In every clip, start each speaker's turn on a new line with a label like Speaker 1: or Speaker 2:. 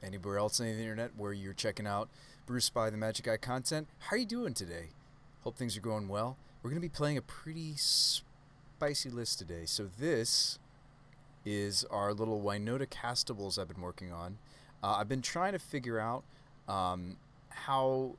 Speaker 1: anywhere else on the internet where you're checking out Bruce by the Magic Eye content. How are you doing today? Hope things are going well. We're going to be playing a pretty spicy list today. So this is our little WINota Castables I've been working on. I've been trying to figure out how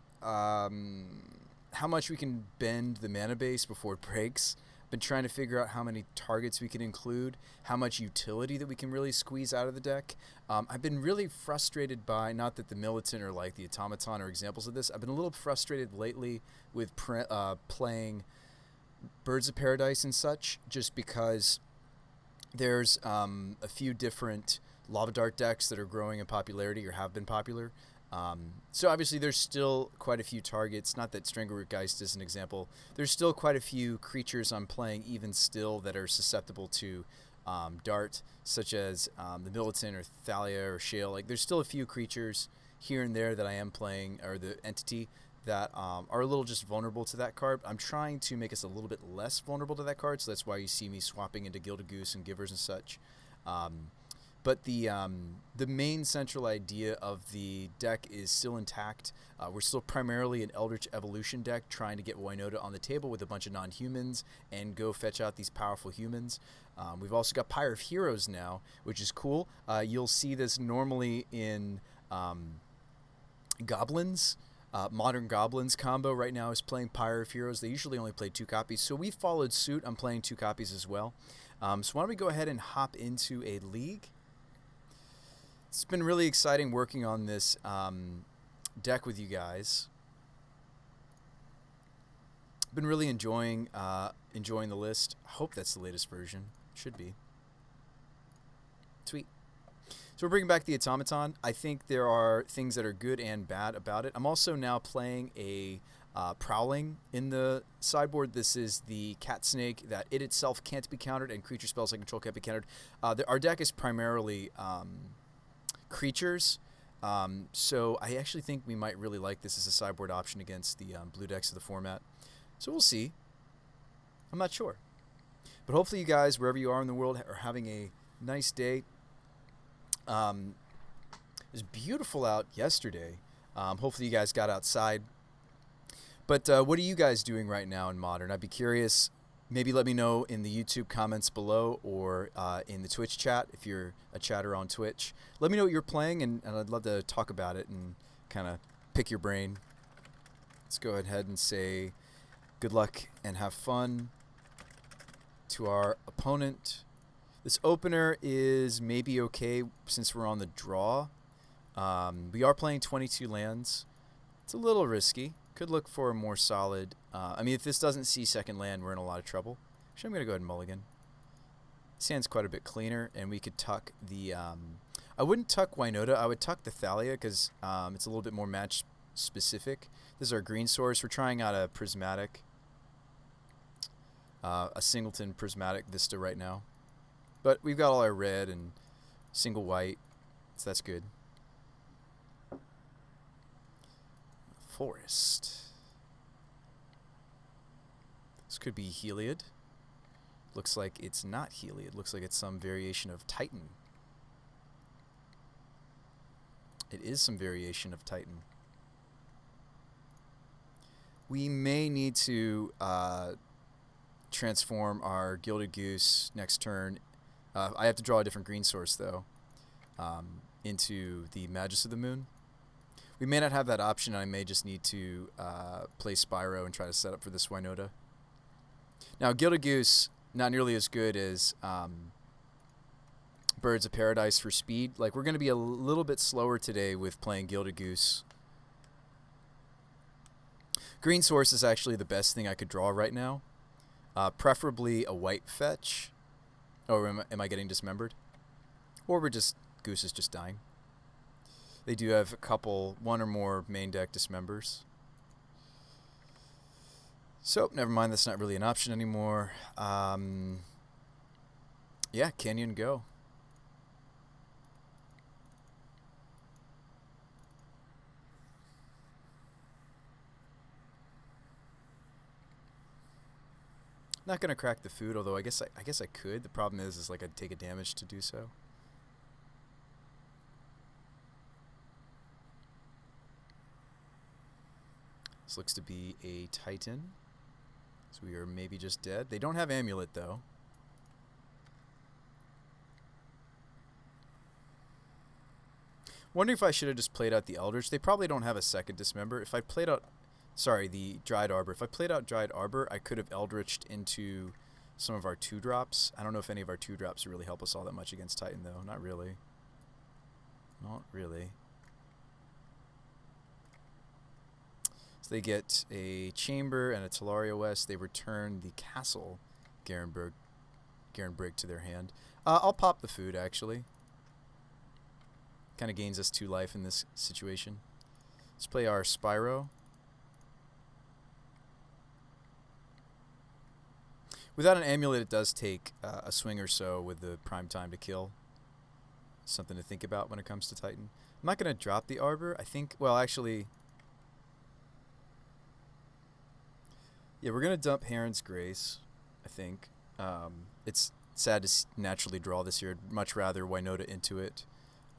Speaker 1: much we can bend the mana base before it breaks. Been trying to figure out how many targets we can include, how much utility that we can really squeeze out of the deck. I've been really frustrated by, not that the Mdrn or like the Automaton are examples of this, I've been a little frustrated lately with playing Birds of Paradise and such, just because there's a few different Lava Dart decks that are growing in popularity or have been popular. So obviously there's still quite a few targets, not that Strangleroot Geist is an example. There's still quite a few creatures I'm playing even still that are susceptible to Dart, such as the Mdrn or Thalia or Shale. Like there's still a few creatures here and there that I am playing, or the entity, that are a little just vulnerable to that card. I'm trying to make us a little bit less vulnerable to that card, so that's why you see me swapping into Gilded Goose and Givers and such. But the main central idea of the deck is still intact. We're still primarily an Eldritch Evolution deck trying to get WINota on the table with a bunch of non-humans and go fetch out these powerful humans. We've also got Pyre of Heroes now, which is cool. You'll see this normally in Goblins. Modern Goblins combo right now is playing Pyre of Heroes. They usually only play 2 copies, so we followed suit. I'm playing 2 copies as well. So why don't we go ahead and hop into a league? It's been really exciting working on this deck with you guys. Been really enjoying the list. I hope that's the latest version. Should be. Sweet. So we're bringing back the Automaton. I think there are things that are good and bad about it. I'm also now playing a Prowling in the sideboard. This is the Cat Snake that it itself can't be countered, and creature spells I control can't be countered. Our deck is primarily creatures, so I actually think we might really like this as a sideboard option against the blue decks of the format. So we'll see. I'm not sure. But hopefully you guys, wherever you are in the world, are having a nice day. It was beautiful out yesterday. Hopefully you guys got outside. But what are you guys doing right now in Modern? I'd be curious. Maybe let me know in the YouTube comments below, or in the Twitch chat if you're a chatter on Twitch. Let me know what you're playing, and I'd love to talk about it and kind of pick your brain. Let's go ahead and say good luck and have fun to our opponent. This opener is maybe okay since we're on the draw. We are playing 22 lands. It's a little risky. Could look for a more solid... I mean, if this doesn't see second land, we're in a lot of trouble. Actually, I'm going to go ahead and mulligan. This hand's quite a bit cleaner, and we could tuck the... I wouldn't tuck WINota. I would tuck the Thalia, because it's a little bit more match-specific. This is our green source. We're trying out a prismatic... a singleton prismatic Vista right now. But we've got all our red and single white, so that's good. Forest. This could be Heliod. Looks like it's not Heliod. Looks like it's some variation of Titan. It is some variation of Titan. We may need to transform our Gilded Goose next turn. I have to draw a different green source, though, into the Magus of the Moon. We may not have that option. I may just need to play Spyro and try to set up for this WINota. Now, Gilded Goose, not nearly as good as Birds of Paradise for speed. Like, we're going to be a little bit slower today with playing Gilded Goose. Green source is actually the best thing I could draw right now. Preferably a white fetch. Oh, am I getting dismembered? Or Goose is just dying. They do have a couple, one or more main deck dismembers. So, never mind, that's not really an option anymore. Yeah, Canyon go. Not gonna crack the food, although I guess I could. The problem is like I'd take a damage to do so. This looks to be a Titan. So we are maybe just dead. They don't have Amulet, though. Wondering if I should have just played out the Eldritch. They probably don't have a second Dismember. If I played out... Sorry, the Dried Arbor. If I played out Dried Arbor, I could have Eldritched into some of our 2-drops. I don't know if any of our 2-drops really help us all that much against Titan, though. Not really. Not really. So they get a Chamber and a Talaria West. They return the Castle Garenbrig to their hand. I'll pop the food, actually. Kind of gains us 2 life in this situation. Let's play our Spyro. Without an Amulet, it does take a swing or so with the prime time to kill. Something to think about when it comes to Titan. I'm not going to drop the Arbor. I think, well, actually... Yeah, we're going to dump Heron's Grace, I think. It's sad to naturally draw this here. I'd much rather WINota into it.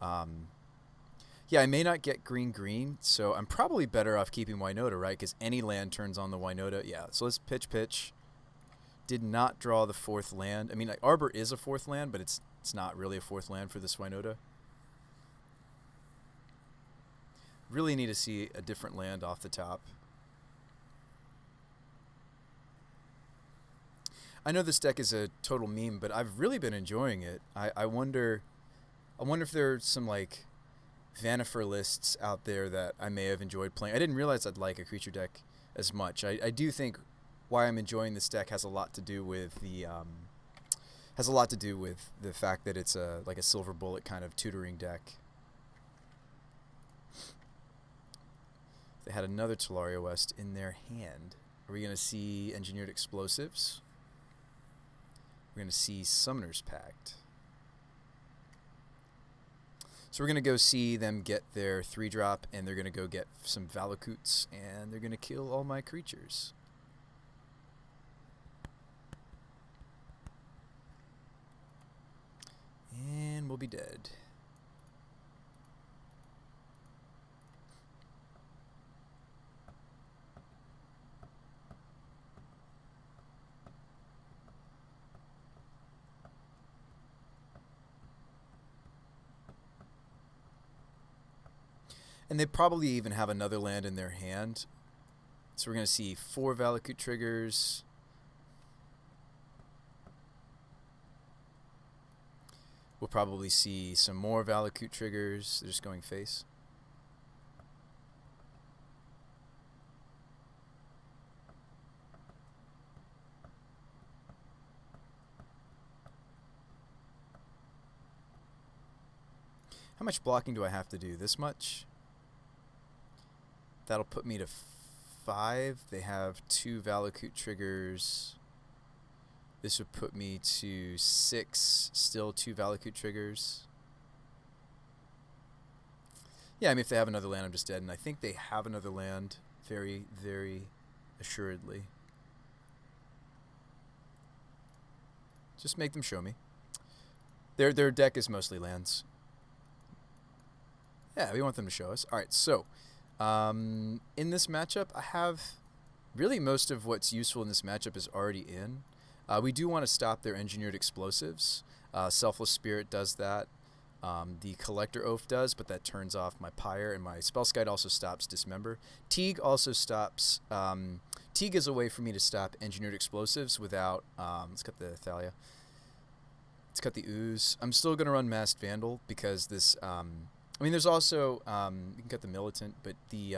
Speaker 1: Yeah, I may not get green, so I'm probably better off keeping WINota, right? Because any land turns on the WINota. Yeah, so let's pitch. Did not draw the 4th land. I mean, like, Arbor is a 4th land, but it's not really a 4th land for this WINota. Really need to see a different land off the top. I know this deck is a total meme, but I've really been enjoying it. I wonder if there are some, like, Vanifer lists out there that I may have enjoyed playing. I didn't realize I'd like a creature deck as much. I do think why I'm enjoying this deck has a lot to do with the fact that it's like a Silver Bullet kind of tutoring deck. They had another Talaria West in their hand. Are we going to see Engineered Explosives? We're going to see Summoner's Pact. So we're going to go see them get their 3-drop, and they're going to go get some Valakutes, and they're going to kill all my creatures. And we'll be dead. And they probably even have another land in their hand. So we're going to see 4 Valakut triggers. We'll probably see some more Valakut triggers. They're just going face. How much blocking do I have to do? This much? That'll put me to 5. They have 2 Valakut triggers. This would put me to 6. Still 2 Valakut triggers. Yeah, I mean, if they have another land, I'm just dead. And I think they have another land very, very assuredly. Just make them show me. Their deck is mostly lands. Yeah, we want them to show us. All right, so... in this matchup, I have really most of what's useful in this matchup is already in. We do want to stop their Engineered Explosives. Selfless Spirit does that. The Collector Oath does, but that turns off my Pyre, and my Spellskite also stops Dismember. Teague also stops... Teague is a way for me to stop Engineered Explosives without... let's cut the Thalia. Let's cut the Ooze. I'm still going to run Masked Vandal because this... I mean, there's also, you can cut the Militant, but the,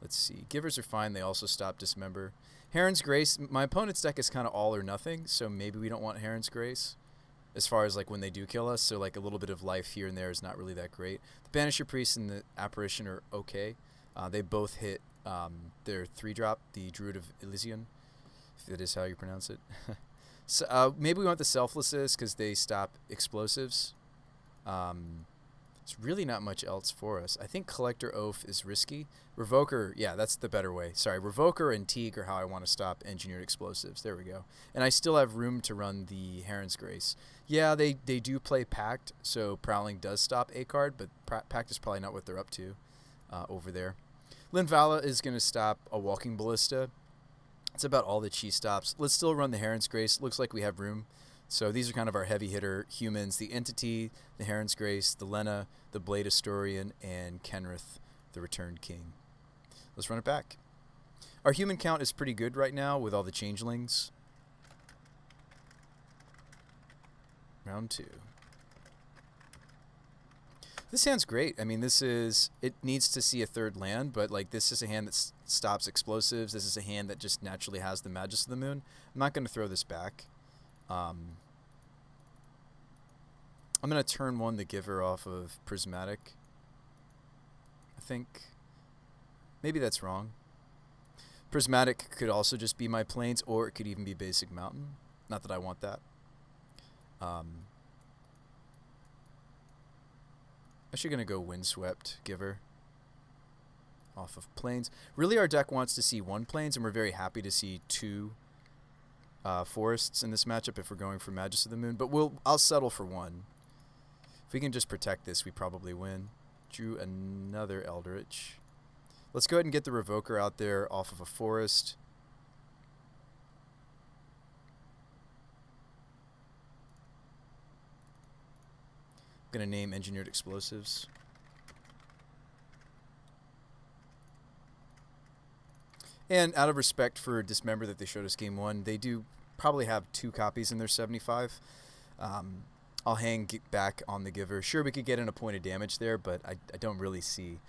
Speaker 1: let's see, Givers are fine. They also stop Dismember. Heron's Grace, my opponent's deck is kind of all or nothing, so maybe we don't want Heron's Grace as far as, like, when they do kill us, so, like, a little bit of life here and there is not really that great. The Banisher Priest and the Apparition are okay. They both hit their 3-drop, the Druid of Elysian, if that is how you pronounce it. So, maybe we want the Selflesses because they stop explosives. It's really not much else for us. I think Collector Oath is risky. Revoker, yeah, that's the better way. Sorry, Revoker and Teague are how I want to stop Engineered Explosives. There we go. And I still have room to run the Heron's Grace. Yeah, they do play Pact, so Prowling does stop a card, but Pact is probably not what they're up to over there. Linvala is going to stop a Walking Ballista. That's about all that she stops. Let's still run the Heron's Grace. Looks like we have room. So these are kind of our heavy hitter humans. The Entity, the Heron's Grace, the Lena, the Blade Historian, and Kenrith, the Returned King. Let's run it back. Our human count is pretty good right now with all the changelings. Round 2. This hand's great. I mean, it needs to see a third land, but like this is a hand that stops explosives. This is a hand that just naturally has the Magus of the Moon. I'm not going to throw this back. I'm going to turn 1 the Giver off of Prismatic. I think maybe that's wrong. Prismatic could also just be my Plains, or it could even be basic Mountain. Not that I want that. Actually going to go Windswept Giver off of Plains. Really, our deck wants to see 1 Plains, and we're very happy to see 2 forests in this matchup if we're going for Magus of the Moon. But I'll settle for 1. If we can just protect this, we probably win. Drew another Eldritch. Let's go ahead and get the Revoker out there off of a forest. I'm going to name Engineered Explosives. And out of respect for Dismember that they showed us game 1, they do probably have 2 copies in their 75. I'll hang back on the Giver. Sure, we could get in a point of damage there, but I don't really see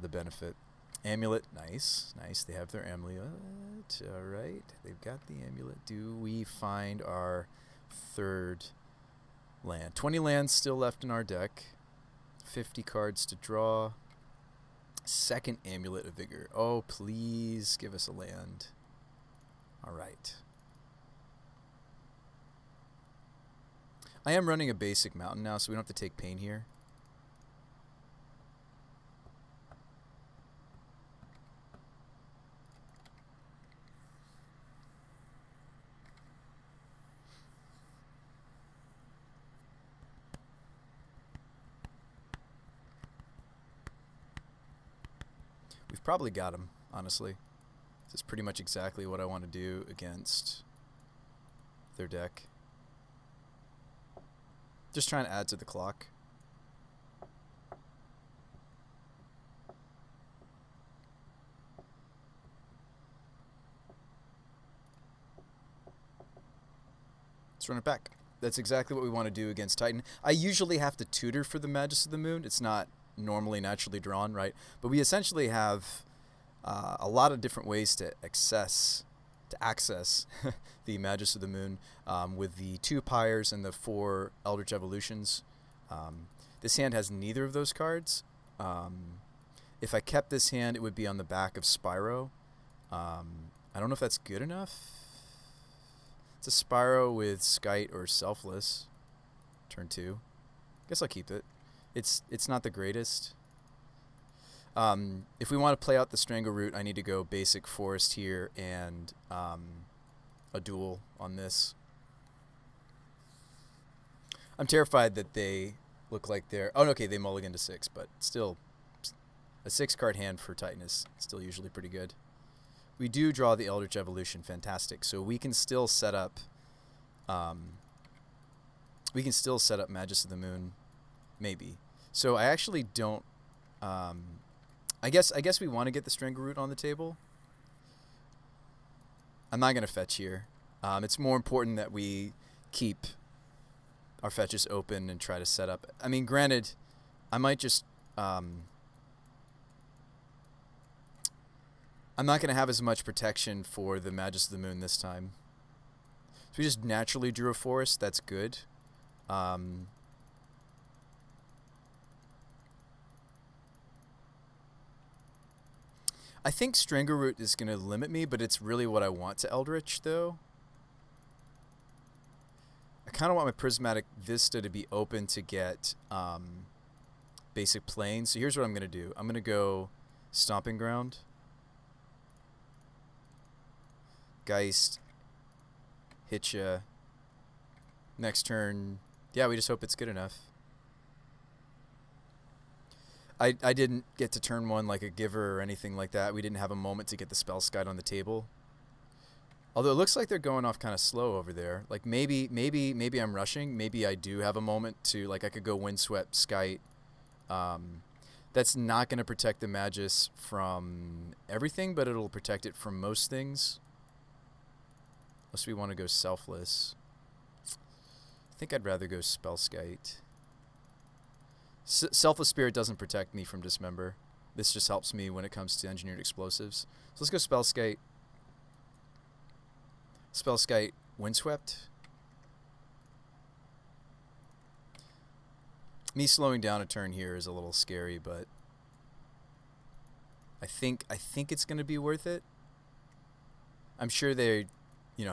Speaker 1: the benefit. Amulet, nice. Nice, they have their Amulet. All right, they've got the Amulet. Do we find our 3rd land? 20 lands still left in our deck. 50 cards to draw. 2nd Amulet of Vigor. Oh, please give us a land. All right. I am running a basic Mountain now, so we don't have to take pain here. We've probably got him, honestly. This is pretty much exactly what I want to do against their deck. Just trying to add to the clock. Let's run it back. That's exactly what we want to do against Titan. I usually have to tutor for the Magus of the Moon. It's not normally naturally drawn, right? But we essentially have a lot of different ways to access the Magus of the Moon with the 2 Pyres and the 4 Eldritch Evolutions. This hand has neither of those cards. If I kept this hand, it would be on the back of Spyro. I don't know if that's good enough. It's a Spyro with Skite or Selfless. Turn 2. Guess I'll keep it. It's not the greatest. If we want to play out the Strangle Root, I need to go basic Forest here and a duel on this. I'm terrified that they look like they're... Oh, okay, they mulligan to 6, but still, a 6-card hand for Titan is still usually pretty good. We do draw the Eldritch Evolution, fantastic. So we can still set up... Magus of the Moon, maybe. So I actually don't... I guess we want to get the Strangle Root on the table. I'm not going to fetch here. It's more important that we keep our fetches open and try to set up. I mean, granted, I might just... I'm not going to have as much protection for the Magus of the Moon this time. So we just naturally drew a forest. That's good. I think Strangleroot is going to limit me, but it's really what I want to Eldritch, though. I kind of want my Prismatic Vista to be open to get basic Plains. So here's what I'm going to do. I'm going to go Stomping Ground. Geist. Hitcha. Next turn. Yeah, we just hope it's good enough. I didn't get to turn one like a giver or anything like that. We didn't have a moment to get the spell skite on the table. Although it looks like they're going off kind of slow over there. Like maybe I'm rushing. Maybe I do have a moment to, like, I could go Windswept Skite. That's not going to protect the Magus from everything, but it'll protect it from most things. Unless we want to go Selfless. I think I'd rather go Spell Skite. Selfless Spirit doesn't protect me from Dismember. This just helps me when it comes to Engineered Explosives. So let's go Spell Skite. Spell Skite Windswept. Me slowing down a turn here is a little scary, but I think it's going to be worth it. I'm sure they,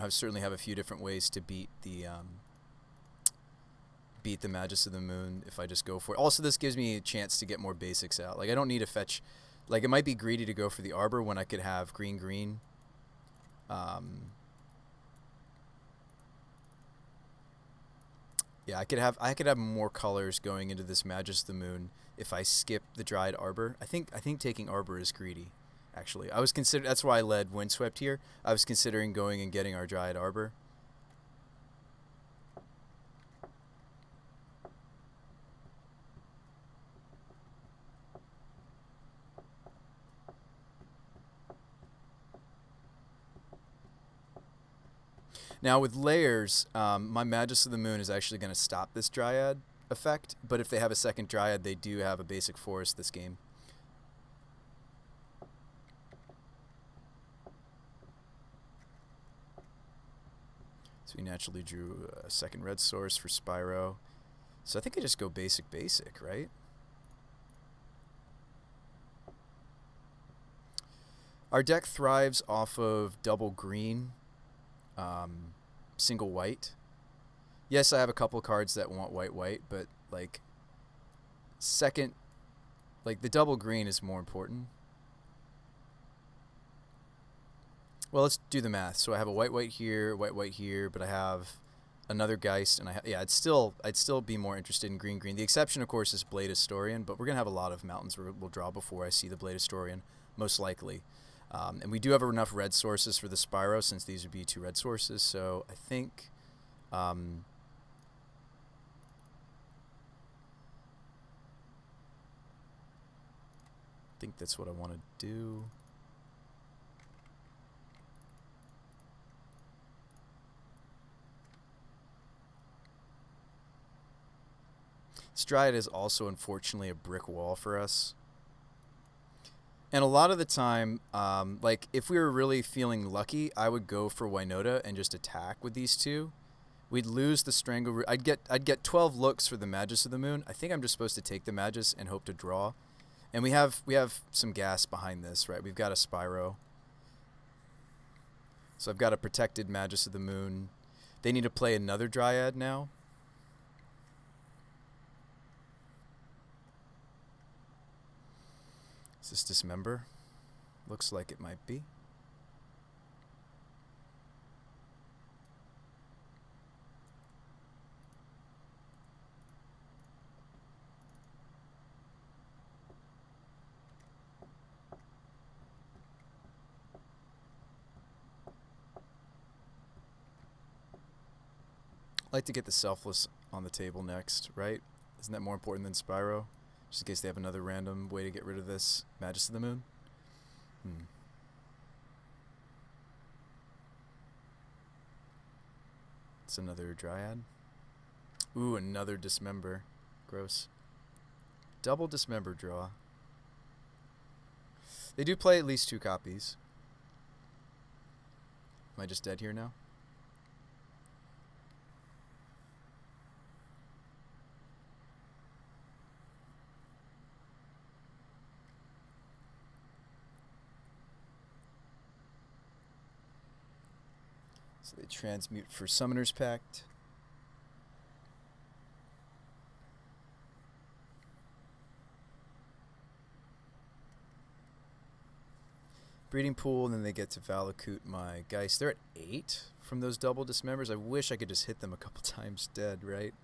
Speaker 1: certainly have a few different ways to beat the Magus of the Moon if I just go for it. Also, this gives me a chance to get more basics out. Like, I don't need to fetch. Like, it might be greedy to go for the Arbor when I could have green. Yeah, I could have more colors going into this Magus of the Moon if I skip the Dryad Arbor. I think taking Arbor is greedy. Actually, that's why I led Windswept here. I was considering going and getting our Dryad Arbor. Now with layers, my Magus of the Moon is actually going to stop this Dryad effect, but if they have a second Dryad, they do have a basic forest this game. So we naturally drew a second red source for Spyro. So I think I just go basic, right? Our deck thrives off of double green, single white. Yes, I have a couple cards that want white, but like second, like the double green is more important. Well, let's do the math. So I have a white here, but I have another Geist, and I'd still be more interested in green. The exception, of course, is Blade Historian, but we're gonna have a lot of mountains we'll draw before I see the Blade Historian, most likely. And we do have enough red sources for the Spyro, since these would be 2 red sources. So I think that's what I want to do. Dryad is also, unfortunately, a brick wall for us. And a lot of the time, like, if we were really feeling lucky, I would go for WINota and just attack with these two. We'd lose the Strangle. I'd get 12 looks for the Magus of the Moon. I think I'm just supposed to take the Magus and hope to draw. And we have some gas behind this, right? We've got a Spyro. So I've got a protected Magus of the Moon. They need to play another Dryad now. Is this Dismember? Looks like it might be. I'd like to get the Selfless on the table next, right? Isn't that more important than Spyro? Just in case they have another random way to get rid of this Magus of the Moon. It's another Dryad. Ooh, another Dismember. Gross. Double Dismember draw. They do play at least 2 copies. Am I just dead here now? So they transmute for Summoner's Pact. Breeding Pool, and then they get to Valakut my Geist. They're at 8 from those double Dismembers. I wish I could just hit them a couple times dead, right?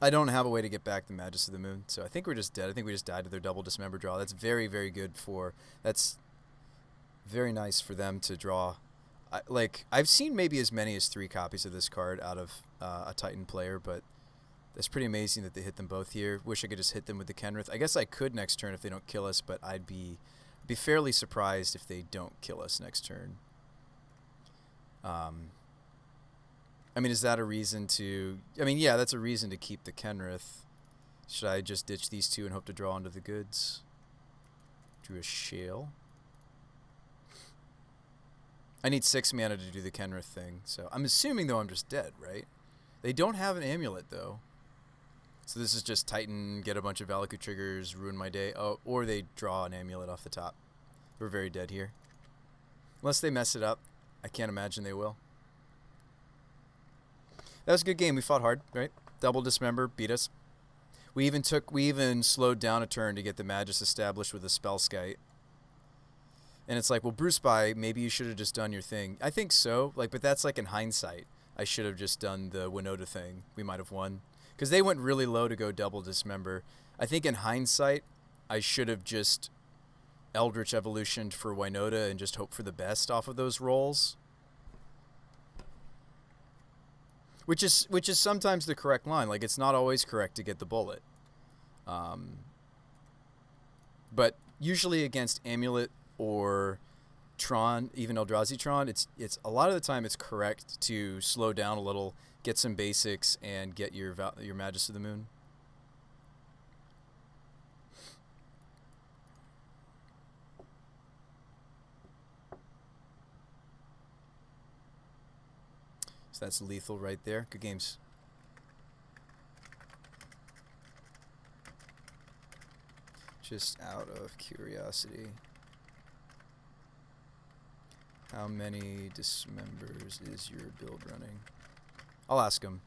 Speaker 1: I don't have a way to get back the Magus of the Moon, so I think we're just dead. I think we just died to their double Dismember draw. That's very, very good for... That's very nice for them to draw. I've seen maybe as many as 3 copies of this card out of a Titan player, but that's pretty amazing that they hit them both here. Wish I could just hit them with the Kenrith. I guess I could next turn if they don't kill us, but I'd be fairly surprised if they don't kill us next turn. I mean, is that a reason to... I mean, yeah, that's a reason to keep the Kenrith. Should I just ditch these 2 and hope to draw onto the goods? Drew a Shale. I need 6 mana to do the Kenrith thing, so I'm assuming, though, I'm just dead, right? They don't have an amulet, though. So this is just Titan, get a bunch of Valakut triggers, ruin my day. Oh, or they draw an amulet off the top. We're very dead here. Unless they mess it up. I can't imagine they will. That was a good game. We fought hard, right? Double Dismember, beat us. We even slowed down a turn to get the Magus established with a Spellskite. And it's like, well, Bruce By, maybe you should have just done your thing. I think so, but that's like in hindsight. I should have just done the WINota thing. We might have won. Because they went really low to go double Dismember. I think in hindsight, I should have just Eldritch Evolutioned for WINota and just hope for the best off of those rolls. Which is sometimes the correct line. Like, it's not always correct to get the bullet. But usually against Amulet or Tron, even Eldrazi Tron, it's a lot of the time it's correct to slow down a little, get some basics, and get your Magus of the Moon. So that's lethal right there. Good games. Just out of curiosity, how many Dismembers is your build running? I'll ask him.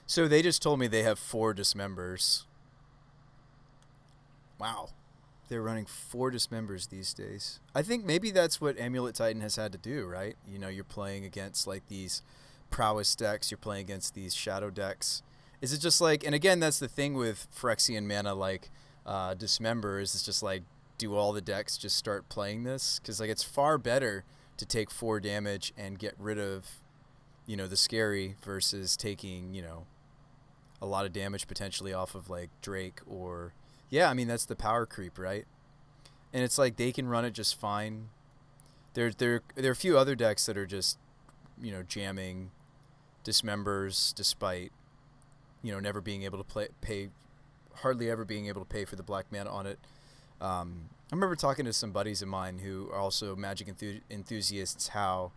Speaker 1: So they just told me they have 4 Dismembers. Wow. They're running 4 Dismembers these days. I think maybe that's what Amulet Titan has had to do, right? You know, you're playing against like these Prowess decks, you're playing against these Shadow decks. Is it just like, and again, that's the thing with Phyrexian mana like Dismember, is it's just like, do all the decks just start playing this? Because like it's far better to take 4 damage and get rid of, you know, the scary versus taking, you know, a lot of damage potentially off of like Drake or... Yeah, I mean, that's the power creep, right? And it's like they can run it just fine. There are a few other decks that are just, you know, jamming Dismembers despite, you know, never being able to hardly ever being able to pay for the black mana on it. I remember talking to some buddies of mine who are also Magic enthusiasts how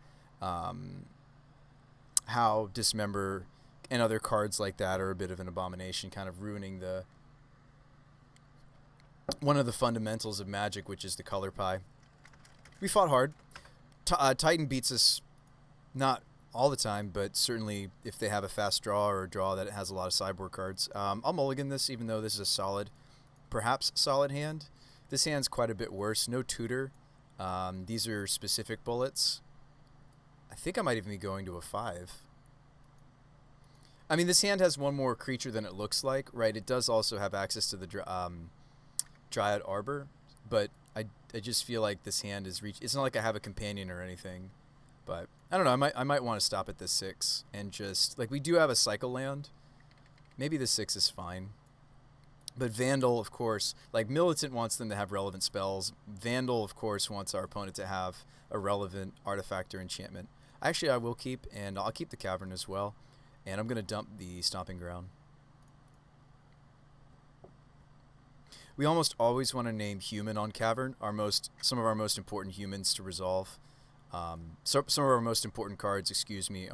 Speaker 1: Dismember and other cards like that are a bit of an abomination, kind of ruining one of the fundamentals of Magic, which is the color pie. We fought hard. Titan beats us not all the time, but certainly if they have a fast draw or a draw that has a lot of sideboard cards. I'll mulligan this, even though this is a solid, perhaps solid hand. This hand's quite a bit worse. No tutor. These are specific bullets. I think I might even be going to a 5. I mean, this hand has one more creature than it looks like, right? It does also have access to the Dryad Arbor, but I just feel like this hand is it's not like I have a companion or anything, but I don't know. I might want to stop at this 6 and just like we do have a cycle land. Maybe the 6 is fine, but Vandal, of course, like Militant wants them to have relevant spells. Vandal, of course, wants our opponent to have a relevant artifact or enchantment. Actually, I will keep, and I'll keep the Cavern as well. And I'm going to dump the Stomping Ground. We almost always want to name human on Cavern, some of our most important humans to resolve. Some of our most important cards, excuse me,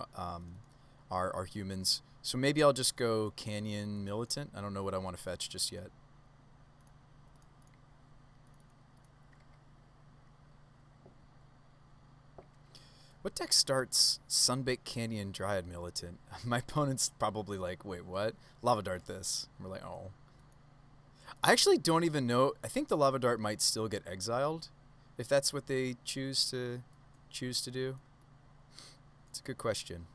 Speaker 1: are humans. So maybe I'll just go Canyon Militant. I don't know what I want to fetch just yet. What deck starts Sunbaked Canyon Dryad Militant? My opponent's probably like, wait, what? Lava Dart this. We're like, oh. I actually don't even know. I think the Lava Dart might still get exiled if that's what they choose to do. It's a good question.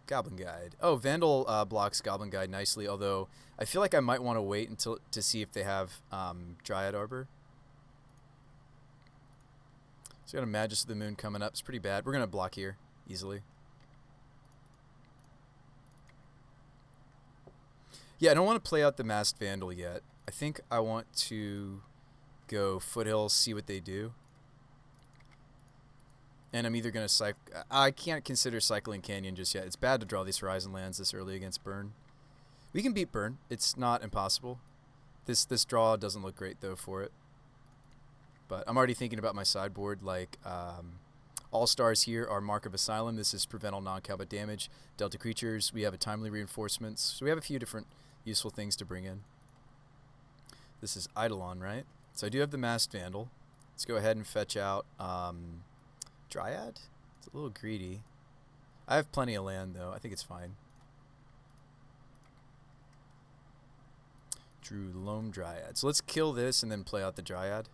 Speaker 1: Goblin Guide. Oh, Vandal blocks Goblin Guide nicely, although I feel like I might want to wait until to see if they have Dryad Arbor. So got a Magus of the Moon coming up. It's pretty bad. We're going to block here easily. Yeah, I don't want to play out the Masked Vandal yet. I think I want to go Foothills, see what they do. And I'm either going to cycle... I can't consider cycling Canyon just yet. It's bad to draw these Horizon lands this early against Burn. We can beat Burn. It's not impossible. This draw doesn't look great, though, for it. But I'm already thinking about my sideboard. Like, All-Stars here are Mark of Asylum. This is prevent all non-combat damage. Delta creatures. We have a Timely Reinforcements. So we have a few different useful things to bring in. This is Eidolon, right? So I do have the Masked Vandal. Let's go ahead and fetch out... Dryad? It's a little greedy. I have plenty of land, though. I think it's fine. Drew Loam Dryad. So let's kill this and then play out the Dryad.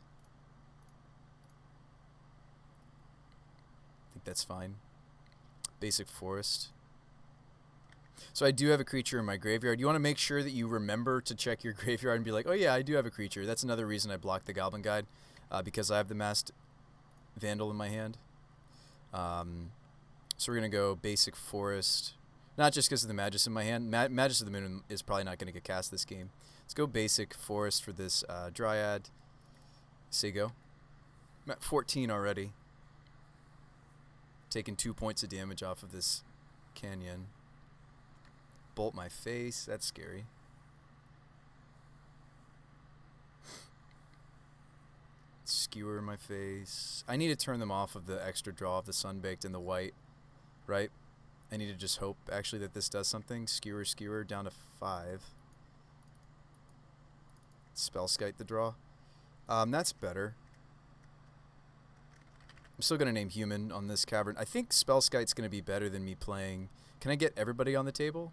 Speaker 1: I think that's fine. Basic Forest. So I do have a creature in my graveyard. You want to make sure that you remember to check your graveyard and be like, oh yeah, I do have a creature. That's another reason I blocked the Goblin Guide, because I have the Masked Vandal in my hand. So we're going to go Basic Forest. Not just because of the Magus in my hand. Magus of the Moon is probably not going to get cast this game. Let's go Basic Forest for this Dryad. Say go. I'm at 14 already. Taking 2 points of damage off of this Canyon. Bolt my face. That's scary. Skewer my face. I need to turn them off of the extra draw of the Sunbaked and the white, right? I need to just hope, actually, that this does something. Skewer down to 5. Spellskite the draw. That's better. I'm still going to name Human on this Cavern. I think Spellskite's going to be better than me playing... Can I get everybody on the table?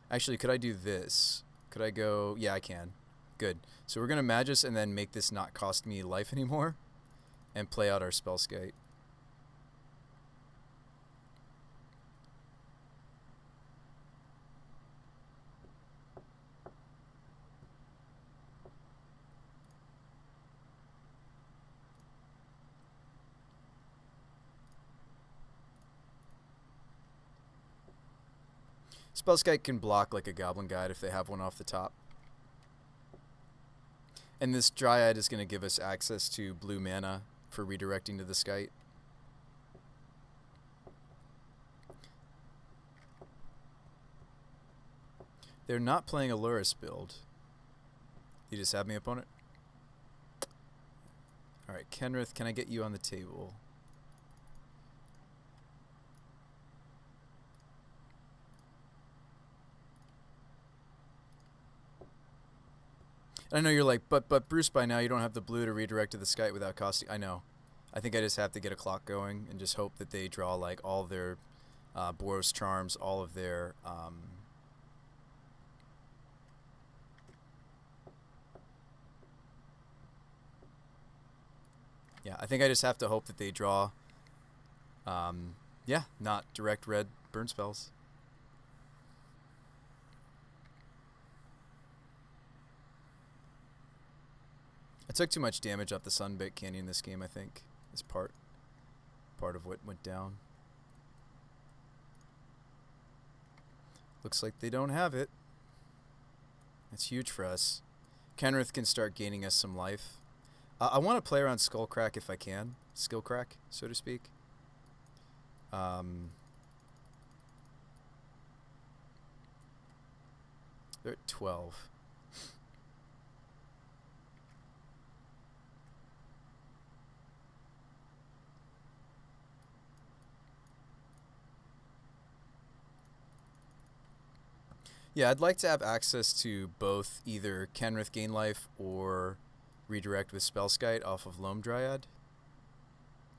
Speaker 1: Actually, could I do this? Could I go... Yeah, I can. Good. So we're going to Magus and then make this not cost me life anymore and play out our Spellskite. Spellskite can block like a Goblin Guide if they have one off the top. And this Dryad is going to give us access to blue mana for redirecting to the Skite. They're not playing a Lurrus build. You just have me, opponent? Alright, Kenrith, can I get you on the table? I know you're like, but Bruce, by now you don't have the blue to redirect to the Skite without costing. I know. I think I just have to get a clock going and just hope that they draw like all of their Boros Charms, all of their yeah, I think I just have to hope that they draw yeah, not direct red burn spells. I took too much damage off the Sunbaked Canyon this game, I think, is part of what went down. Looks like they don't have it. That's huge for us. Kenrith can start gaining us some life. I want to play around Skullcrack if I can. Skillcrack, so to speak. They're at 12. Yeah, I'd like to have access to both either Kenrith Gain Life or redirect with Spellskite off of Loam Dryad.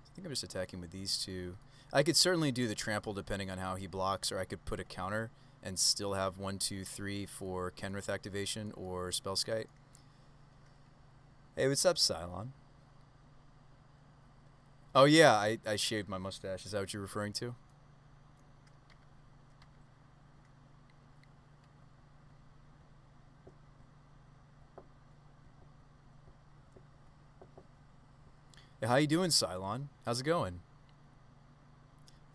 Speaker 1: I think I'm just attacking with these two. I could certainly do the trample depending on how he blocks, or I could put a counter and still have 1, 2, 3 for Kenrith activation or Spellskite. Hey, what's up, Cylon? Oh yeah, I shaved my mustache. Is that what you're referring to? Yeah, how you doing, Cylon? How's it going?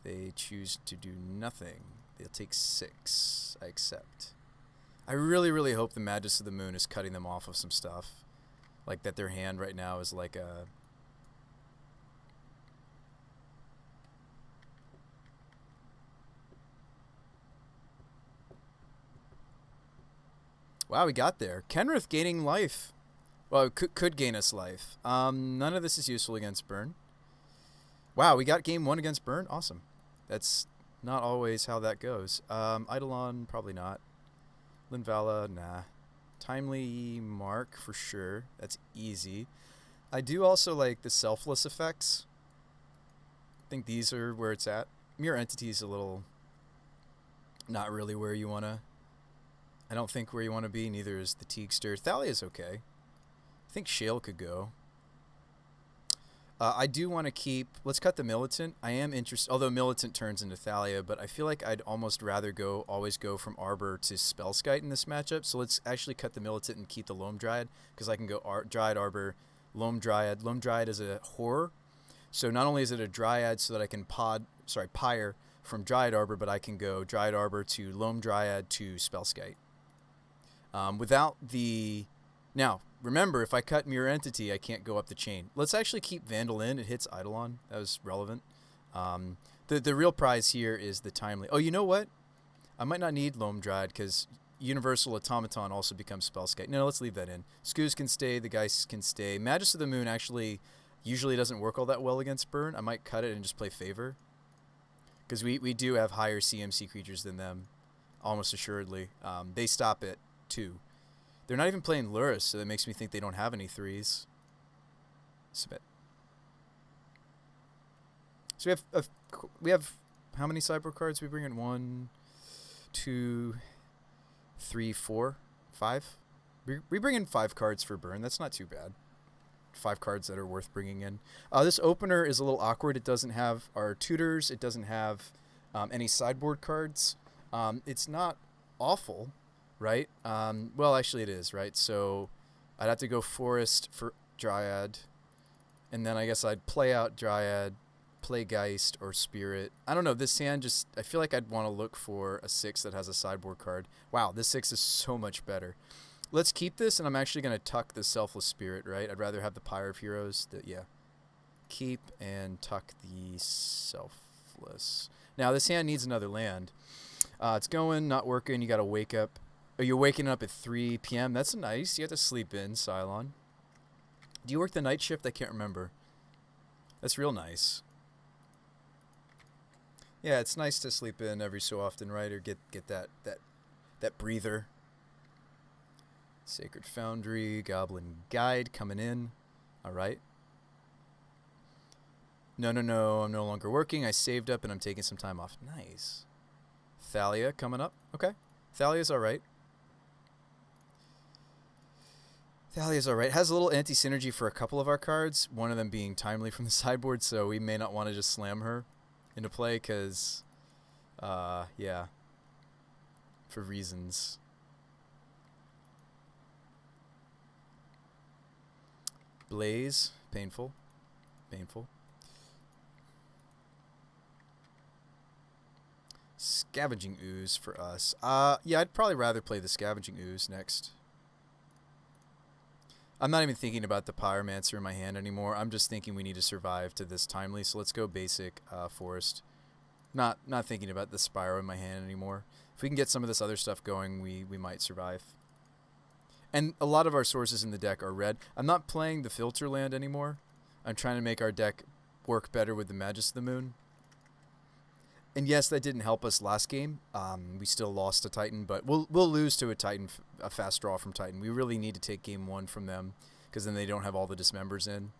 Speaker 1: They choose to do nothing. They'll take 6. I accept. I really, really hope the Magus of the Moon is cutting them off of some stuff. Like that their hand right now is like a... Wow, we got there. Kenrith gaining life. Well, it could gain us life. None of this is useful against Burn. Wow, we got game 1 against Burn? Awesome. That's not always how that goes. Eidolon, probably not. Linvala, nah. Timely Mark, for sure. That's easy. I do also like the selfless effects. I think these are where it's at. Mirror Entity is a little... not really where you want to... I don't think where you want to be, neither is the Teagster. Thalia's okay. I think Shale could go. I do want to keep... Let's cut the Militant. I am interested... Although Militant turns into Thalia, but I feel like I'd almost rather always go from Arbor to Spellskite in this matchup. So let's actually cut the Militant and keep the Loam Dryad, because I can go Dryad Arbor, Loam Dryad. Loam Dryad is a horror. So not only is it a Dryad so that I can Pyre from Dryad Arbor, but I can go Dryad Arbor to Loam Dryad to Spellskite. Without the... Now, remember, if I cut Mirror Entity, I can't go up the chain. Let's actually keep Vandal in. It hits Eidolon. That was relevant. The real prize here is the timely... Oh, you know what? I might not need Loam Dryad because Universal Automaton also becomes Spellskite. No, let's leave that in. Skoos can stay. The Geist can stay. Magus of the Moon actually usually doesn't work all that well against Burn. I might cut it and just play Favor. Because we do have higher CMC creatures than them, almost assuredly. They stop at 2. They're not even playing Luris, so that makes me think they don't have any 3s. Submit. So we have how many sideboard cards we bring in? 1, 2, 3, 4, 5. We bring in 5 cards for Burn. That's not too bad. 5 cards that are worth bringing in. This opener is a little awkward. It doesn't have our tutors. It doesn't have any sideboard cards. It's not awful. Right? Well, actually it is, right? So I'd have to go Forest for Dryad. And then I guess I'd play out Dryad, play Geist or Spirit. I don't know. This hand just... I feel like I'd want to look for a 6 that has a sideboard card. Wow, this 6 is so much better. Let's keep this, and I'm actually going to tuck the Selfless Spirit, right? I'd rather have the Pyre of Heroes. Yeah. Keep and tuck the Selfless. Now, this hand needs another land. It's going, not working. You got to wake up. Oh, you're waking up at 3 p.m. That's nice. You have to sleep in, Cylon. Do you work the night shift? I can't remember. That's real nice. Yeah, it's nice to sleep in every so often, right? Or get that breather. Sacred Foundry, Goblin Guide coming in. All right. No, I'm no longer working. I saved up and I'm taking some time off. Nice. Thalia coming up. Okay. Thalia's all right. Thalia's all right. Has a little anti-synergy for a couple of our cards, one of them being timely from the sideboard, so we may not want to just slam her into play because, yeah, for reasons. Blaze, painful. Scavenging Ooze for us. Yeah, I'd probably rather play the Scavenging Ooze next. I'm not even thinking about the Pyromancer in my hand anymore. I'm just thinking we need to survive to this timely. So let's go basic Forest. Not thinking about the Spyro in my hand anymore. If we can get some of this other stuff going, we might survive. And a lot of our sources in the deck are red. I'm not playing the Filter Land anymore. I'm trying to make our deck work better with the Magus of the Moon. And yes, that didn't help us last game. We still lost to Titan, but we'll lose to a Titan, a fast draw from Titan. We really need to take game one from them because then they don't have all the dismembers in.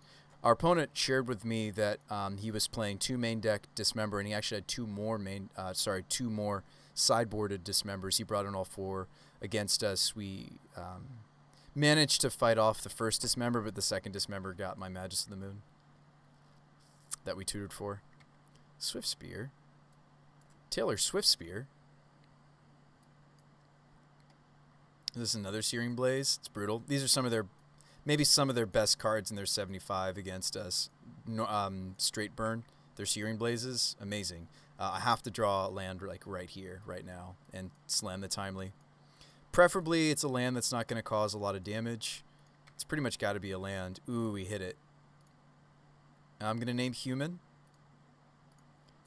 Speaker 1: Our opponent shared with me that he was playing 2 main deck dismember, and he actually had 2 more two more sideboarded dismembers. He brought in all 4 against us. We managed to fight off the first dismember, but the second dismember got my Magus of the Moon that we tutored for. Swift Spear. Taylor Swift Spear. This is another Searing Blaze. It's brutal. These are some of their, maybe some of their best cards in their 75 against us. Straight burn. Their Searing Blazes, amazing. I have to draw a land like right here, right now, and slam the Timely. Preferably, it's a land that's not going to cause a lot of damage. It's pretty much got to be a land. Ooh, we hit it. I'm going to name Human.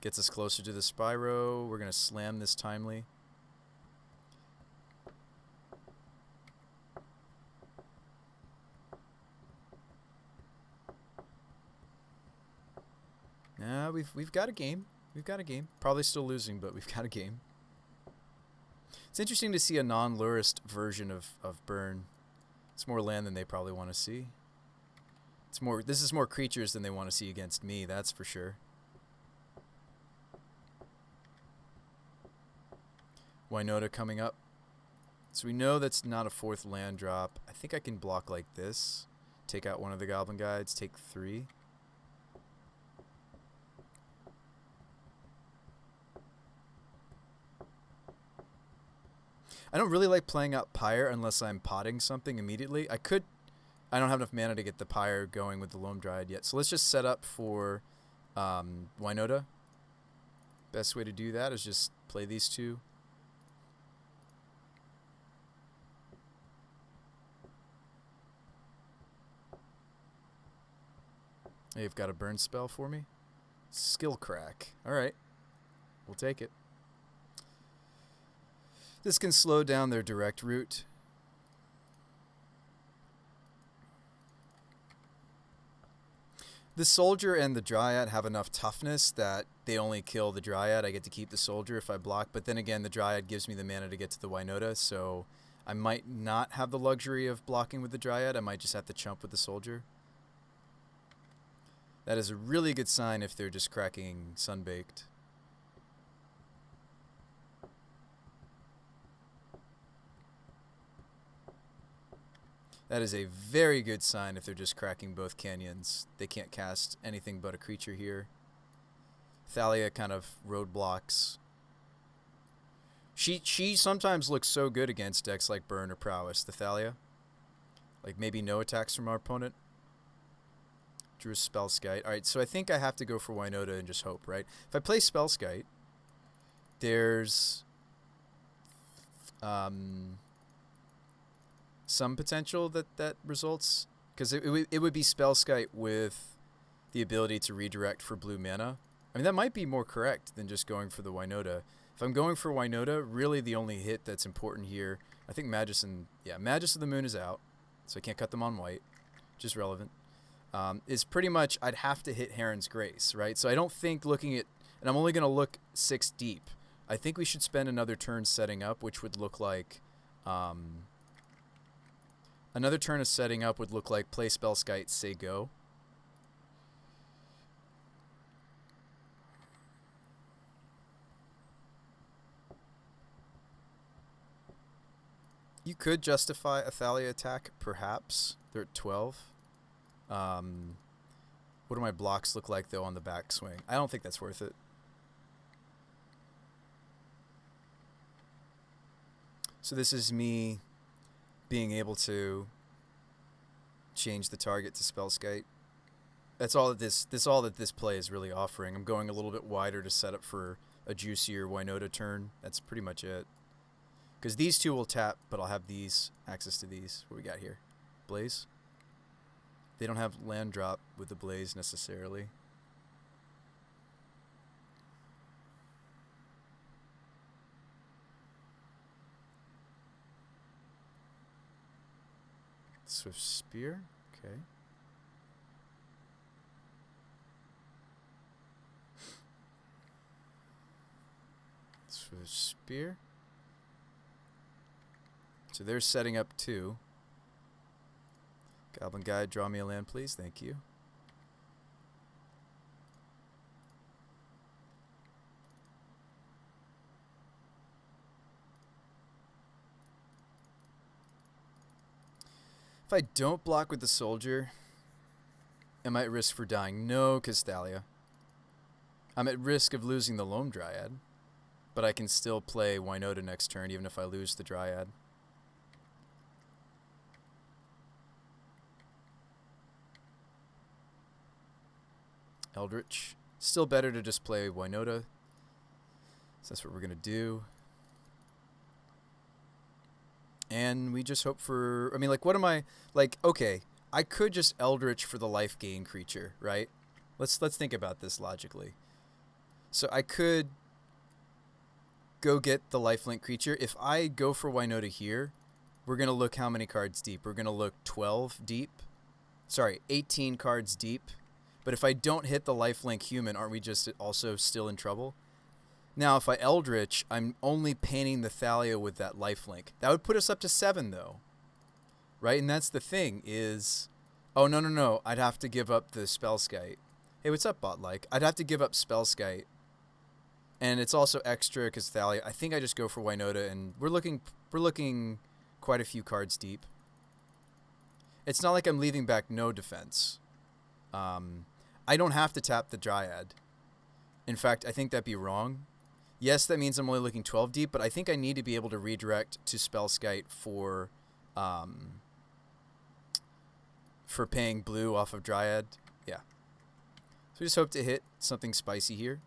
Speaker 1: Gets us closer to the Spyro. We're going to slam this Timely. Nah, we've got a game. We've got a game. Probably still losing, but we've got a game. It's interesting to see a non-lurist version of Burn. It's more land than they probably want to see. It's more. This is more creatures than they want to see against me, that's for sure. WINota coming up. So we know that's not a 4th land drop. I think I can block like this. Take out one of the Goblin Guides, take 3. I don't really like playing out Pyre unless I'm potting something immediately. I don't have enough mana to get the Pyre going with the Loam Dryad yet. So let's just set up for WINota. Best way to do that is just play these 2. You've got a burn spell for me? Skill Crack. Alright. We'll take it. This can slow down their direct route. The Soldier and the Dryad have enough toughness that they only kill the Dryad. I get to keep the Soldier if I block, but then again, the Dryad gives me the mana to get to the WINota, so I might not have the luxury of blocking with the Dryad. I might just have to chump with the Soldier. That is a really good sign if they're just cracking Sunbaked. That is a very good sign if they're just cracking both canyons. They can't cast anything but a creature here. Thalia kind of roadblocks. She sometimes looks so good against decks like Burn or Prowess, the Thalia. Like maybe no attacks from our opponent. Drew a Spellskite. Alright, so I think I have to go for WINota and just hope, right? If I play Spellskite, there's some potential that results, because it would be Spellskite with the ability to redirect for blue mana. I mean, that might be more correct than just going for the WINota. If I'm going for WINota, really the only hit that's important here, I think Magus of the Moon is out, so I can't cut them on white, which is relevant, is pretty much I'd have to hit Heron's Grace, right? So I don't think looking at, and I'm only going to look 6 deep, I think we should spend another turn setting up, which would look like... another turn of setting up would look like play Spellskite, say go. You could justify a Thalia attack, perhaps. They're at 12. What do my blocks look like, though, on the backswing? I don't think that's worth it. So this is me being able to change the target to Spellskite. That's all that this play is really offering. I'm going a little bit wider to set up for a juicier WINota turn. That's pretty much it. Because these 2 will tap, but I'll have these, access to these. What we got here? Blaze? They don't have land drop with the Blaze necessarily. Swift Spear, okay. Spear. So they're setting up 2. Goblin Guide, draw me a land, please. Thank you. If I don't block with the soldier, am I at risk for dying? No, Castalia. I'm at risk of losing the Loam Dryad, but I can still play WINota next turn even if I lose the Dryad. Eldritch. Still better to just play WINota. So that's what we're going to do. And we just hope for... I mean, like, what am I... Like, okay, I could just Eldritch for the life gain creature, right? Let's think about this logically. So I could go get the lifelink creature. If I go for WINota here, we're going to look how many cards deep? We're going to look 12 deep. Sorry, 18 cards deep. But if I don't hit the lifelink human, aren't we just also still in trouble? Now, if I Eldritch, I'm only painting the Thalia with that lifelink. That would put us up to 7, though. Right? And that's the thing is... Oh, no. I'd have to give up the Spellskite. Hey, what's up, Bot-like? I'd have to give up Spellskite. And it's also extra because Thalia. I think I just go for WINota, and we're looking quite a few cards deep. It's not like I'm leaving back no defense. I don't have to tap the Dryad. In fact, I think that'd be wrong. Yes, that means I'm only looking 12 deep, but I think I need to be able to redirect to Spellskite for paying blue off of Dryad. Yeah. So we just hope to hit something spicy here.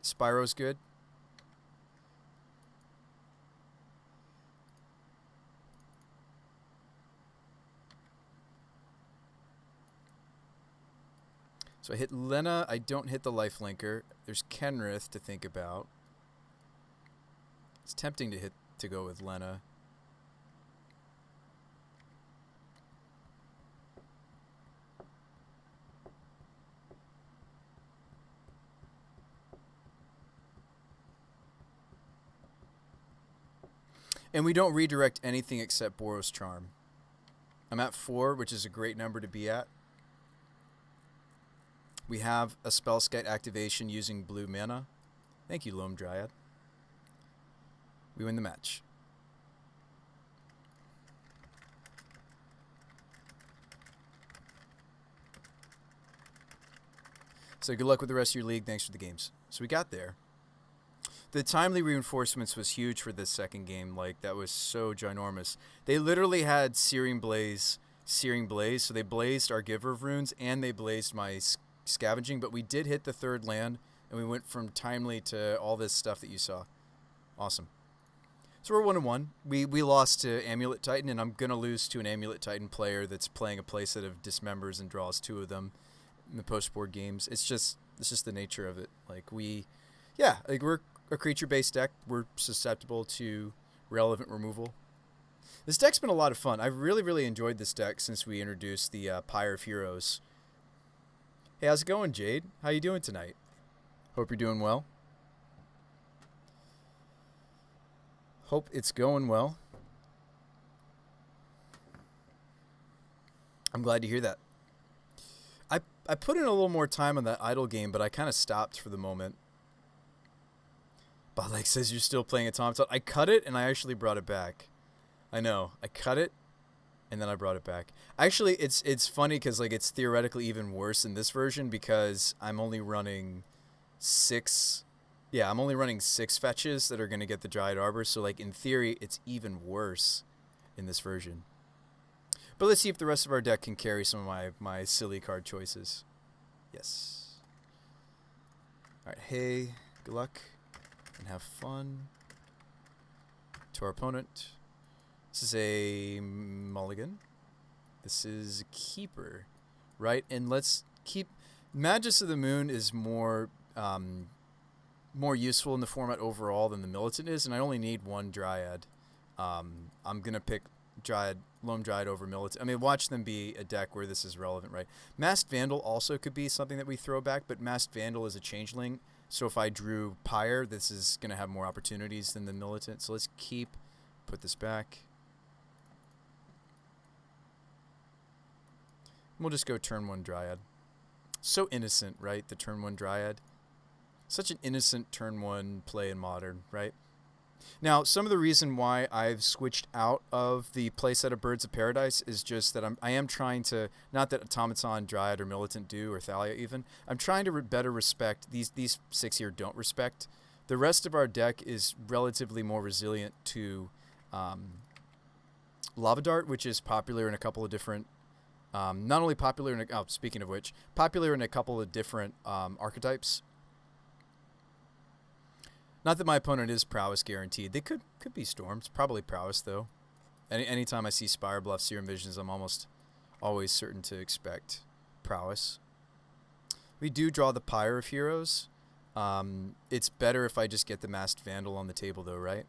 Speaker 1: Spyro's good. So I hit Lena. I don't hit the lifelinker. There's Kenrith to think about. It's tempting to go with Lena. And we don't redirect anything except Boros Charm. I'm at 4, which is a great number to be at. We have a Spellskite activation using blue mana. Thank you, Loam Dryad. We win the match. So good luck with the rest of your league. Thanks for the games. So we got there. The timely reinforcements was huge for this second game. Like, that was so ginormous. They literally had Searing Blaze. So they blazed our Giver of Runes, and they blazed my Scavenging, but we did hit the 3rd land, and we went from timely to all this stuff that you saw. Awesome. So we're 1-1. We lost to Amulet Titan, and I'm going to lose to an Amulet Titan player that's playing a playset of Dismembers and draws 2 of them in the post-board games. It's just the nature of it. Like, we're a creature-based deck. We're susceptible to relevant removal. This deck's been a lot of fun. I've really, really enjoyed this deck since we introduced the Pyre of Heroes. Hey, how's it going, Jade? How you doing tonight? Hope you're doing well. Hope it's going well. I'm glad to hear that. I put in a little more time on that idle game, but I kind of stopped for the moment. But like says you're still playing Automaton. I cut it and I actually brought it back. I know. I cut it and then I brought it back. Actually, it's funny because like it's theoretically even worse in this version because I'm only running 6. Yeah, I'm only running 6 fetches that are going to get the Dryad Arbor. So like in theory, it's even worse in this version. But let's see if the rest of our deck can carry some of my silly card choices. Yes. All right. Hey, good luck and have fun. To our opponent. This is a mulligan. This is a keeper, right? And let's keep... Magus of the Moon is more useful in the format overall than the Militant is, and I only need 1 Dryad. I'm going to pick Loam Dryad over Militant. I mean, watch them be a deck where this is relevant, right? Masked Vandal also could be something that we throw back, but Masked Vandal is a changeling. So if I drew Pyre, this is going to have more opportunities than the Militant. So let's put this back. We'll just go turn 1 Dryad. So innocent, right? The turn 1 Dryad. Such an innocent turn 1 play in Modern, right? Now, some of the reason why I've switched out of the playset of Birds of Paradise is just that I am trying to, not that Automaton, Dryad, or Militant do, or Thalia even, I'm trying to better respect, these 6 here don't respect. The rest of our deck is relatively more resilient to Lava Dart, which is popular in a couple of different, not only popular in, speaking of which, popular in a couple of different archetypes. Not that my opponent is prowess guaranteed. They could be storms. Probably prowess, though. Anytime I see Spire Bluff, Serum Visions, I'm almost always certain to expect prowess. We do draw the Pyre of Heroes. It's better if I just get the Masked Vandal on the table, though, right?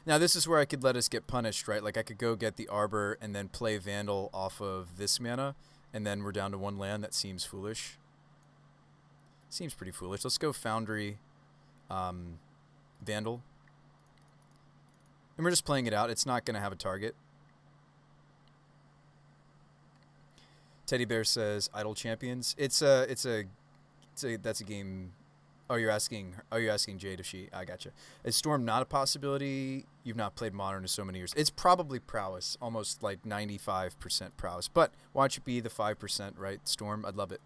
Speaker 1: Now, this is where I could let us get punished, right? Like, I could go get the Arbor and then play Vandal off of this mana, and then we're down to 1 land. That seems foolish. Seems pretty foolish. Let's go Foundry, Vandal. And we're just playing it out. It's not going to have a target. Teddy Bear says Idle Champions. That's a game. Oh, you're asking Jade if she. I gotcha. Is Storm not a possibility? You've not played Modern in so many years. It's probably prowess, almost like 95% prowess. But why don't you be the 5%, right? Storm, I'd love it.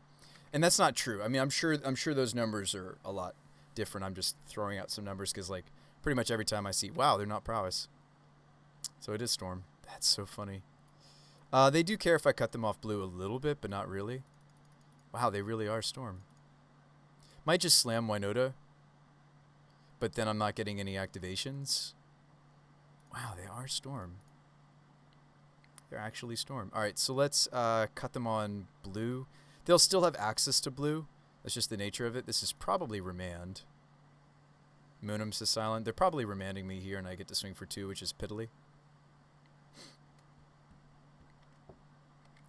Speaker 1: And that's not true. I mean, I'm sure those numbers are a lot different. I'm just throwing out some numbers because, like, pretty much every time I see, wow, they're not prowess. So it is Storm. That's so funny. They do care if I cut them off blue a little bit, but not really. Wow, they really are Storm. Might just slam WINota, but then I'm not getting any activations. Wow, they are Storm. They're actually Storm. All right, so let's cut them on blue. They'll still have access to blue. That's just the nature of it. This is probably Remand. Moonum says silent. They're probably remanding me here, and I get to swing for 2, which is piddly.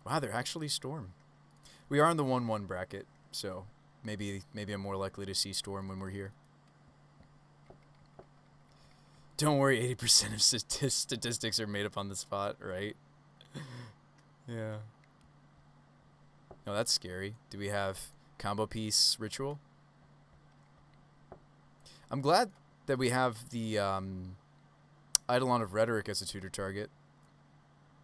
Speaker 1: Wow, they're actually Storm. We are in the 1-1 bracket, so maybe I'm more likely to see Storm when we're here. Don't worry, 80% of statistics are made up on the spot, right? Yeah. No, that's scary. Do we have combo piece ritual? I'm glad that we have the Eidolon of Rhetoric as a tutor target.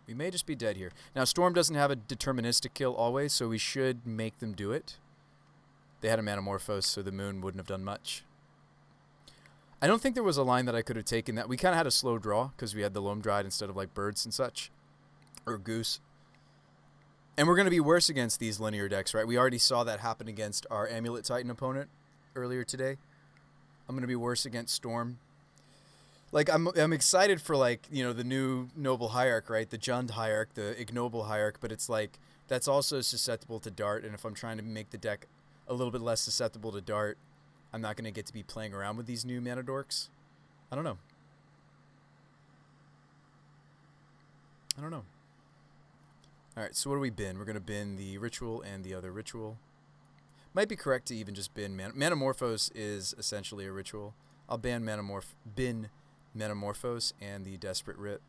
Speaker 1: We may just be dead here. Now, Storm doesn't have a deterministic kill always, so we should make them do it. They had a Manamorphose, so the moon wouldn't have done much. I don't think there was a line that I could have taken that. We kind of had a slow draw because we had the Loam Dried instead of like birds and such. Or goose. And we're going to be worse against these linear decks, right? We already saw that happen against our Amulet Titan opponent earlier today. I'm going to be worse against Storm. Like, I'm excited for, like, you know, the new Noble Hierarch, right? The Jund Hierarch, the Ignoble Hierarch, but it's like, that's also susceptible to Dart, and if I'm trying to make the deck a little bit less susceptible to Dart, I'm not going to get to be playing around with these new mana dorks. I don't know. Alright, so what do we bin? We're going to bin the Ritual and the other Ritual. Might be correct to even just bin Manamorphose is essentially a Ritual. I'll bin Manamorphose and the Desperate Writ.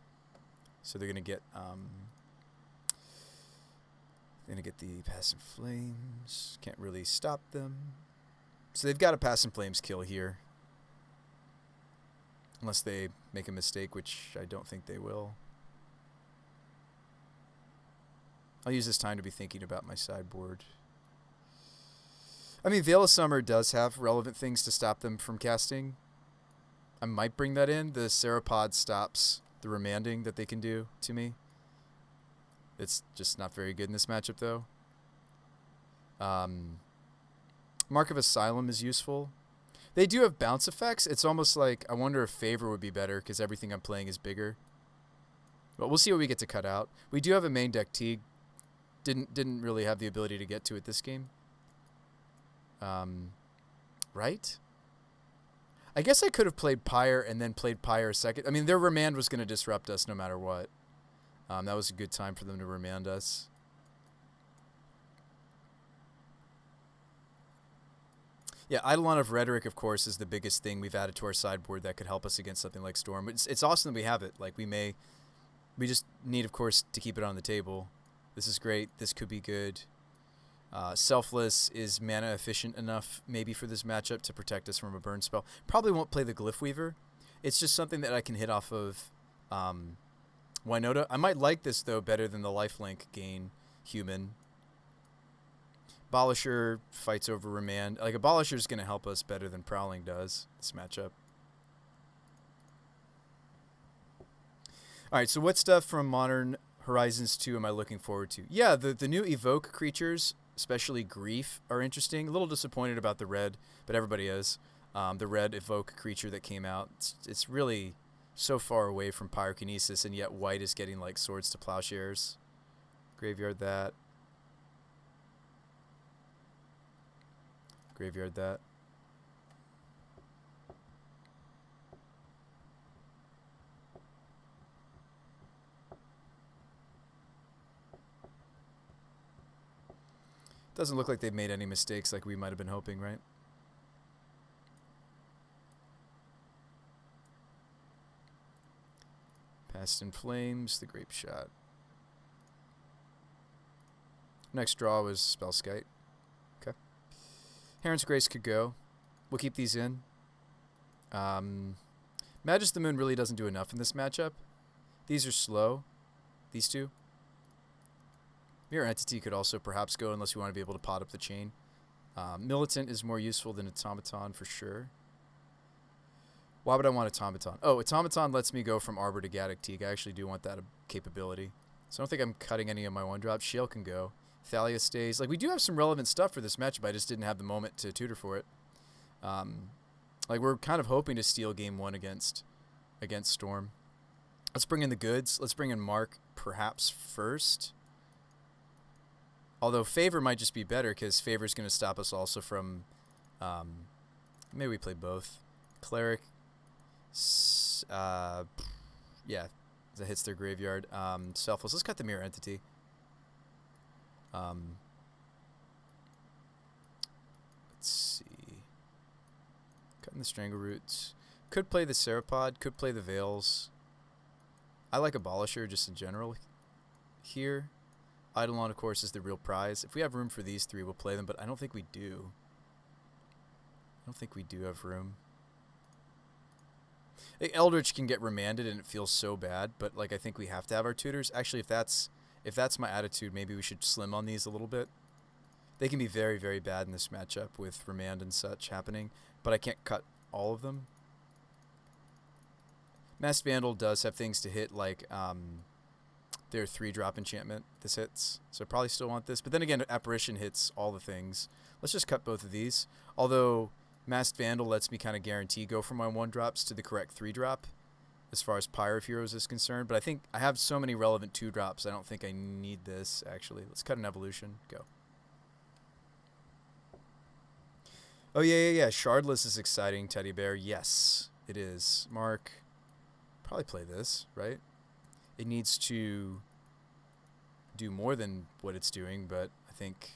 Speaker 1: So they're going to get the Passing Flames. Can't really stop them. So they've got a Passing Flames kill here. Unless they make a mistake, which I don't think they will. I'll use this time to be thinking about my sideboard. I mean, Veil of Summer does have relevant things to stop them from casting. I might bring that in. The Serapod stops the remanding that they can do to me. It's just not very good in this matchup, though. Mark of Asylum is useful. They do have bounce effects. It's almost like I wonder if Favor would be better because everything I'm playing is bigger. But we'll see what we get to cut out. We do have a main deck Teague. Didn't really have the ability to get to it this game. Right? I guess I could have played Pyre and then played Pyre second. I mean, their remand was going to disrupt us no matter what. That was a good time for them to remand us. Yeah, Eidolon of Rhetoric, of course, is the biggest thing we've added to our sideboard that could help us against something like Storm. It's awesome that we have it. Like, we just need, of course, to keep it on the table. This is great. This could be good. Selfless is mana efficient enough, maybe, for this matchup to protect us from a burn spell. Probably won't play the Glyph Weaver. It's just something that I can hit off of WINota. I might like this, though, better than the lifelink gain human. Abolisher fights over Remand. Like, Abolisher is going to help us better than Prowling does, this matchup. All right, so what stuff from Modern Horizons 2 am I looking forward to? Yeah, the new Evoke creatures, especially Grief, are interesting. A little disappointed about the red, but everybody is. The red Evoke creature that came out. It's really so far away from Pyrokinesis, and yet white is getting, like, Swords to Plowshares. Graveyard that. Graveyard that. Doesn't look like they've made any mistakes like we might have been hoping, right? Past in Flames, the Grape Shot. Next draw was Spellskite. Okay. Heron's Grace could go. We'll keep these in. Magus the Moon really doesn't do enough in this matchup. These are slow. These two. Mirror Entity could also perhaps go unless we want to be able to pot up the chain. Militant is more useful than Automaton for sure. Why would I want Automaton? Oh, Automaton lets me go from Arbor to Gaddock Teak. I actually do want that capability. So I don't think I'm cutting any of my one-drops. Shale can go. Thalia stays. Like, we do have some relevant stuff for this matchup. I just didn't have the moment to tutor for it. Like, we're kind of hoping to steal game one against Storm. Let's bring in the goods. Let's bring in Mark perhaps first. Although Favor might just be better because Favor's going to stop us also from... maybe we play both. Cleric. Yeah, that hits their graveyard. Selfless. Let's cut the Mirror Entity. Let's see. Cutting the Strangle Roots. Could play the Serapod. Could play the Veils. I like Abolisher just in general here. Eidolon, of course, is the real prize. If we have room for these three, we'll play them, but I don't think we do. I don't think we do have room. Eldritch can get remanded and it feels so bad, but like I think we have to have our tutors. Actually, if that's my attitude, maybe we should slim on these a little bit. They can be very, very bad in this matchup with remand and such happening, but I can't cut all of them. Masked Vandal does have things to hit like their 3-drop enchantment. This hits, so I probably still want this. But then again, Apparition hits all the things. Let's just cut both of these. Although Masked Vandal lets me kind of guarantee go from my 1-drops to the correct 3-drop as far as Pyre of Heroes is concerned. But I think I have so many relevant 2-drops, I don't think I need this, actually. Let's cut an Evolution. Go. Oh, yeah. Shardless is exciting, Teddy Bear. Yes, it is. Mark, probably play this, right? It needs to do more than what it's doing, but I think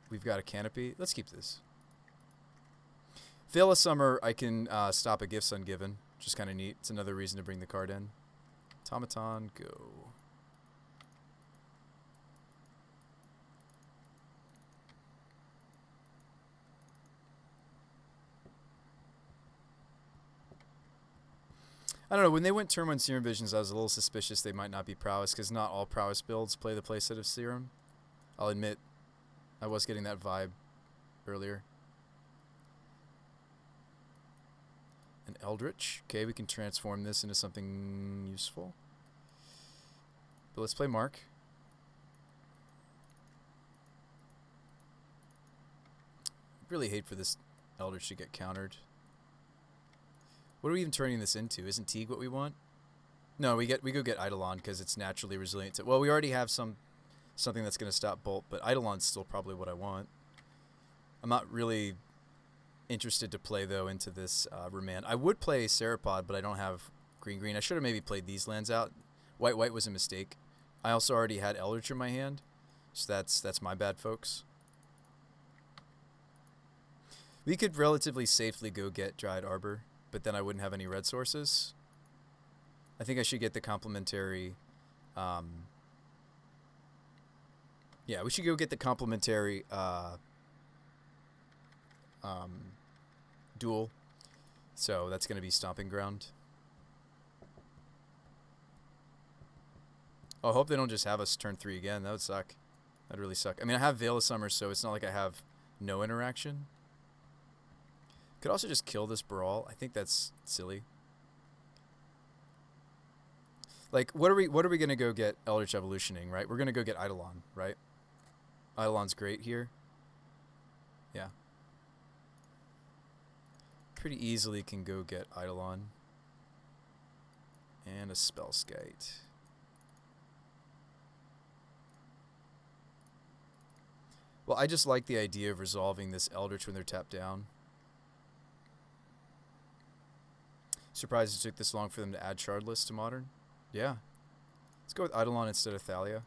Speaker 1: we've got a Canopy. Let's keep this. Veil of Summer, I can stop a Gifts Ungiven, which is kind of neat. It's another reason to bring the card in. Automaton, go. I don't know, when they went turn 1 Serum Visions, I was a little suspicious they might not be Prowess, because not all Prowess builds play the playset of Serum. I'll admit, I was getting that vibe earlier. An Eldritch. Okay, we can transform this into something useful. But let's play Mark. Really hate for this Eldritch to get countered. What are we even turning this into? Isn't Teague what we want? No, we go get Eidolon because it's naturally resilient. Well, we already have something that's going to stop Bolt, but Eidolon's still probably what I want. I'm not really interested to play, though, into this Remand. I would play Serapod, but I don't have green. I should have maybe played these lands out. White was a mistake. I also already had Eldritch in my hand, so that's my bad, folks. We could relatively safely go get Dryad Arbor, but then I wouldn't have any red sources. I think I should get the complementary... yeah, we should go get the complementary duel. So that's going to be Stomping Ground. Oh, I hope they don't just have us turn 3 again. That would suck. That'd really suck. I mean, I have Veil of Summer, so it's not like I have no interaction. Could also just kill this Brawl. I think that's silly. Like, what are we going to go get Eldritch Evolutioning, right? We're going to go get Eidolon, right? Eidolon's great here. Yeah. Pretty easily can go get Eidolon. And a Spellskite. Well, I just like the idea of resolving this Eldritch when they're tapped down. Surprised it took this long for them to add Shardless to Modern. Yeah. Let's go with Eidolon instead of Thalia.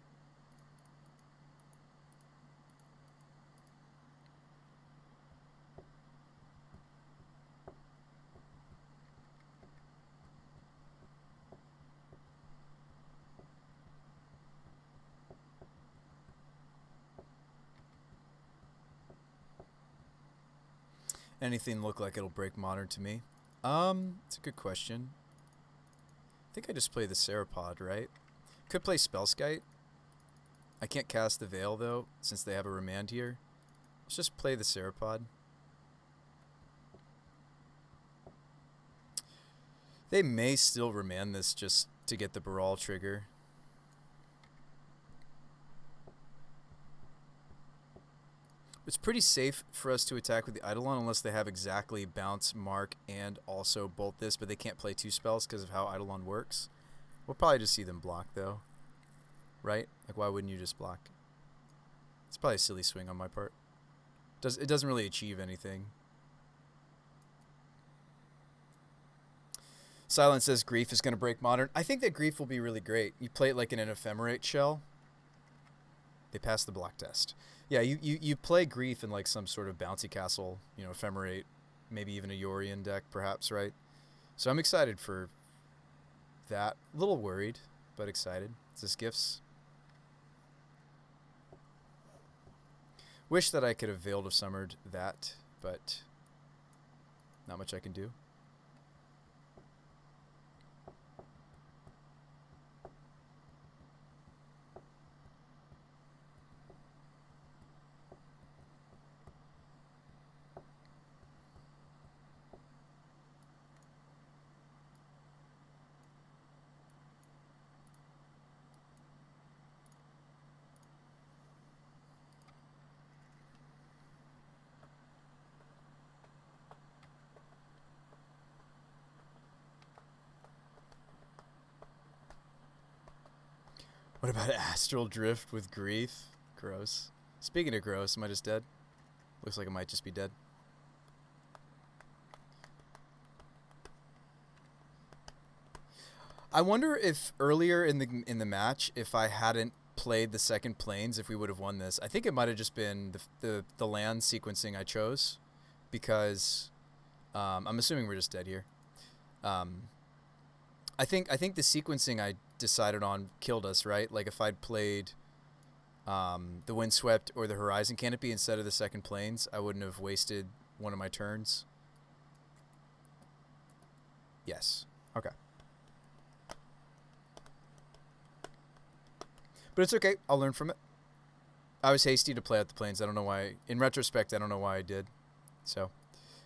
Speaker 1: Anything look like it'll break Modern to me? It's a good question. I think I just play the Serapod, right? Could play Spellskite. I can't cast the Veil, though, since they have a Remand here. Let's just play the Serapod. They may still Remand this just to get the Baral trigger. It's pretty safe for us to attack with the Eidolon unless they have exactly Bounce, Mark, and also Bolt this, but they can't play 2 spells because of how Eidolon works. We'll probably just see them block, though. Right? Like, why wouldn't you just block? It's probably a silly swing on my part. It doesn't really achieve anything. Silence says Grief is going to break Modern. I think that Grief will be really great. You play it like in an Ephemerate shell. They pass the block test. Yeah, you play Grief in like some sort of bouncy castle, you know, Ephemerate, maybe even a Yorion deck, perhaps, right? So I'm excited for that. A little worried, but excited. Is this Gifts? Wish that I could have Veiled of Summered that, but not much I can do. What about Astral Drift with Grief? Gross. Speaking of gross, am I just dead? Looks like I might just be dead. I wonder if earlier in the match, if I hadn't played the second planes, if we would have won this. I think it might have just been the land sequencing I chose, because I'm assuming we're just dead here. I think the sequencing I decided on killed us, right? Like if I'd played the Windswept or the Horizon Canopy instead of the second planes, I wouldn't have wasted one of my turns. Yes. Okay. But it's okay. I'll learn from it. I was hasty to play out the planes. I don't know why. In retrospect, I don't know why I did. So,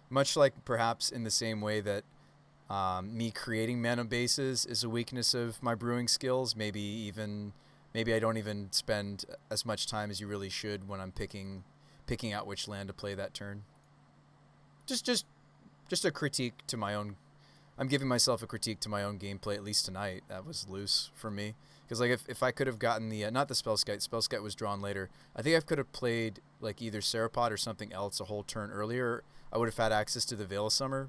Speaker 1: much like perhaps in the same way that me creating mana bases is a weakness of my brewing skills. Maybe I don't even spend as much time as you really should when I'm picking out which land to play that turn. Just a critique to my own. I'm giving myself a critique to my own gameplay, at least tonight. That was loose for me. Because like if I could have gotten the not the Spellskite was drawn later. I think I could have played like either Serapod or something else a whole turn earlier. I would have had access to the Veil of Summer.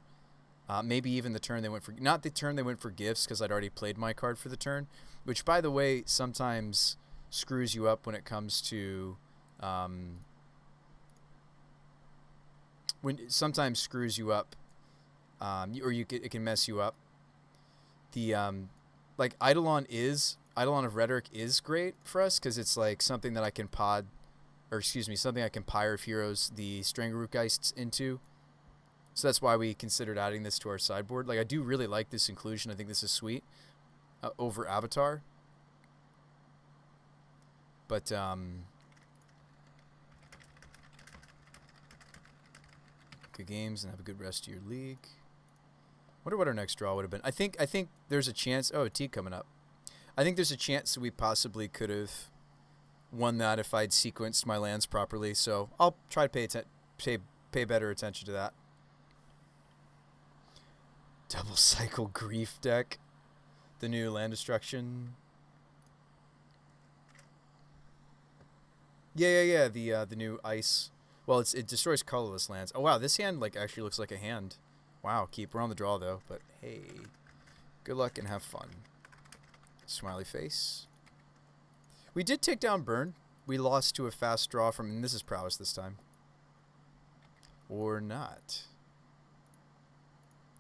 Speaker 1: Maybe even the turn they went for, not the turn they went for Gifts, because I'd already played my card for the turn, which by the way sometimes screws you up when it comes to when sometimes screws you up, it can mess you up. The like Eidolon of Rhetoric is great for us because it's like something that I can something I can Pyre of Heroes the Strangerrootgeists into. So that's why we considered adding this to our sideboard. Like I do really like this inclusion. I think this is sweet over Avatar. But good games and have a good rest of your league. Wonder what our next draw would have been. I think there's a chance. Oh, a T coming up. I think there's a chance that we possibly could have won that if I'd sequenced my lands properly. So I'll try to pay better attention to that. Double Cycle Grief deck. The new land destruction. Yeah. The new ice. Well, it destroys colorless lands. Oh wow, this hand like actually looks like a hand. Wow, we're on the draw though. But hey, good luck and have fun. Smiley face. We did take down Mdrn. We lost to a fast draw from, and this is prowess this time. Or not.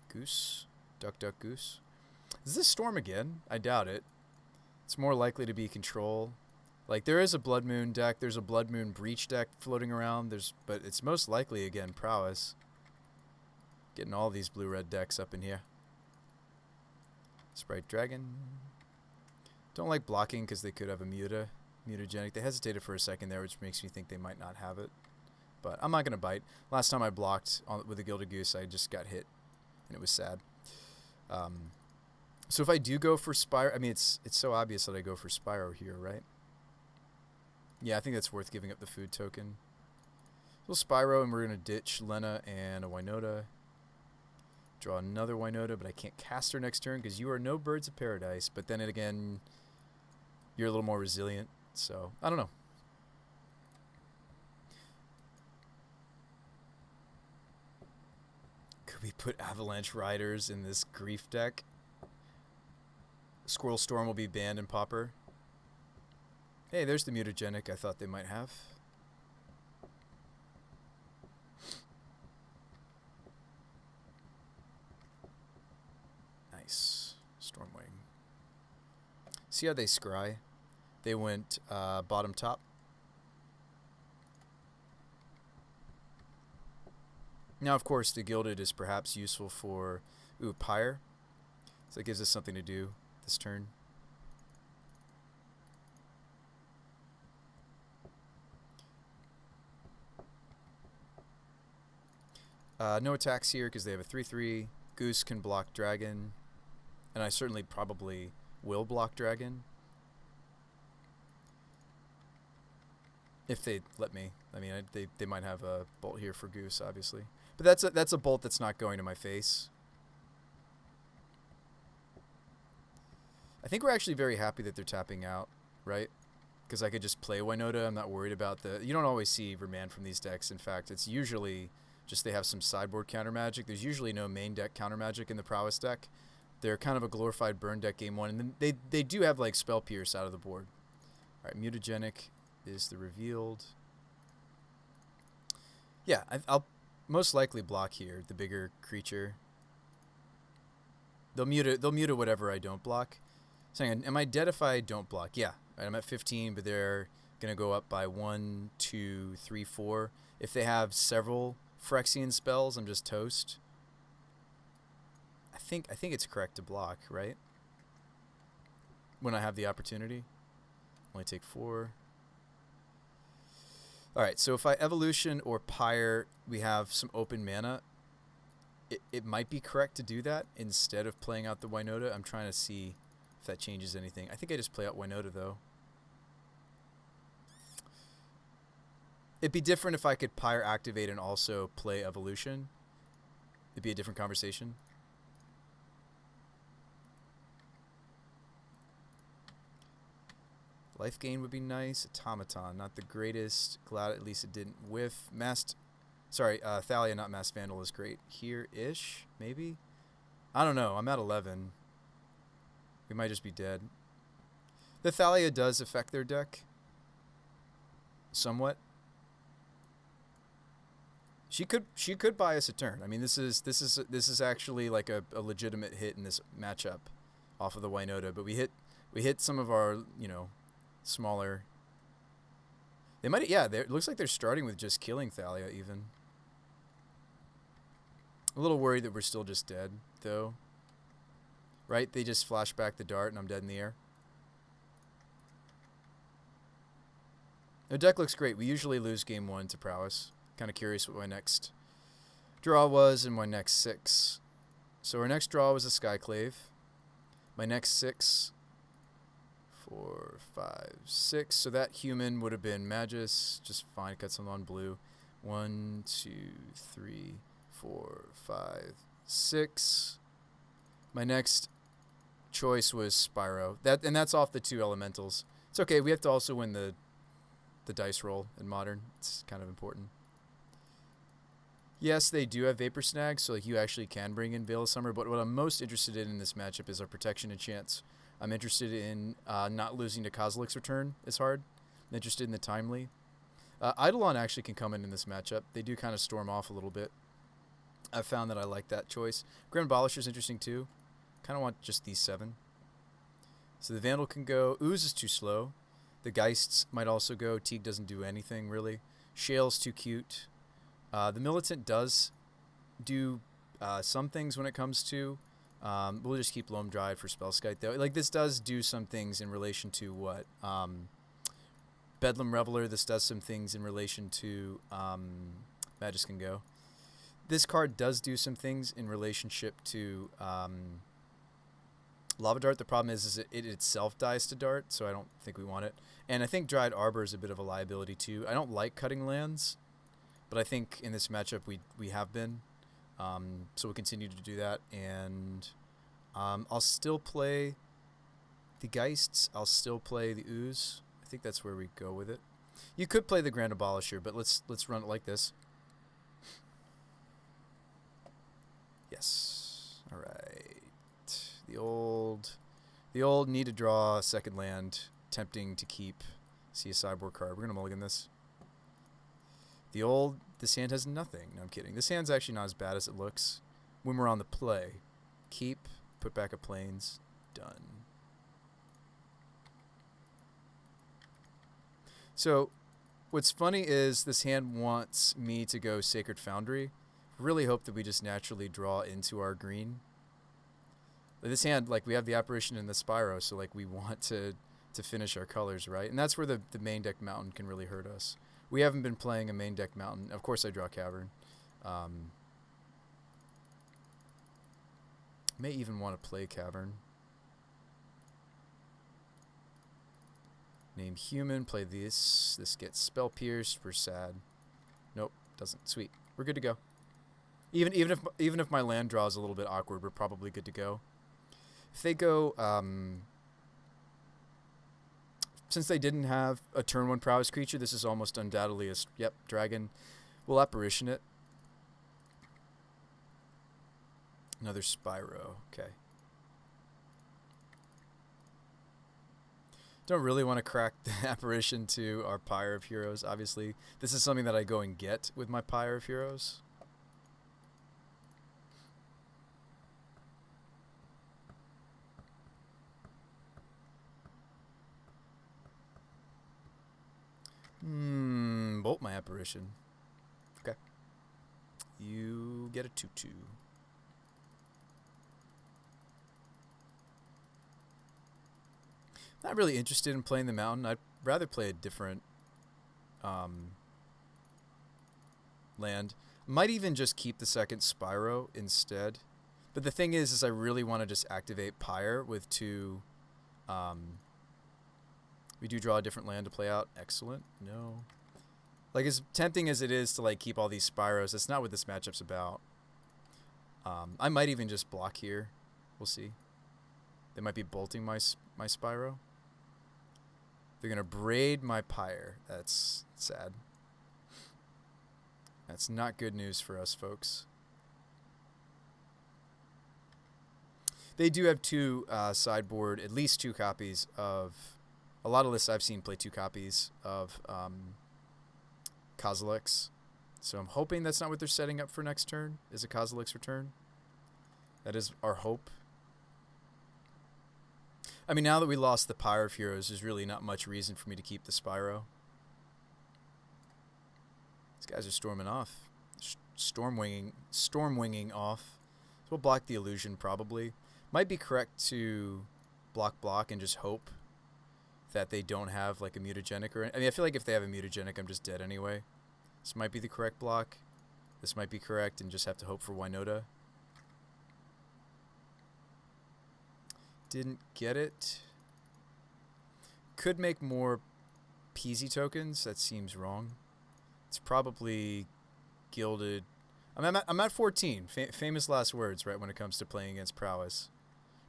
Speaker 1: Goose. Duck, goose. Is this Storm again? I doubt it. It's more likely to be control. Like, there is a Blood Moon deck. There's a Blood Moon Breach deck floating around. But it's most likely, again, prowess. Getting all these blue-red decks up in here. Sprite Dragon. Don't like blocking because they could have a mutagenic. They hesitated for a second there, which makes me think they might not have it. But I'm not going to bite. Last time I blocked with a Gilded Goose, I just got hit, and it was sad. So if I do go for Spyro, I mean, it's so obvious that I go for Spyro here, right? Yeah, I think that's worth giving up the food token. We'll Spyro, and we're going to ditch Lena and a WINota. Draw another WINota, but I can't cast her next turn because you are no Birds of Paradise. But then again, you're a little more resilient. So, I don't know. Could we put Avalanche Riders in this Grief deck? Squirrel Storm will be banned in Pauper. Hey, there's the mutagenic I thought they might have. Nice. Stormwing. See how they scry? They went bottom top. Now, of course, the Gilded is perhaps useful for Pyre. So it gives us something to do this turn. No attacks here because they have a 3/3. Goose can block Dragon. And I certainly probably will block Dragon. If they let me. I mean, they might have a bolt here for Goose, obviously. But that's a bolt that's not going to my face. I think we're actually very happy that they're tapping out, right? Because I could just play WINota. I'm not worried about the... You don't always see Remand from these decks. In fact, it's usually just they have some sideboard counter magic. There's usually no main deck counter magic in the prowess deck. They're kind of a glorified burn deck game one. And then they do have like Spell Pierce out of the board. All right, mutagenic is the revealed. Yeah, I'll most likely block here, the bigger creature. They'll mute it whatever I don't block. So hang on, am I dead if I don't block? Yeah, right, I'm at 15, but they're gonna go up by 1, 2, 3, 4. If they have several Phyrexian spells, I'm just toast. I think it's correct to block, right? When I have the opportunity. Only take 4. Alright, so if I Evolution or Pyre, we have some open mana. It might be correct to do that instead of playing out the WINota. I'm trying to see if that changes anything. I think I just play out WINota, though. It'd be different if I could Pyre activate and also play Evolution. It'd be a different conversation. Life gain would be nice. Automaton, not the greatest. Glad at least it didn't whiff. Thalia, not Masked Vandal, is great here-ish, maybe? I don't know. I'm at 11. We might just be dead. The Thalia does affect their deck. Somewhat. She could buy us a turn. I mean, this is actually like a legitimate hit in this matchup off of the WINota, but we hit some of our, smaller. They might, yeah. It looks like they're starting with just killing Thalia even. A little worried that we're still just dead though. Right? They just flash back the dart and I'm dead in the air. The deck looks great. We usually lose game 1 to prowess. Kind of curious what my next draw was and my next 6. So our next draw was a Skyclave. My next 6, 4, 5, 6. So that human would have been Magus. Just fine. Cut some on blue. 1, 2, 3, 4, 5, 6. My next choice was Spyro. That's off the 2 elementals. It's okay. We have to also win the dice roll in Modern. It's kind of important. Yes, they do have Vapor Snag, so like you actually can bring in Veil of Summer, but what I'm most interested in this matchup is our protection and chance. I'm interested in not losing to Kozilek's Return as hard. I'm interested in the Timely. Eidolon actually can come in this matchup. They do kind of storm off a little bit. I've found that I like that choice. Grand Abolisher is interesting too. Kind of want just these 7. So the Vandal can go. Ooze is too slow. The Geists might also go. Teague doesn't do anything really. Shale's too cute. The Militant does do some things when it comes to. We'll just keep Loam Dried for Spellskite though. Like this does do some things in relation to what Bedlam Reveler. This does some things in relation to Magus can go. This card does do some things in relationship to Lava Dart. The problem is it itself dies to Dart, so I don't think we want it. And I think Dried Arbor is a bit of a liability too. I don't like cutting lands, but I think in this matchup we have been. So we'll continue to do that. And I'll still play the Geists. I'll still play the Ooze. I think that's where we go with it. You could play the Grand Abolisher, but let's run it like this. Yes. All right. The old need to draw a second land. Tempting to keep. See a sideboard card. We're gonna mulligan this. This hand has nothing. No, I'm kidding. This hand's actually not as bad as it looks when we're on the play. Keep. Put back a Plains. Done. So, what's funny is this hand wants me to go Sacred Foundry. Really hope that we just naturally draw into our green. This hand, like, we have the Apparition and the Spyro, so, like, we want to finish our colors, right? And that's where the main deck Mountain can really hurt us. We haven't been playing a main deck Mountain. Of course I draw Cavern. May even want to play Cavern. Name Human, play this. This gets Spell Pierced. We're sad. Nope, doesn't. Sweet. We're good to go. Even if my land draw is a little bit awkward, we're probably good to go. If they go, since they didn't have a turn 1 prowess creature, this is almost undoubtedly a dragon. We'll Apparition it. Another Spyro. Okay. Don't really want to crack the Apparition to our Pyre of Heroes, obviously. This is something that I go and get with my Pyre of Heroes. Bolt my Apparition. Okay. You get a 2/2. Not really interested in playing the Mountain. I'd rather play a different land. Might even just keep the second Spyro instead. But the thing is I really want to just activate Pyre with 2. We do draw a different land to play out. Excellent. No. Like, as tempting as it is to, like, keep all these Spyros, that's not what this matchup's about. I might even just block here. We'll see. They might be bolting my Spyro. They're going to braid my Pyre. That's sad. That's not good news for us, folks. They do have 2 sideboard, at least 2 copies of... A lot of lists I've seen play 2 copies of Kozilek's. So I'm hoping that's not what they're setting up for next turn, is a Kozilek's return. That is our hope. I mean, now that we lost the Pyre of Heroes, there's really not much reason for me to keep the Spyro. These guys are storming off. Storm winging off. So we'll block the illusion probably. Might be correct to block and just hope that they don't have like a mutagenic or... I mean, I feel like if they have a mutagenic, I'm just dead anyway. This might be the correct block. This might be correct and just have to hope for WINota. Didn't get it. Could make more Peasy tokens. That seems wrong. It's probably gilded. I'm at 14. Famous last words, right, when it comes to playing against prowess.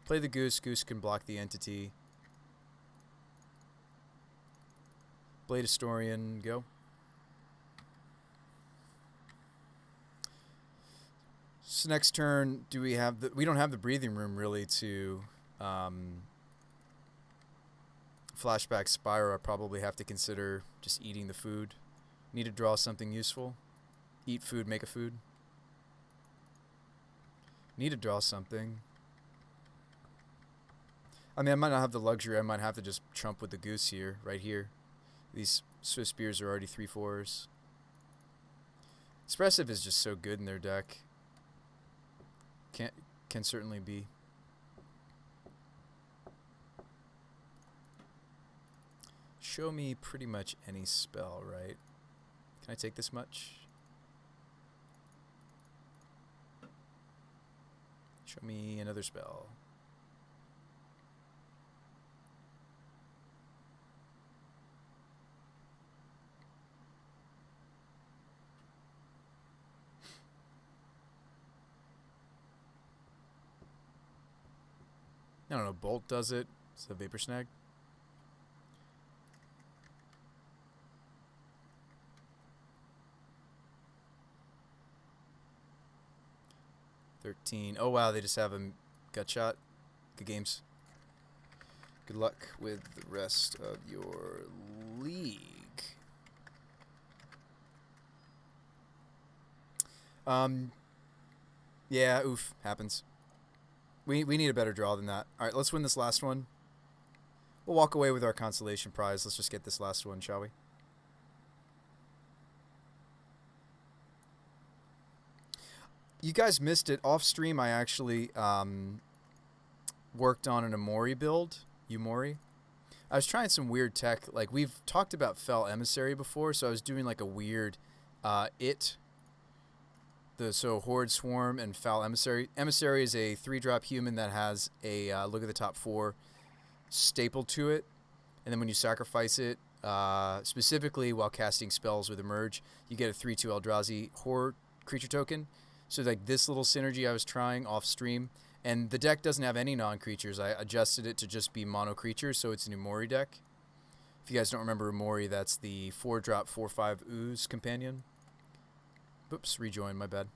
Speaker 1: Play the Goose. Goose can block the entity. Blade Historian, go. So next turn, do we have the... We don't have the breathing room, really, to... Flashback Spyro. I probably have to consider just eating the food. Need to draw something useful. Eat food, make a food. Need to draw something. I mean, I might not have the luxury. I might have to just trump with the Goose here, right here. These Swiss Spears are already 3/4s. Expressive is just so good in their deck. Can certainly be. Show me pretty much any spell, right? Can I take this much? Show me another spell. I don't know, Bolt does it. It's a Vapor Snag. Oh wow, they just have a gut shot. Good games. Good luck with the rest of your league. Yeah, oof, happens. We need a better draw than that. All right, let's win this last one. We'll walk away with our consolation prize. Let's just get this last one, shall we? You guys missed it. Off stream, I actually worked on an Omori build. Umori. I was trying some weird tech. Like, we've talked about Fel Emissary before, so I was doing like a weird so Horde, Swarm, and Foul Emissary. Emissary is a 3-drop human that has a look at the top 4 stapled to it. And then when you sacrifice it, specifically while casting spells with Emerge, you get a 3/2 Eldrazi Horde creature token. So like this little synergy I was trying off stream. And the deck doesn't have any non-creatures. I adjusted it to just be mono creatures, so it's an Umori deck. If you guys don't remember Umori, that's the 4-drop 4/5 Ooze companion. Oops, rejoin, my bad.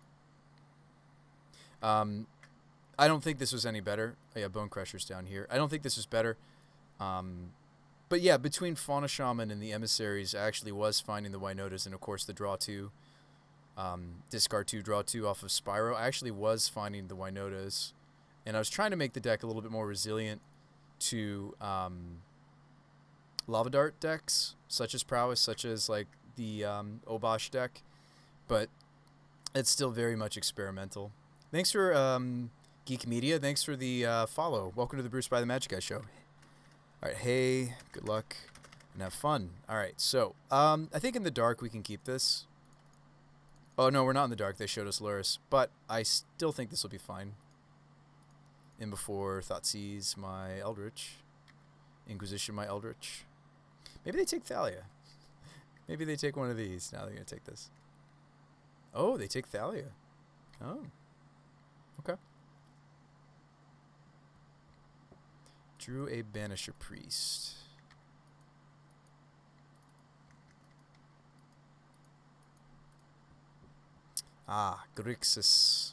Speaker 1: I don't think this was any better. Oh, yeah, Bone Crusher's down here. I don't think this was better. But yeah, between Fauna Shaman and the Emissaries, I actually was finding the WINotas and, of course, the draw 2. Discard 2, draw 2 off of Spyro. I actually was finding the WINotas. And I was trying to make the deck a little bit more resilient to Lava Dart decks, such as Prowess, such as like the Obosh deck. But it's still very much experimental. Thanks for Geek Media. Thanks for the follow. Welcome to the Bruce by the Magic Guy show. All right, hey, good luck and have fun. All right, so I think in the dark we can keep this. Oh no, we're not in the dark. They showed us Luris, but I still think this will be fine. In before Thoughtseize my Eldritch, Inquisition my Eldritch. Maybe they take Thalia. Maybe they take one of these. Now they're gonna take this. Oh, they take Thalia. Oh. Okay. Drew a Banisher Priest. Ah, Grixis.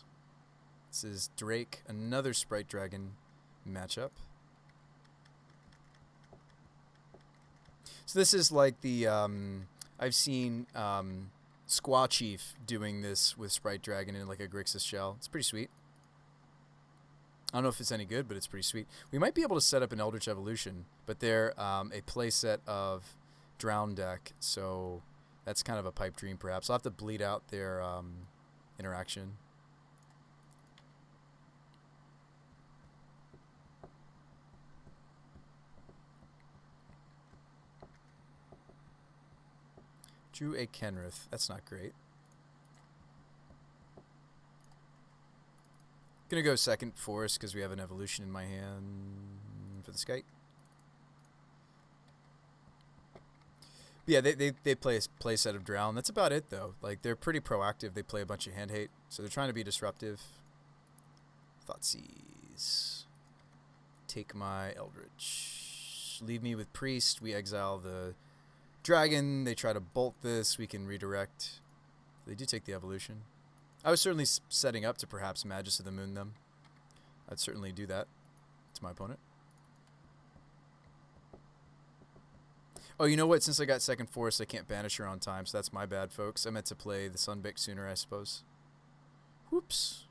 Speaker 1: This is Drake, another Sprite Dragon matchup. So this is like the, I've seen Squaw Chief doing this with Sprite Dragon in like a Grixis shell. It's pretty sweet. I don't know if it's any good, but it's pretty sweet. We might be able to set up an Eldritch Evolution, but they're a playset of Drown deck, so that's kind of a pipe dream, perhaps. I'll have to bleed out their interaction. Drew a Kenrith. That's not great. Gonna go second Forest because we have an evolution in my hand for the Skite. But yeah, they play a play set of Drown. That's about it though. Like they're pretty proactive. They play a bunch of hand hate, so they're trying to be disruptive. Thoughtseize. Take my Eldritch. Leave me with Priest. We exile the Dragon. They try to bolt this. We can redirect. They do take the evolution. I was certainly setting up to perhaps Magus of the Moon them. I'd certainly do that to my opponent. Oh, you know what? Since I got second Forest, I can't banish her on time, so that's my bad, folks. I meant to play the Sunbaked sooner, I suppose. Whoops.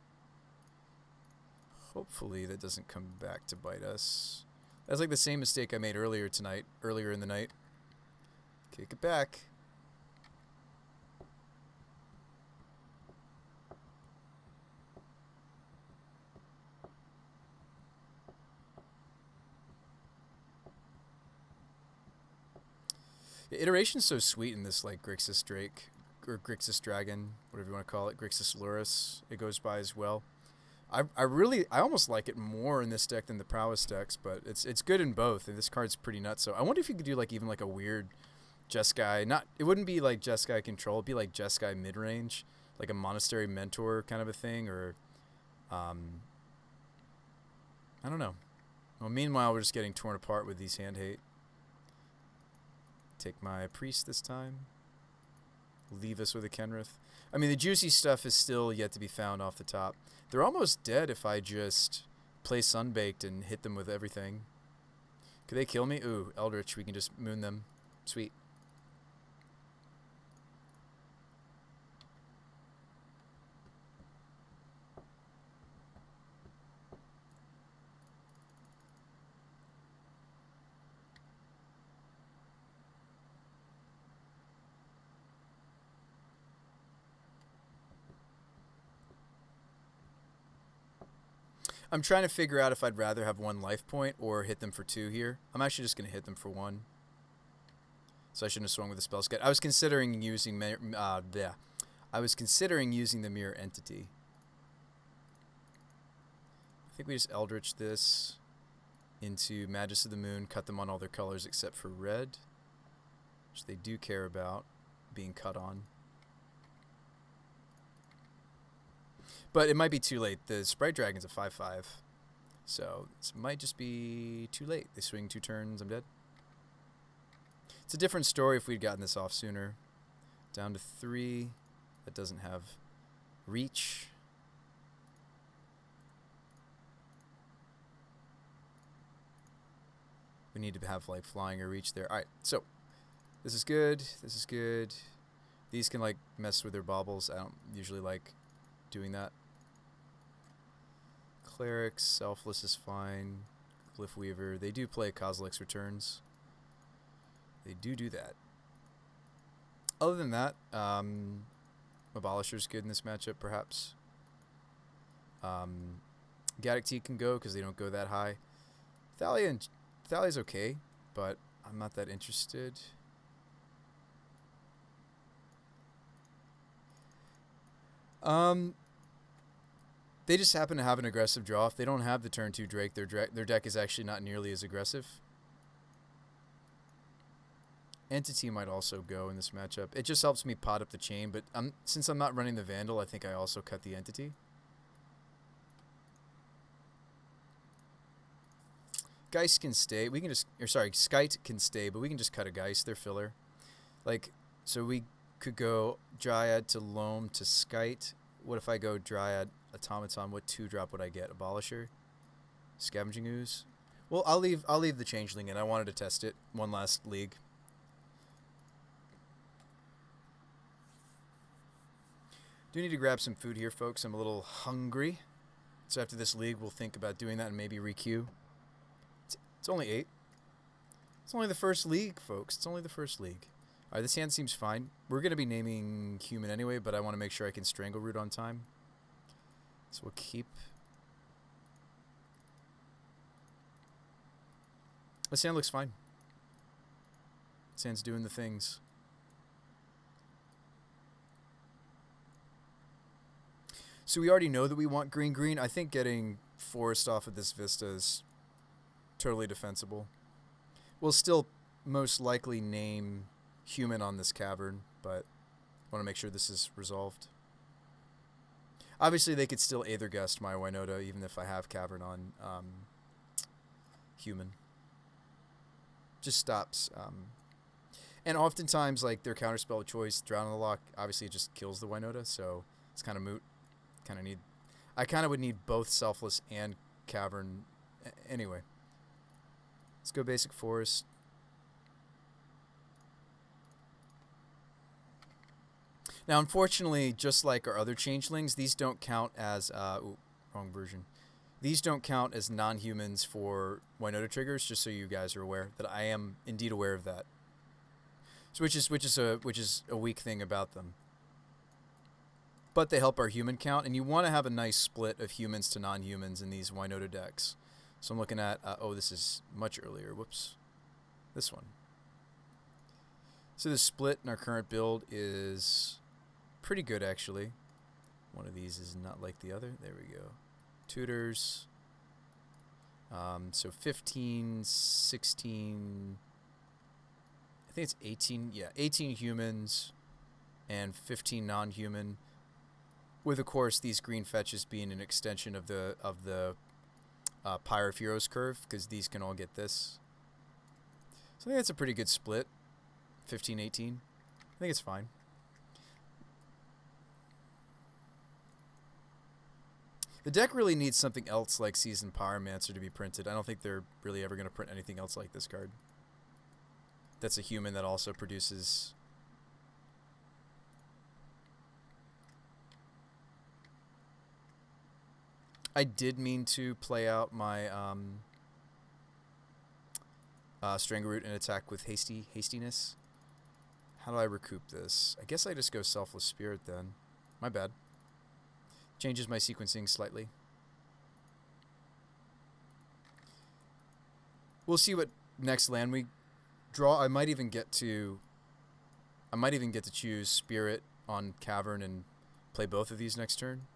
Speaker 1: Hopefully that doesn't come back to bite us. That's like the same mistake I made earlier in the night. Kick it back. The iteration's so sweet in this, like, Grixis Drake, or Grixis Dragon, whatever you want to call it, Grixis Lurrus, it goes by as well. I almost like it more in this deck than the Prowess decks, but it's good in both, and this card's pretty nuts, so I wonder if you could do, like, even, like, a weird Jeskai, it wouldn't be, like, Jeskai Control, it'd be, like, Jeskai mid-range, like a Monastery Mentor kind of a thing, or, I don't know. Well, meanwhile, we're just getting torn apart with these hand hate. Take my Priest this time. Leave us with a Kenrith. I mean, the juicy stuff is still yet to be found off the top. They're almost dead if I just play Sunbaked and hit them with everything. Could they kill me? Ooh, Eldritch. We can just moon them. Sweet. I'm trying to figure out if I'd rather have 1 life point or hit them for 2 here. I'm actually just going to hit them for 1. So I shouldn't have swung with the spell skate. I was considering using the Mirror Entity. I think we just Eldritch this into Magus of the Moon, cut them on all their colors except for red, which they do care about being cut on. But it might be too late. The Sprite Dragon's a 5/5. So this might just be too late. They swing 2 turns, I'm dead. It's a different story if we'd gotten this off sooner. Down to 3. That doesn't have reach. We need to have like flying or reach there. Alright, so this is good. This is good. These can like mess with their baubles. I don't usually like doing that. Clerics, Selfless is fine. Glyph Weaver. They do play Kozilek's Returns. They do that. Other than that, Abolisher's good in this matchup, perhaps. Gaddock T can go because they don't go that high. Thalia's okay, but I'm not that interested. They just happen to have an aggressive draw. If they don't have the turn 2 Drake, their deck is actually not nearly as aggressive. Entity might also go in this matchup. It just helps me pot up the chain, but since I'm not running the Vandal, I think I also cut the Entity. Geist can stay. We can just, or sorry, Skite can stay, but we can just cut a Geist. They're filler. Like, so we could go Dryad to Loam to Skite. What if I go Dryad, Automaton? What 2-drop would I get? Abolisher? Scavenging Ooze? Well, I'll leave the Changeling in. I wanted to test it. One last league. Do need to grab some food here, folks. I'm a little hungry. So after this league, we'll think about doing that and maybe requeue. It's only 8. It's only the first league, folks. It's only the first league. All right, this hand seems fine. We're going to be naming human anyway, but I want to make sure I can strangle root on time. So we'll keep... This hand looks fine. This hand's doing the things. So we already know that we want green-green. I think getting forest off of this vista is totally defensible. We'll still most likely name human on this cavern, but I want to make sure this is resolved. Obviously, they could still Aether Gust my WINota, even if I have cavern on human. Just stops. And oftentimes, like, their counterspell of choice, Drown on the Lock, obviously it just kills the WINota, so it's kind of moot. I kind of would need both Selfless and Cavern. Anyway. Let's go basic forest. Now, unfortunately, just like our other changelings, these don't count as... ooh, wrong version. These don't count as non-humans for WINota triggers, just so you guys are aware that I am indeed aware of that. So which is a weak thing about them. But they help our human count, and you want to have a nice split of humans to non-humans in these WINota decks. So I'm looking at, oh, this is much earlier. Whoops. This one. So the split in our current build is pretty good, actually. One of these is not like the other. There we go. Tutors. So 15, 16... I think it's 18. Yeah, 18 humans and 15 non-human. With, of course, these green fetches being an extension of the Pyre Heroes curve, because these can all get this. So I think that's a pretty good split. 15, 18. I think it's fine. The deck really needs something else like Seasoned Pyromancer to be printed. I don't think they're really ever going to print anything else like this card. That's a human that also produces... I did mean to play out my Strangleroot and attack with hastiness. How do I recoup this? I guess I just go Selfless Spirit then. My bad. Changes my sequencing slightly. We'll see what next land we draw. I might even get to choose Spirit on Cavern and play both of these next turn.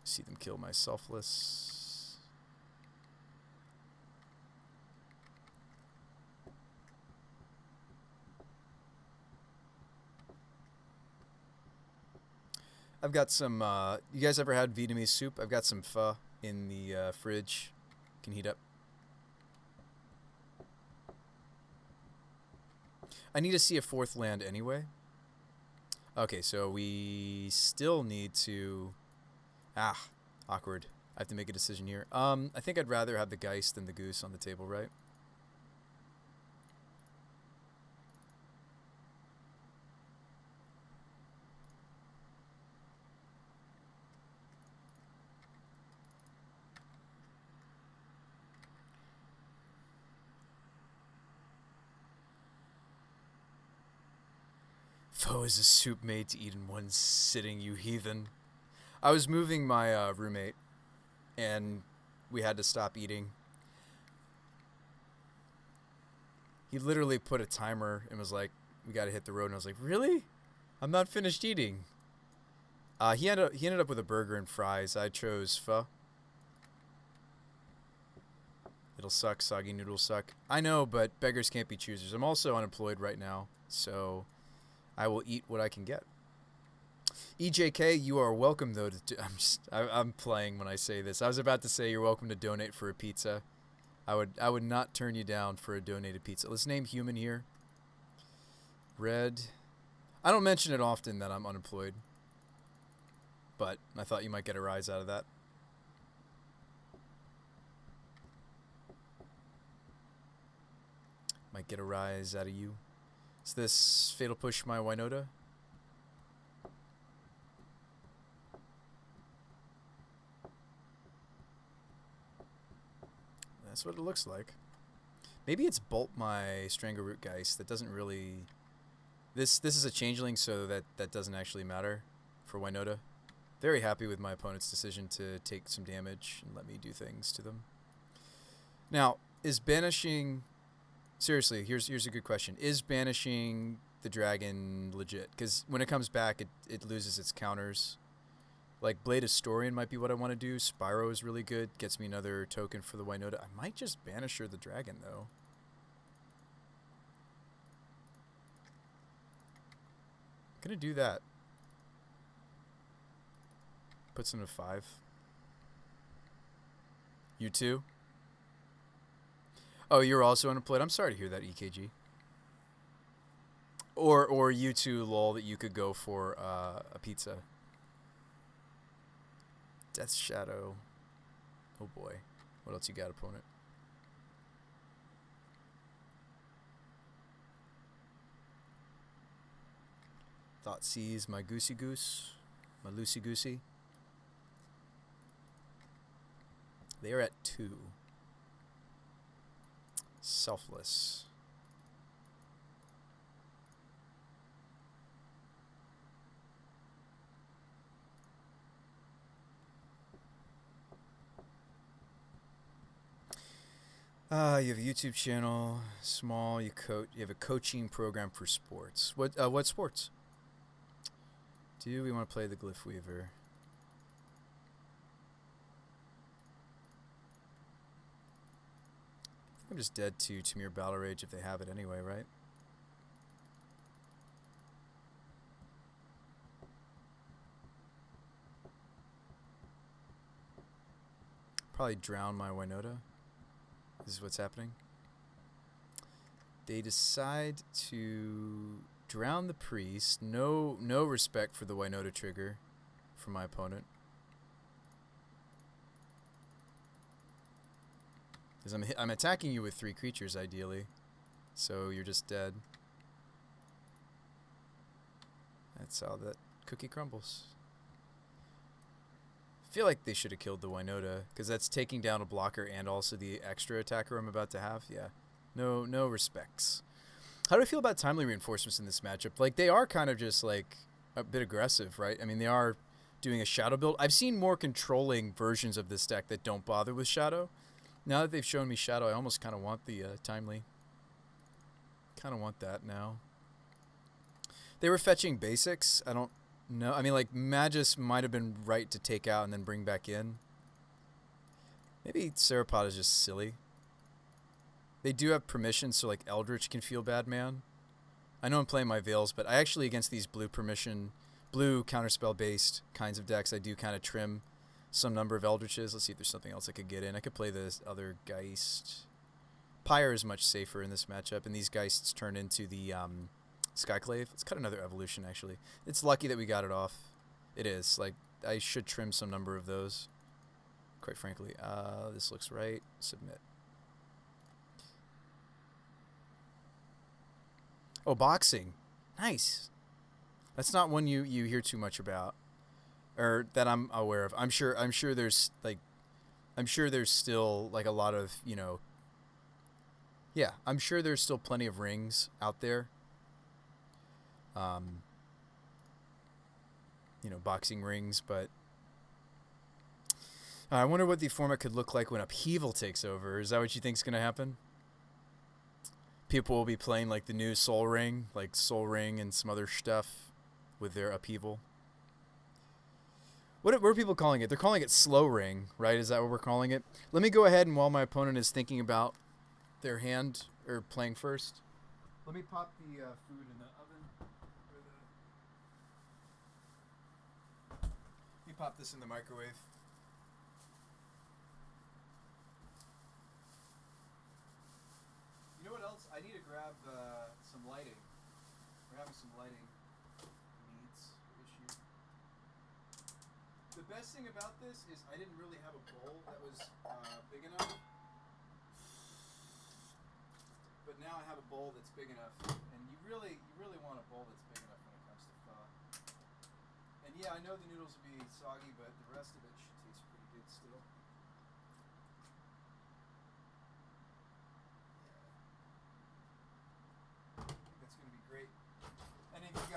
Speaker 1: See them kill my Selfless. I've got some, you guys ever had Vietnamese soup? I've got some pho in the fridge. Can heat up. I need to see a fourth land anyway. Okay, so we still need to... awkward. I have to make a decision here. I think I'd rather have the Geist than the Goose on the table, right? Pho is a soup made to eat in one sitting, you heathen. I was moving my roommate, and we had to stop eating. He literally put a timer and was like, we got to hit the road. And I was like, really? I'm not finished eating. He ended up with a burger and fries. I chose pho. It'll suck, soggy noodles suck. I know, but beggars can't be choosers. I'm also unemployed right now, so I will eat what I can get. EJK, you are welcome, though. I'm playing when I say this. I was about to say you're welcome to donate for a pizza. I would not turn you down for a donated pizza. Let's name human here. Red. I don't mention it often that I'm unemployed, but I thought you might get a rise out of that. Might get a rise out of you. Is this Fatal Push my WINota? That's what it looks like. Maybe it's Bolt my Strangleroot Geist. That doesn't really... This is a changeling, so that doesn't actually matter for WINota. Very happy with my opponent's decision to take some damage and let me do things to them. Now, is banishing... Seriously, here's a good question. Is banishing the dragon legit? Because when it comes back, it loses its counters. Like, Blade Historian might be what I want to do. Spyro is really good. Gets me another token for the WINota. I might just banish her the dragon, though. I'm going to do that. Puts him to 5. You too? Oh, you're also unemployed? I'm sorry to hear that, EKG. Or you too, lol, that you could go for a pizza. Death's Shadow. Oh boy. What else you got, opponent? Thoughtseize, my Goosey Goose. My Loosey Goosey. They are at 2. Selfless. You have a YouTube channel, small. You have a coaching program for sports. What sports? Do we want to play the Glyph Weaver? I'm just dead to Tamir Battle Rage if they have it anyway, right? Probably drown my WINota. This is what's happening. They decide to drown the priest. No respect for the WINota trigger from my opponent. Because I'm attacking you with 3 creatures ideally, so you're just dead. That's how that cookie crumbles. I feel like they should have killed the WINota, because that's taking down a blocker and also the extra attacker I'm about to have. Yeah, no respects. How do I feel about timely reinforcements in this matchup? Like, they are kind of just like a bit aggressive, right? I mean, they are doing a shadow build. I've seen more controlling versions of this deck that don't bother with shadow. Now that they've shown me shadow, I almost kind of want the timely. Kind of want that now. They were fetching basics. I don't know. I mean, like, Magus might have been right to take out and then bring back in. Maybe Serapod is just silly. They do have permission, so, like, Eldritch can feel bad, man. I know I'm playing my Veils, but I actually, against these blue counterspell-based kinds of decks, I do kind of trim some number of Eldritches. Let's see if there's something else I could get in. I could play this other Geist. Pyre is much safer in this matchup, and these Geists turn into the Skyclave. Let's cut another evolution, actually. It's lucky that we got it off. It is. Like, I should trim some number of those, quite frankly. This looks right. Submit. Oh, boxing. Nice. That's not one you hear too much about, or that I'm aware of. I'm sure there's still like a lot of, you know. Yeah, I'm sure there's still plenty of rings out there. You know, boxing rings, but I wonder what the format could look like when Upheaval takes over. Is that what you think's gonna happen? People will be playing like the new Soul Ring, like Soul Ring and some other stuff with their Upheaval. What are people calling it? They're calling it Slow Ring, right? Is that what we're calling it? Let me go ahead, and while my opponent is thinking about their hand or playing first, let me pop the food in the oven. Let me pop this in the microwave. You know what else? I need to grab some lighting. We're having some lighting needs issue. The best thing about this is I didn't really have a bowl that was big enough. But now I have a bowl that's big enough. And you really want a bowl that's big enough when it comes to pho. And yeah, I know the noodles will be soggy, but the rest of it should taste pretty good still.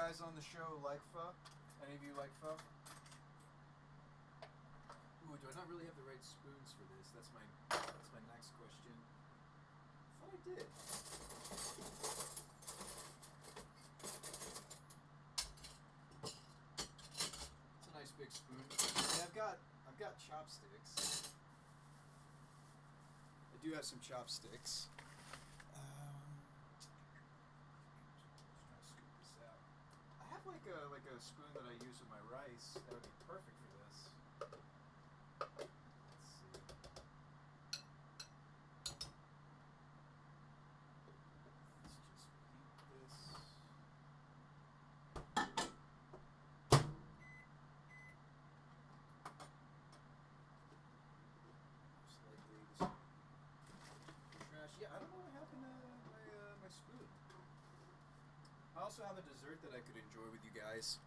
Speaker 1: guys on the show like pho? Any of you like pho? Ooh, do I not really have the right spoons for this? That's my next question. I thought I did. It's a nice big spoon. And I've got chopsticks. I do have some chopsticks. Just trying to scoop this out. I have like a spoon that I use with my rice. That would be perfect for this. Let's see. Let's just heat this. Most likely this trash. Yeah, I don't know what happened to my spoon. I also have a dessert that I could enjoy with you guys.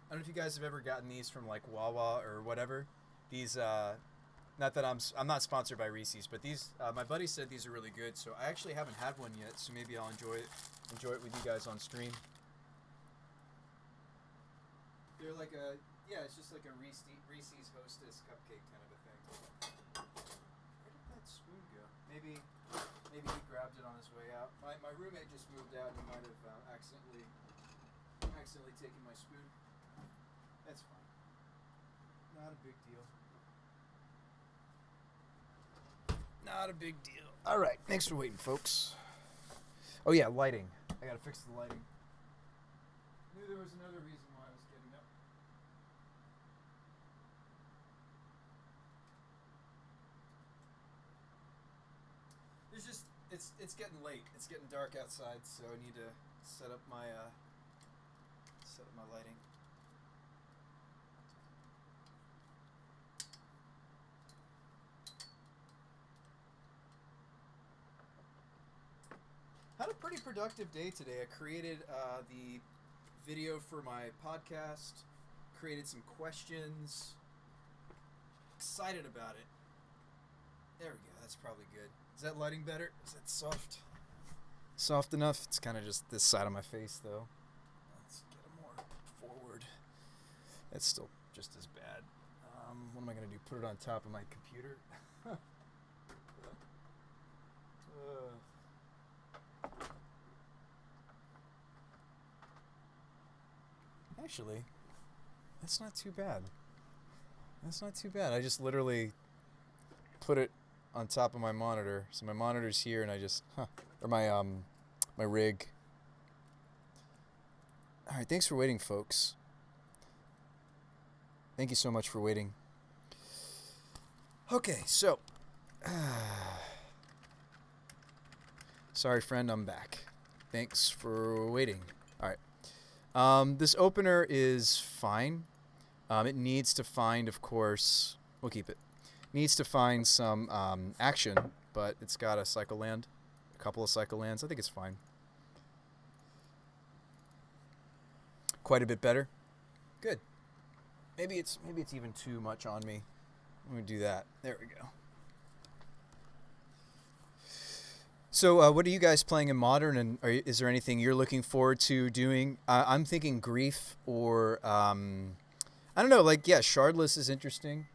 Speaker 1: I don't know if you guys have ever gotten these from like Wawa or whatever. These, not that I'm not sponsored by Reese's, but these, my buddy said these are really good. So I actually haven't had one yet. So maybe I'll enjoy it with you guys on stream. They're like it's just like a Reese's Hostess cupcake kind of a thing. Where did that spoon go? Maybe he grabbed it on his way out. My roommate just moved out and he might have accidentally taken my spoon. That's fine. Not a big deal. Not a big deal. All right. Thanks for waiting, folks. Oh, yeah, lighting. I got to fix the lighting. Knew there was another reason why I was getting up. There's just, it's getting late. It's getting dark outside, so I need to set up my lighting. Had a pretty productive day today. I created the video for my podcast, created some questions. Excited about it. There we go. That's probably good. Is that lighting better? Is that soft? Soft enough? It's kind of just this side of my face, though. Let's get it more forward. It's still just as bad. What am I going to do? Put it on top of my computer? Actually, that's not too bad. That's not too bad. I just literally put it on top of my monitor. So my monitor's here, and I just, or my rig. All right, thanks for waiting, folks. Thank you so much for waiting. Okay, so, sorry, friend, I'm back. Thanks for waiting. All right. This opener is fine. It needs to find, of course, we'll keep it. Needs to find some action, but it's got a cycle land, a couple of cycle lands. I think it's fine. Quite a bit better. Good. Maybe it's even too much on me. I'm gonna do that. There we go. So, what are you guys playing in Modern, and is there anything you're looking forward to doing? I'm thinking Grief or I don't know. Like, yeah, Shardless is interesting.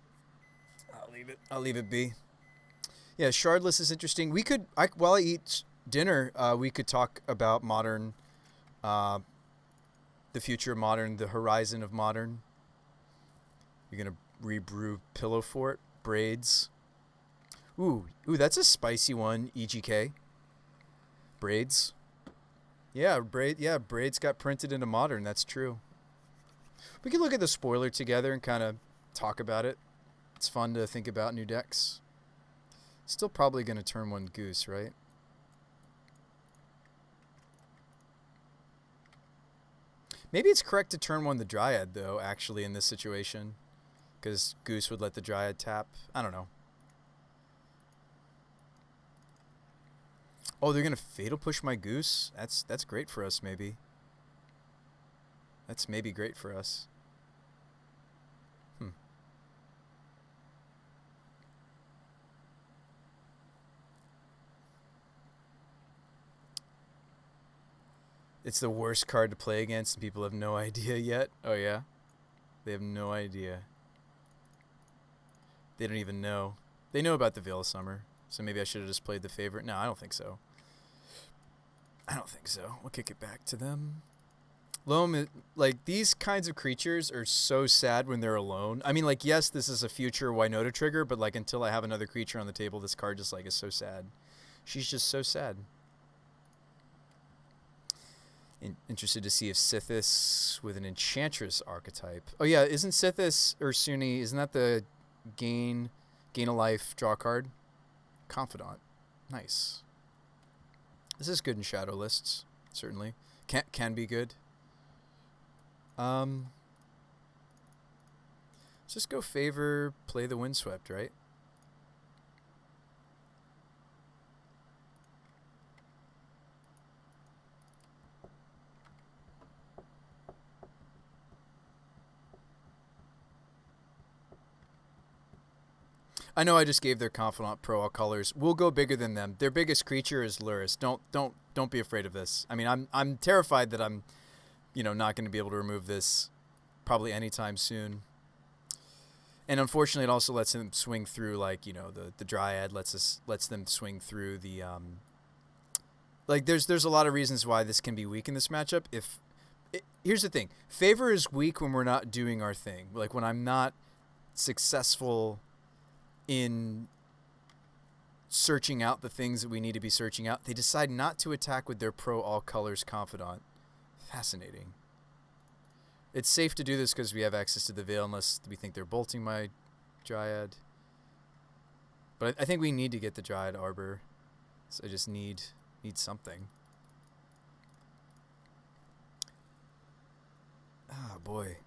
Speaker 1: I'll leave it be. Yeah, Shardless is interesting. We could, while I eat dinner, we could talk about Modern, the future of Modern, the horizon of Modern. You're gonna rebrew Pillow Fort, Braids. Ooh, that's a spicy one. EGK. Braids. Yeah, Braids got printed into Modern. That's true. We could look at the spoiler together and kind of talk about it. It's fun to think about new decks. Still probably going to turn one Goose, right? Maybe it's correct to turn one the Dryad, though, actually, in this situation. Because Goose would let the Dryad tap. I don't know. Oh, they're going to Fatal Push my Goose? That's great for us, maybe. That's maybe great for us. It's the worst card to play against, and people have no idea yet. Oh, yeah? They have no idea. They don't even know. They know about the Veil of Summer, so maybe I should have just played the favorite. No, I don't think so. I don't think so. We'll kick it back to them. Loam, like, these kinds of creatures are so sad when they're alone. I mean, like, yes, this is a future WINota trigger, but, like, until I have another creature on the table, this card just, like, is so sad. She's just so sad. Interested to see if Sithis with an Enchantress archetype. Oh, yeah, isn't Sithis or Sunni, isn't that the gain a life, draw a card? Confidant. Nice. This is good in shadow lists, certainly. Can be good. Let's just go favor, play the Windswept, right? I know I just gave their Confidant Pro all colors. We'll go bigger than them. Their biggest creature is Lurrus. Don't be afraid of this. I mean, I'm terrified that I'm, not going to be able to remove this probably anytime soon. And unfortunately, it also lets them swing through, like, the Dryad lets them swing through the like there's a lot of reasons why this can be weak in this matchup. Here's the thing. Favor is weak when we're not doing our thing. Like when I'm not successful in searching out the things that we need to be searching out, they decide not to attack with their Pro All Colors Confidant. Fascinating. It's safe to do this because we have access to the Veil unless we think they're bolting my Dryad. But I think we need to get the Dryad Arbor. So I just need something. Oh, boy.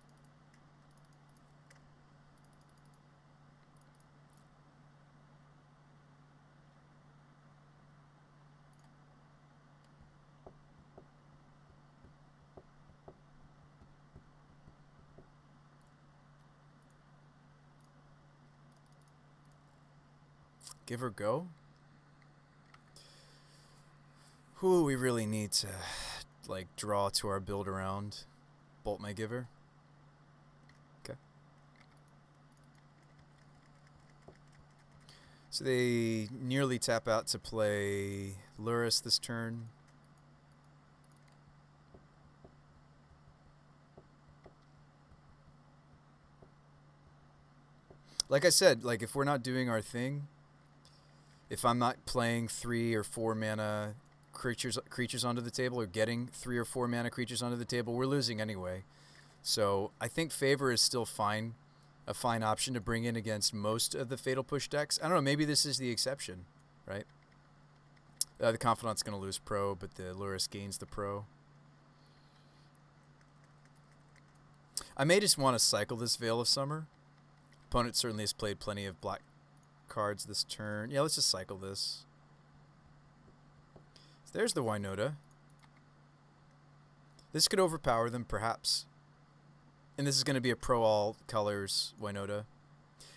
Speaker 1: Give her go? Who we really need to, like, draw to our build around. Bolt my Giver. Okay. So they nearly tap out to play Lurrus this turn. Like I said, like, if we're not doing our thing, if I'm not playing 3 or 4 mana creatures onto the table, or getting 3 or 4 mana creatures onto the table, we're losing anyway. So I think Favor is still fine, a fine option to bring in against most of the Fatal Push decks. I don't know, maybe this is the exception, right? The Confidant's going to lose Pro, but the Lurrus gains the Pro. I may just want to cycle this Veil of Summer. Opponent certainly has played plenty of black cards this turn. Yeah, let's just cycle this. So there's the WINota. This could overpower them, perhaps. And this is going to be a Pro All Colors WINota.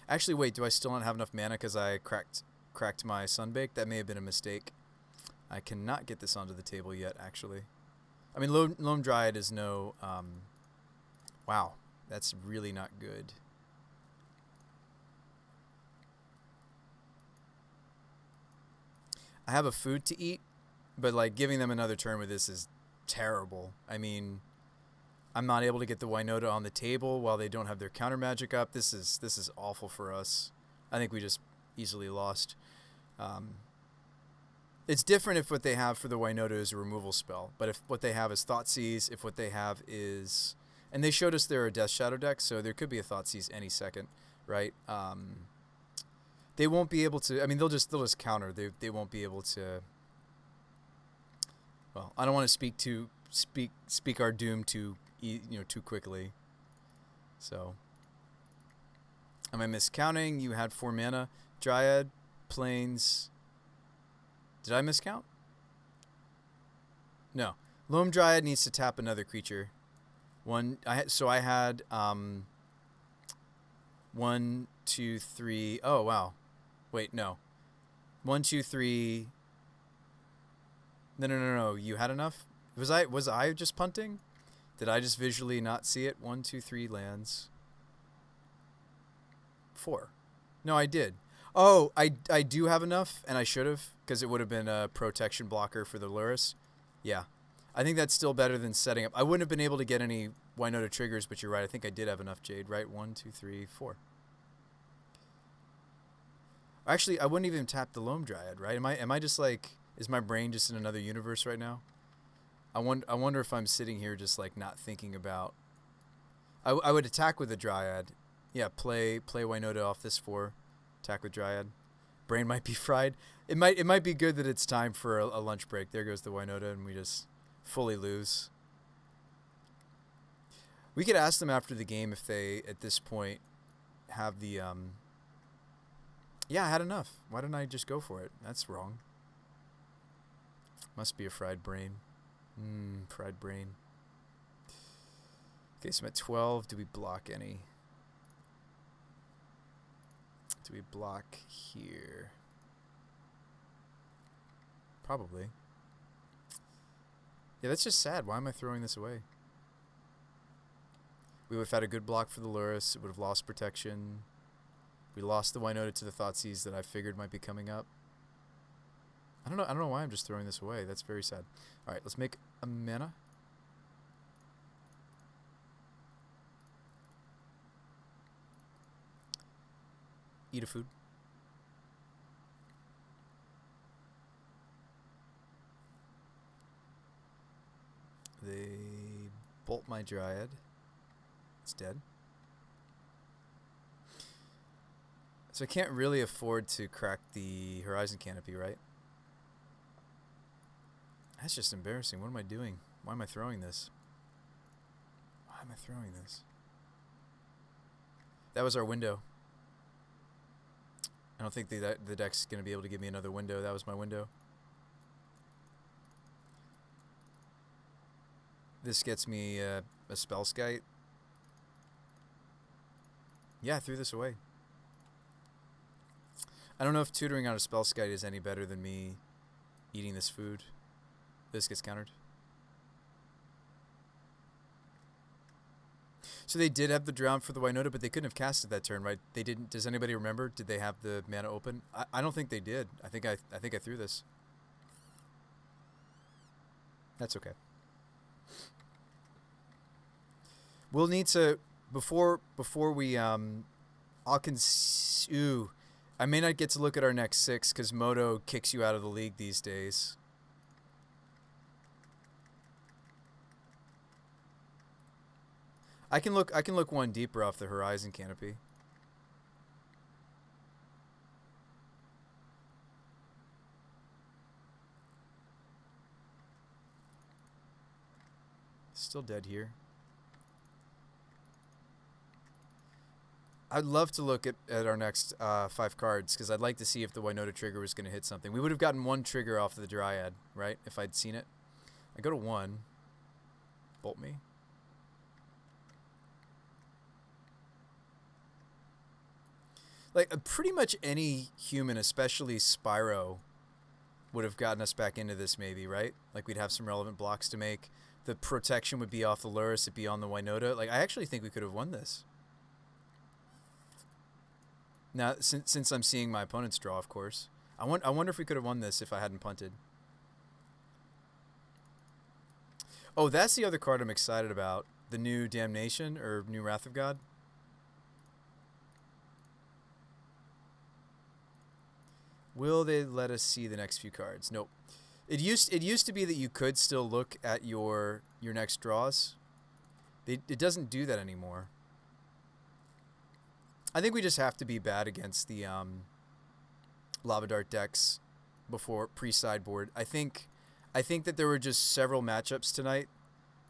Speaker 1: Actually, wait, do I still not have enough mana because I cracked my Sunbake? That may have been a mistake. I cannot get this onto the table yet, actually. I mean, Lone Dryad is no... wow, that's really not good. I have a food to eat, but, like, giving them another turn with this is terrible. I mean, I'm not able to get the WINota on the table while they don't have their counter magic up. This is awful for us. I think we just easily lost. It's different if what they have for the WINota is a removal spell, but if what they have is Thoughtseize, if what they have is... And they showed us they're a Death Shadow deck, so there could be a Thoughtseize any second, right? They won't be able to... I mean, they'll just counter. They won't be able to... Well, I don't want to speak our doom too quickly. So, am I miscounting? You had 4 mana. Dryad, Plains. Did I miscount? No. Loam Dryad needs to tap another creature. I had 1, 2, 3. Oh wow. Wait, no. 1, 2, 3. No. You had enough? Was I just punting? Did I just visually not see it? 1, 2, 3 lands. 4. No, I did. Oh, I do have enough, and I should have, because it would have been a protection blocker for the Lurrus. Yeah. I think that's still better than setting up. I wouldn't have been able to get any WINota triggers, but you're right. I think I did have enough Jade, right? 1, 2, 3, 4. Actually, I wouldn't even tap the Loam Dryad, right? Am I just like, is my brain just in another universe right now? I wonder if I'm sitting here just like not thinking about. I would attack with a Dryad. Yeah, play WINota off this 4. Attack with Dryad. Brain might be fried. It might be good that it's time for a lunch break. There goes the WINota, and we just fully lose. We could ask them after the game if they, at this point, have the Yeah, I had enough. Why didn't I just go for it? That's wrong. Must be a fried brain. Fried brain. Okay, so I'm at 12. Do we block any? Do we block here? Probably. Yeah, that's just sad. Why am I throwing this away? We would have had a good block for the Lurrus. It would have lost protection. We lost the WINota to the Thoughtseize that I figured might be coming up. I don't know why I'm just throwing this away. That's very sad. All right, let's make a mana. Eat a food. They bolt my Dryad. It's dead. So I can't really afford to crack the Horizon Canopy, right? That's just embarrassing. What am I doing? Why am I throwing this? Why am I throwing this? That was our window. I don't think the deck's going to be able to give me another window. That was my window. This gets me a Spellskite. Yeah, I threw this away. I don't know if tutoring out a Spellskite is any better than me eating this food. This gets countered. So they did have the Drown for the WINota, but they couldn't have casted that turn, right? They didn't. Does anybody remember? Did they have the mana open? I don't think they did. I think I threw this. That's okay. We'll need to before we ooh, I may not get to look at our next 6 because Moto kicks you out of the league these days. I can look one deeper off the Horizon Canopy. Still dead here. I'd love to look at our next 5 cards because I'd like to see if the WINota trigger was going to hit something. We would have gotten 1 trigger off of the Dryad, right? If I'd seen it. I go to 1. Bolt me. Like, pretty much any human, especially Spyro, would have gotten us back into this maybe, right? Like, we'd have some relevant blocks to make. The protection would be off the Lurrus. It'd be on the WINota. Like, I actually think we could have won this. Now, since I'm seeing my opponent's draw, of course. I wonder if we could have won this if I hadn't punted. Oh, that's the other card I'm excited about. The new Damnation, or new Wrath of God. Will they let us see the next few cards? Nope. It used to be that you could still look at your next draws. It doesn't do that anymore. I think we just have to be bad against the Lava Dart decks before pre-sideboard. I think that there were just several matchups tonight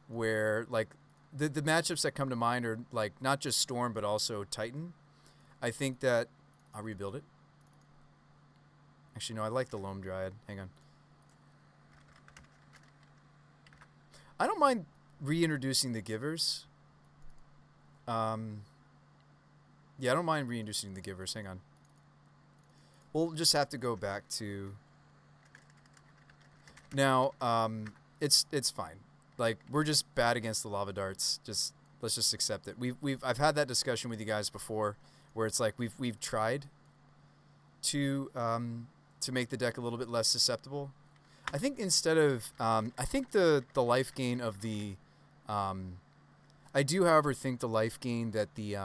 Speaker 1: where like the matchups that come to mind are like not just Storm but also Titan. I think that I'll rebuild it. Actually, no, I like the Loam Dryad. Hang on. I don't mind reintroducing the Givers. Yeah, I don't mind reintroducing the Givers. Hang on. We'll just have to go back to... Now, It's fine. Like we're just bad against the lava darts. Just let's just accept it. I've had that discussion with you guys before, where it's like we've tried to make the deck a little bit less susceptible. I think instead of I think the life gain of the I do, however, think the life gain that the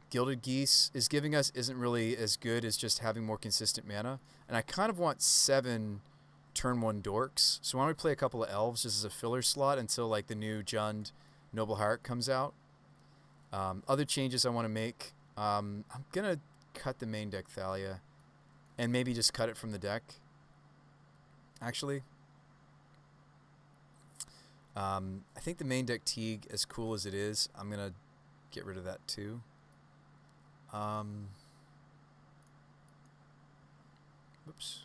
Speaker 1: Gilded Geese is giving us isn't really as good as just having more consistent mana. And I kind of want 7 turn 1 dorks. So why don't we play a couple of elves just as a filler slot until like the new Jund Noble Heart comes out. Other changes I want to make. I'm going to cut the main deck Thalia and maybe just cut it from the deck. Actually. I think the main deck Teague, as cool as it is, I'm going to get rid of that too. Whoops.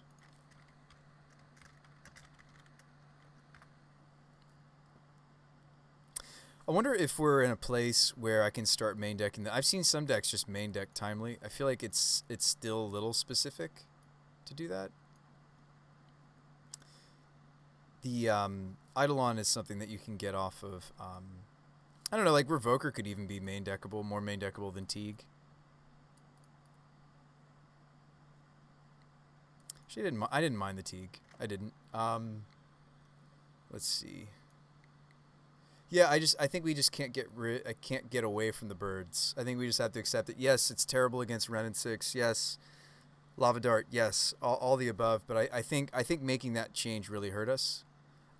Speaker 1: I wonder if we're in a place where I can start main decking. I've seen some decks just main deck Timely. I feel like it's still a little specific to do that. The Eidolon is something that you can get off of. I don't know, like Revoker could even be main deckable, more main deckable than Teague. Actually, I didn't mind the Teague. I didn't. Let's see. Yeah, I think we just can't get away from the birds. I think we just have to accept it. Yes, it's terrible against Ren and 6. Yes, Lava Dart. Yes, all the above. But I think making that change really hurt us.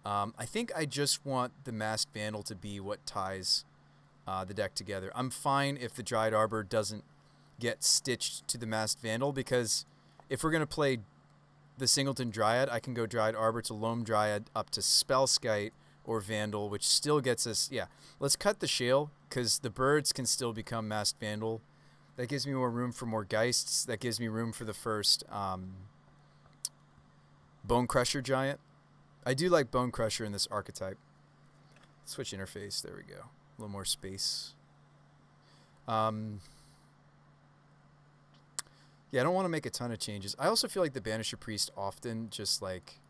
Speaker 1: I think I just want the Masked Vandal to be what ties the deck together. I'm fine if the Dryad Arbor doesn't get stitched to the Masked Vandal, because if we're going to play the Singleton Dryad, I can go Dryad Arbor to Loam Dryad up to Spellskite or Vandal, which still gets us... Yeah, let's cut the Shale, because the birds can still become Masked Vandal. That gives me more room for more Geists. That gives me room for the first Bone Crusher Giant. I do like Bone Crusher in this archetype. Switch interface. There we go. A little more space. Yeah, I don't want to make a ton of changes. I also feel like the Banisher Priest often just like...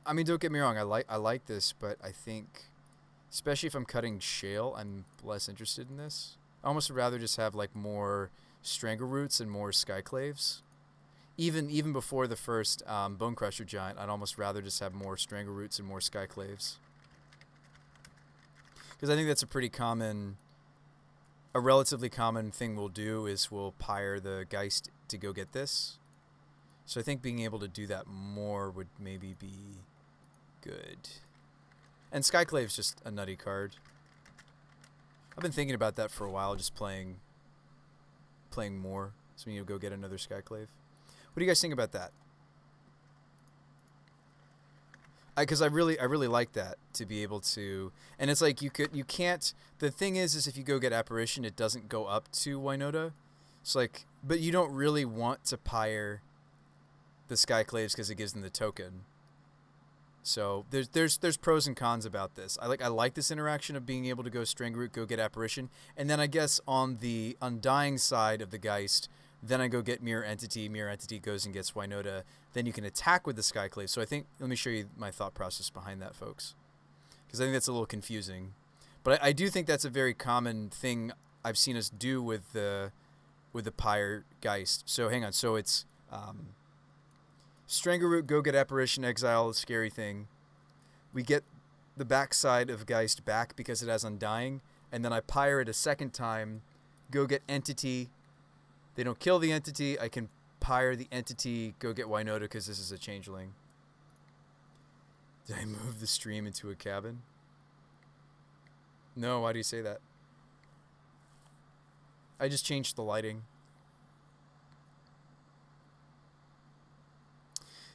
Speaker 1: I mean, don't get me wrong. I like this, but I think, especially if I'm cutting Shale, I'm less interested in this. I almost would rather just have like more Stranglroots and more Skyclaves. Even before the first Bone Crusher Giant, I'd almost rather just have more Stranglroots and more Skyclaves. Because I think that's a pretty common... A relatively common thing we'll do is we'll Pyre the Geist to go get this. So I think being able to do that more would maybe be good. And Skyclave's just a nutty card. I've been thinking about that for a while, just playing more. So we need to go get another Skyclave. What do you guys think about that? Because I really like that, to be able to, and it's like you can't. The thing is if you go get Apparition, it doesn't go up to WINota. So like, but you don't really want to Pyre the Skyclaves because it gives them the token. So there's pros and cons about this. I like this interaction of being able to go Strangroot, go get Apparition, and then I guess on the Undying side of the Geist, then I go get Mirror Entity. Mirror Entity goes and gets WINota. Then you can attack with the Skyclave. So I think, let me show you my thought process behind that, folks, because I think that's a little confusing. But I do think that's a very common thing I've seen us do with the Pyre Geist. So hang on. So it's Stranglroot, go get Apparition, exile, scary thing. We get the backside of Geist back because it has Undying, and then I Pyre it a second time, go get Entity. They don't kill the Entity. I can Pyre the Entity, go get WINota because this is a Changeling. Did I move the stream into a cabin? No, why do you say that? I just changed the lighting.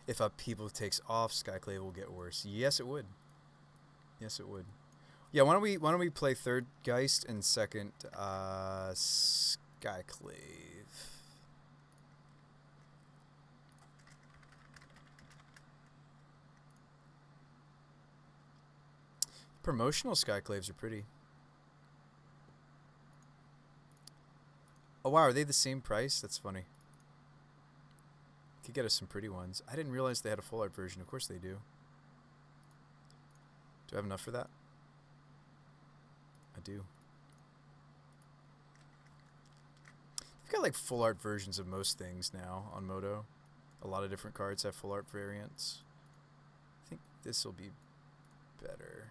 Speaker 1: If Upheaval takes off, Skyclave will get worse. Yes, it would. Yes, it would. Yeah, why don't we play third Geist and second Skyclave? Promotional Skyclaves are pretty. Oh wow, are they the same price? That's funny. Could get us some pretty ones. I didn't realize they had a full art version. Of course they do. Do I have enough for that? I do. They've got like full art versions of most things now on Moto. A lot of different cards have full art variants. I think this will be better.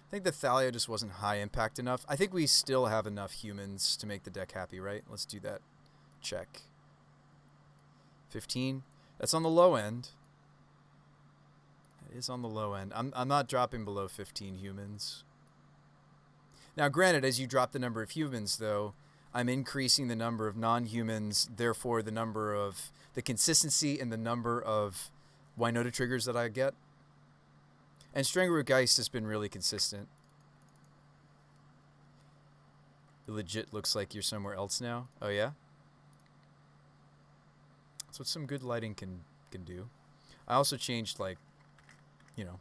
Speaker 1: I think the Thalia just wasn't high impact enough. I think we still have enough humans to make the deck happy, right? Let's do that. Check. 15. That's on the low end. It is on the low end. I'm not dropping below 15 humans. Now, granted, as you drop the number of humans, though, I'm increasing the number of non-humans, therefore the number of the consistency and the number of WINota triggers that I get. And Strangleroot Geist has been really consistent. It legit looks like you're somewhere else now. Oh, yeah? That's what some good lighting can do. I also changed, like, you know,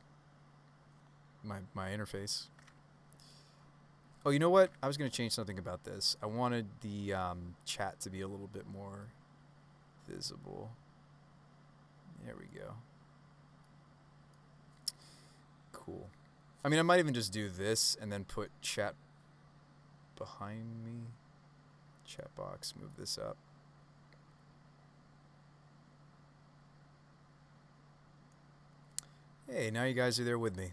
Speaker 1: my interface. Oh, you know what? I was going to change something about this. I wanted the chat to be a little bit more visible. There we go. Cool. I mean, I might even just do this and then put chat behind me. Chat box, move this up. Hey, now you guys are there with me.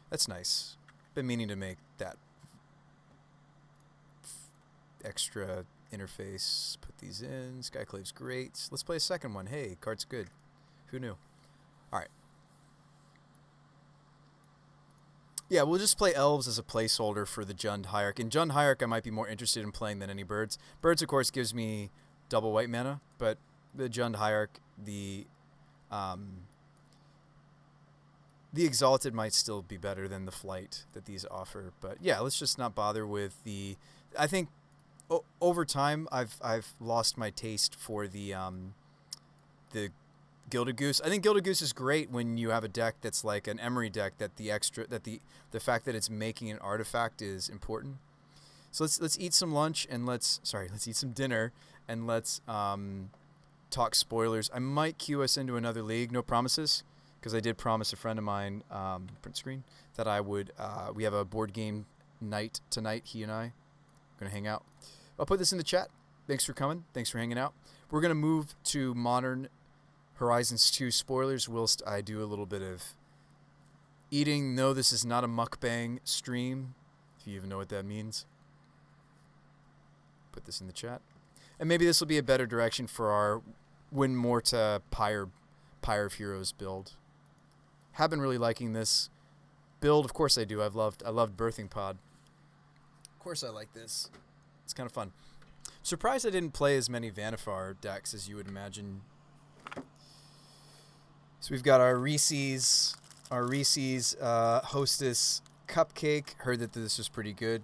Speaker 1: That's nice. Been meaning to make that extra interface. Put these in. Skyclave's great. Let's play a second one. Hey, card's good. Who knew? All right. Yeah, we'll just play Elves as a placeholder for the Jund Hierarch. In Jund Hierarch, I might be more interested in playing than any Birds. Birds, of course, gives me double white mana, but the Jund Hierarch, the Exalted might still be better than the Flight that these offer. But yeah, let's just not bother with the... I think over time, I've lost my taste for the Gilded Goose. I think Gilded Goose is great when you have a deck that's like an Emery deck that the fact that it's making an artifact is important. So let's eat some lunch and let's eat some dinner and let's talk spoilers. I might queue us into another league, no promises, because I did promise a friend of mine, print screen, that I would. We have a board game night tonight. He and I are gonna hang out. I'll put this in the chat. Thanks for coming. Thanks for hanging out. We're gonna move to Modern Horizons 2 spoilers whilst I do a little bit of eating. No, this is not a mukbang stream, if you even know what that means. Put this in the chat. And maybe this will be a better direction for our WINota Pyre of Heroes build. Have been really liking this build. Of course I do. I loved Birthing Pod. Of course I like this. It's kind of fun. Surprised I didn't play as many Vannifar decks as you would imagine. So we've got our Reese's Hostess Cupcake. Heard that this was pretty good.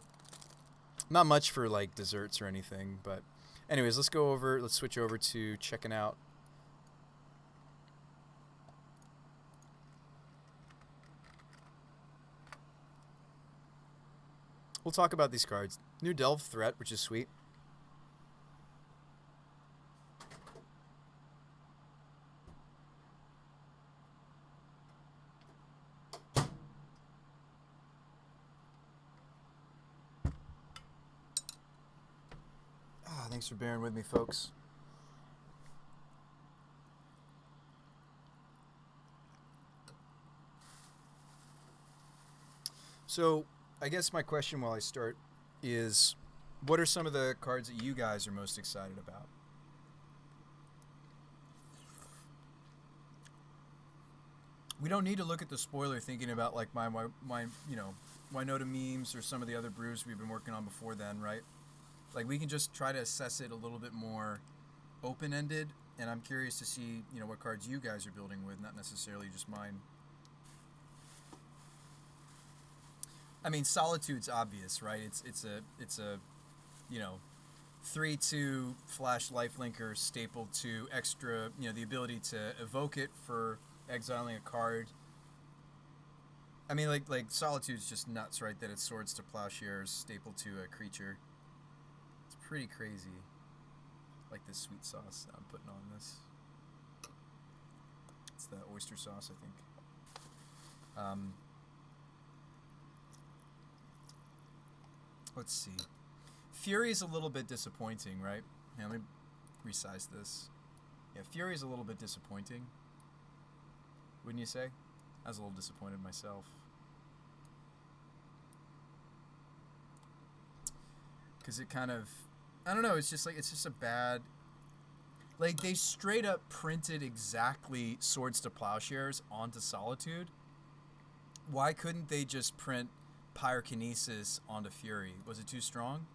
Speaker 1: Not much for like desserts or anything, but anyways, let's switch over to checking out. We'll talk about these cards. New Delve Threat, which is sweet. Thanks for bearing with me, folks. So, I guess my question while I start is, what are some of the cards that you guys are most excited about? We don't need to look at the spoiler thinking about like my WINota memes or some of the other brews we've been working on before then, right? Like, we can just try to assess it a little bit more open-ended, and I'm curious to see, what cards you guys are building with, not necessarily just mine. I mean, Solitude's obvious, right? It's a 3/2 flash lifelinker stapled to extra, the ability to evoke it for exiling a card. I mean, like Solitude's just nuts, right? That it's Swords to Plowshares stapled to a creature. Pretty crazy. Like this sweet sauce that I'm putting on this. It's the oyster sauce, I think. Let's see. Fury is a little bit disappointing, right? Yeah, let me resize this. Yeah, Fury is a little bit disappointing. Wouldn't you say? I was a little disappointed myself. Because it kind of... I don't know, it's just like, it's just a bad... Like, they straight up printed exactly Swords to Plowshares onto Solitude. Why couldn't they just print Pyrokinesis onto Fury? Was it too strong?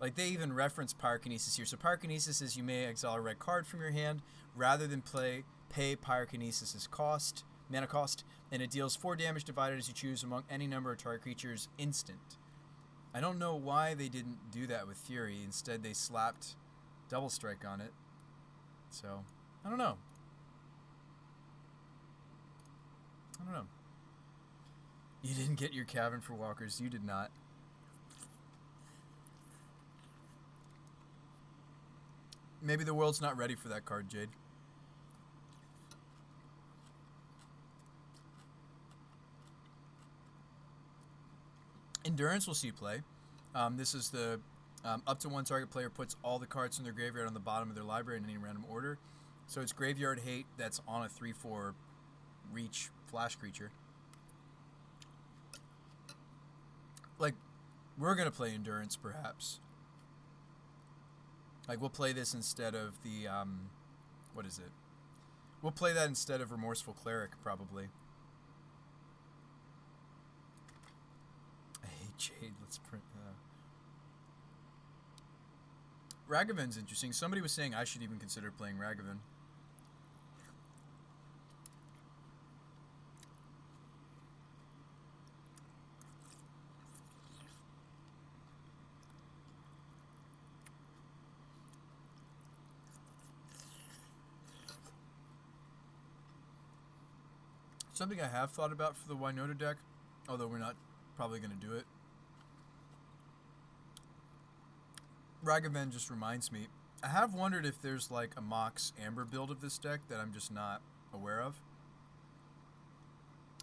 Speaker 1: Like, they even reference Pyrokinesis here. So Pyrokinesis is you may exile a red card from your hand rather than pay Pyrokinesis' cost, mana cost, and it deals 4 damage divided as you choose among any number of target creatures instant. I don't know why they didn't do that with Fury. Instead, they slapped Double Strike on it. So, I don't know. You didn't get your Cavern for Walkers. You did not. Maybe the world's not ready for that card, Jade. Endurance will see play. This is the up to 1 target player puts all the cards from their graveyard on the bottom of their library in any random order. So it's Graveyard Hate that's on a 3/4 reach flash creature. Like, we're going to play Endurance, perhaps. Like, we'll play this instead of the, what is it? We'll play that instead of Remorseful Cleric, probably. Hey, Jade, let's print Ragavan's interesting. Somebody was saying I should even consider playing Ragavan. Something I have thought about for the WINota deck, although we're not probably going to do it. Ragavan just reminds me, I have wondered if there's like a Mox Amber build of this deck that I'm just not aware of.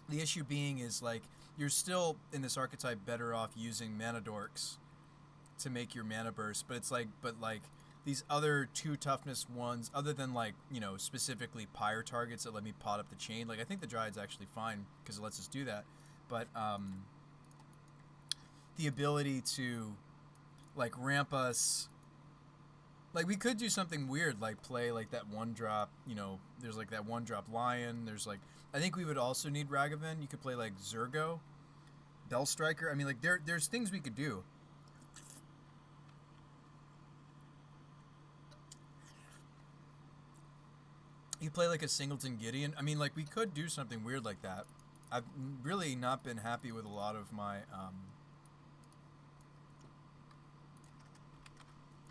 Speaker 1: The issue being is, like, you're still in this archetype better off using mana dorks to make your mana burst, but it's like, these other 2 toughness ones, other than, like, you know, specifically Pyre targets that let me pot up the chain. Like, I think the Dryad's actually fine because it lets us do that. But the ability to, like, ramp us... Like, we could do something weird, like play, like, that 1-drop, you know, there's, like, that 1-drop Lion. There's, like... I think we would also need Ragavan. You could play, like, Zurgo, Bell Striker. I mean, like, there's things we could do. You play like a Singleton Gideon. I mean, like, we could do something weird like that. I've really not been happy with a lot of my...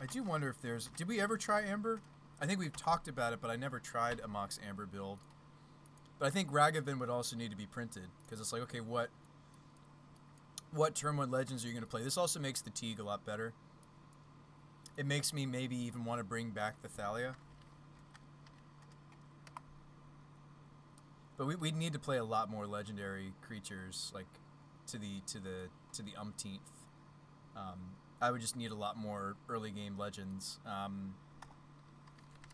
Speaker 1: I do wonder if there's... Did we ever try Amber? I think we've talked about it, but I never tried a Mox Amber build. But I think Ragavan would also need to be printed. Because it's like, okay, what Turn 1 Legends are you going to play? This also makes the Teague a lot better. It makes me maybe even want to bring back the Thalia. But we'd need to play a lot more legendary creatures, like, to the umpteenth. I would just need a lot more early game legends.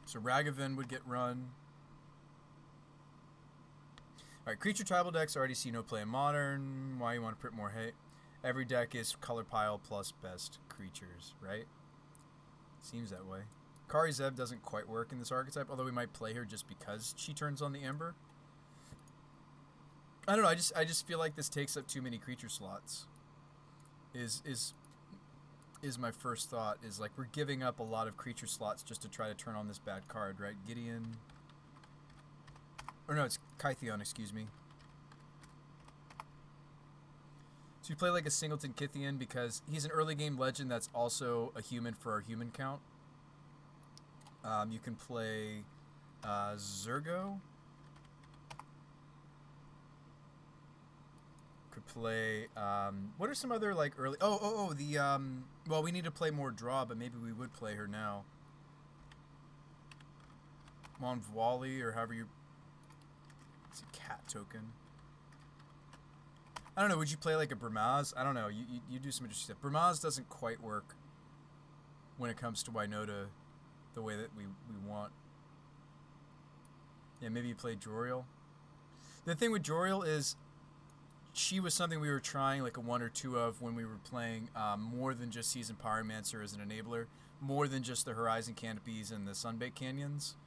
Speaker 1: So Ragavan would get run. Alright, creature tribal decks already see no play in Modern. Why you want to print more hate? Every deck is color pile plus best creatures, right? Seems that way. Kari Zev doesn't quite work in this archetype, although we might play her just because she turns on the Amber. I don't know, I just feel like this takes up too many creature slots. Is my first thought, is like we're giving up a lot of creature slots just to try to turn on this bad card, right? Gideon. Or no, it's Kytheon, excuse me. So you play like a Singleton Kytheon because he's an early game legend that's also a human for our human count. You can play Zurgo. Could play, what are some other, like, early... well, we need to play more draw, but maybe we would play her now. Mon Voili, or however you It's a cat token. I don't know. Would you play like a Bramaz? I don't know. You do some interesting stuff. Bramaz doesn't quite work when it comes to WINota the way that we want. Yeah, maybe you play Joriel. The thing with Joriel is she was something we were trying like a 1 or 2 of when we were playing more than just Seasoned Pyromancer as an enabler, more than just the Horizon Canopies and the Sunbaked Canyons.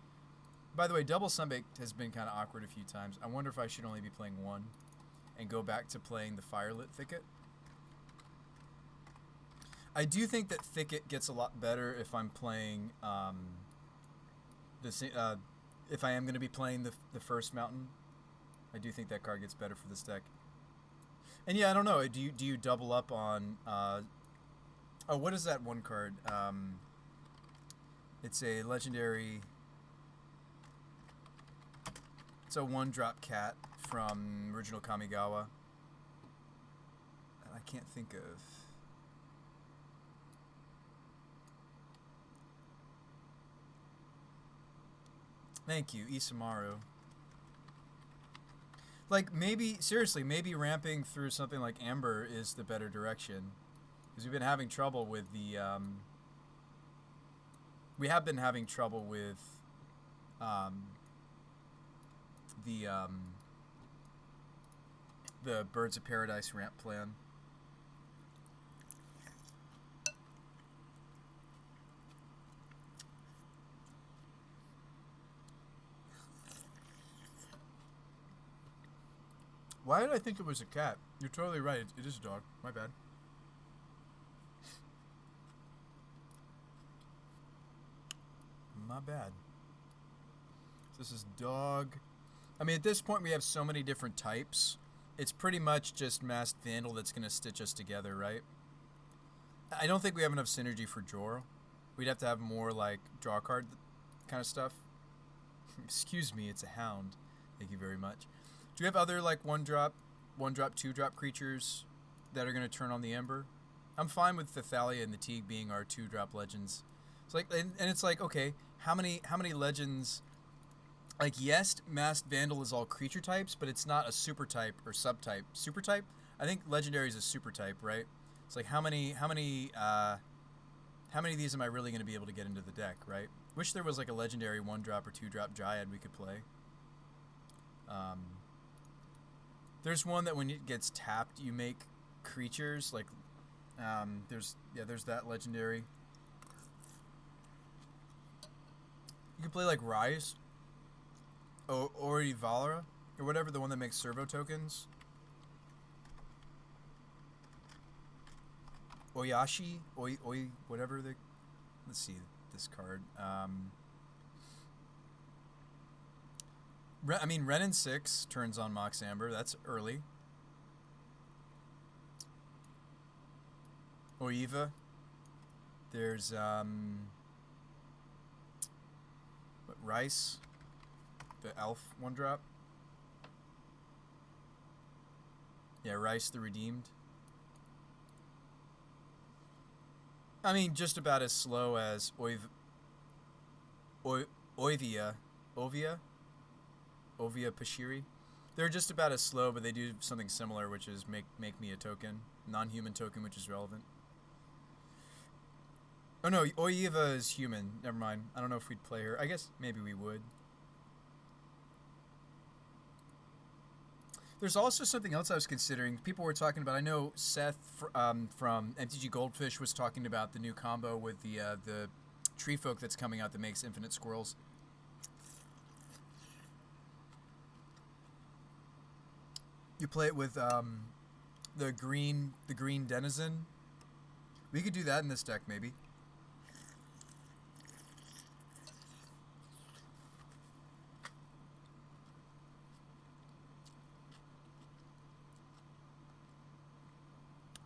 Speaker 1: By the way, double Sunbaked has been kind of awkward a few times. I wonder if I should only be playing 1 and go back to playing the Firelit Thicket. I do think that Thicket gets a lot better if I'm playing if I am going to be playing the first Mountain. I do think that card gets better for this deck. And yeah, I don't know. Do you double up on? Oh, what is that one card? It's a legendary. It's a 1-drop cat from original Kamigawa. And I can't think of. Thank you, Isamaru. Like, maybe, seriously, maybe ramping through something like Amber is the better direction. Because we've been having trouble with the, we have been having trouble with, the Birds of Paradise ramp plan. Why did I think it was a cat? You're totally right. It is a dog. My bad. My bad. This is dog. I mean, at this point, we have so many different types. It's pretty much just Masked Vandal that's going to stitch us together, right? I don't think we have enough synergy for Jor. We'd have to have more, like, draw card kind of stuff. Excuse me, it's a hound. Thank you very much. Do we have other, like, 1-drop, 2-drop creatures that are going to turn on the Ember? I'm fine with the Thalia and the Teague being our 2-drop legends. It's like, and it's like, okay, how many legends? Like, yes, Masked Vandal is all creature types, but it's not a super type or subtype. Super type? I think Legendary is a super type, right? It's like, how many of these am I really going to be able to get into the deck, right? Wish there was like a Legendary 1-drop or 2-drop Dryad we could play. There's one that when it gets tapped, you make creatures, like, there's that Legendary. You could play like Rise. Or Valera, or whatever, the one that makes servo tokens. Oyashi, whatever the. Let's see this card. I mean, Renin 6 turns on Mox Amber. That's early. Oiva. There's Rice. The elf 1-drop. Yeah, Rice the Redeemed. I mean, just about as slow as Ovia Pashiri. They're just about as slow, but they do something similar, which is make me a token. Non-human token, which is relevant. Oh no, Oiva is human. Never mind. I don't know if we'd play her. I guess maybe we would. There's also something else I was considering. People were talking about. I know Seth from MTG Goldfish was talking about the new combo with the tree folk that's coming out that makes infinite squirrels. You play it with the green denizen. We could do that in this deck maybe.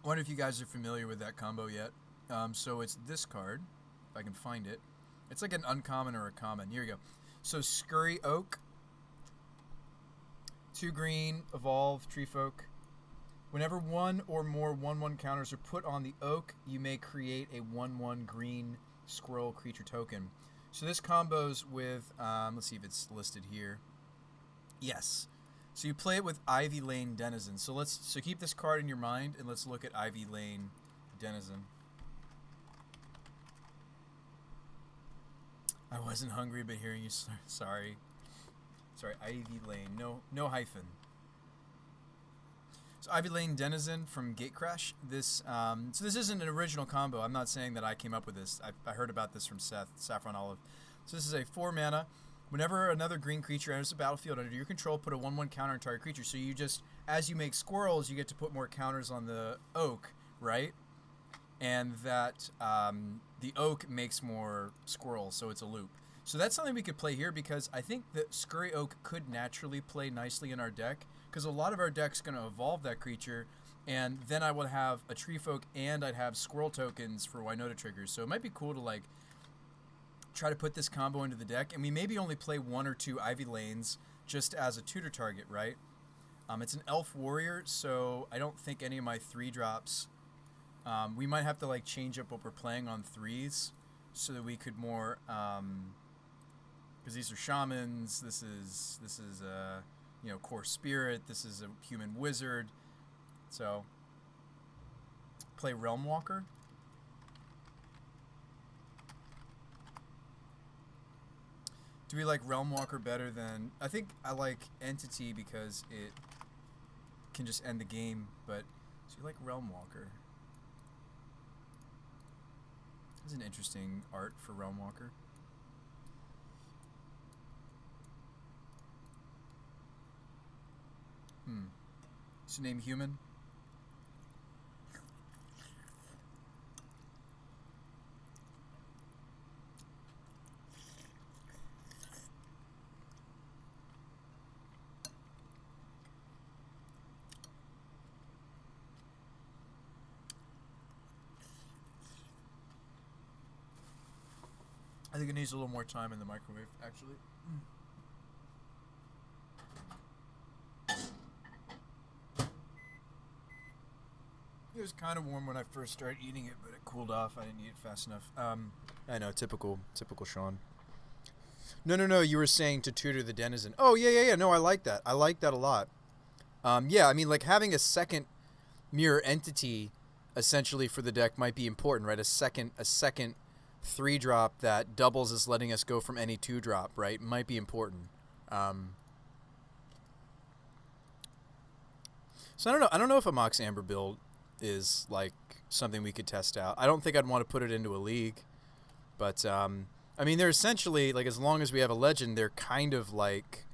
Speaker 1: I wonder if you guys are familiar with that combo yet. So it's this card, if I can find it. It's like an uncommon or a common. Here we go. So Scurry Oak, 2 green, evolve, tree folk. Whenever 1 or more 1/1 counters are put on the oak, you may create a 1/1 green squirrel creature token. So this combos with, let's see if it's listed here. Yes. So you play it with Ivy Lane Denizen. So keep this card in your mind and let's look at Ivy Lane Denizen. I wasn't hungry, but hearing you, sorry, Ivy Lane, no hyphen. So Ivy Lane Denizen from Gatecrash. So this isn't an original combo. I'm not saying that I came up with this. I heard about this from Seth, Saffron Olive. So this is a 4 mana. Whenever another green creature enters the battlefield under your control, put a 1/1 counter on target creature. So you just, as you make squirrels, you get to put more counters on the oak, right? And that the oak makes more squirrels, so it's a loop. So that's something we could play here because I think that Scurry Oak could naturally play nicely in our deck because a lot of our deck's going to evolve that creature, and then I would have a Tree Folk and I'd have squirrel tokens for WINota triggers. So it might be cool to like try to put this combo into the deck, and we maybe only play 1 or 2 Ivy Lanes just as a tutor target, right? It's an Elf Warrior, so I don't think any of my 3-drops. We might have to like change up what we're playing on 3s so that we could more, because these are shamans. This is core spirit. This is a human wizard. So play Realm Walker. Do we like Realm Walker better than... I think I like Entity because it can just end the game, but do you like Realm Walker? This is an interesting art for Realm Walker. Is your name Human? I think it needs a little more time in the microwave, actually. It was kind of warm when I first started eating it, but it cooled off. I didn't eat it fast enough. I know, typical Sean. No, you were saying to tutor the Denizen. Oh, yeah. No, I like that. I like that a lot. Yeah, I mean, like having a second mirror entity essentially for the deck might be important, right? A second 3-drop that doubles as letting us go from any 2-drop, right? Might be important. So I don't know if a Mox Amber build is like something we could test out. I don't think I'd want to put it into a league, but I mean, they're essentially like, as long as we have a legend, they're kind of like,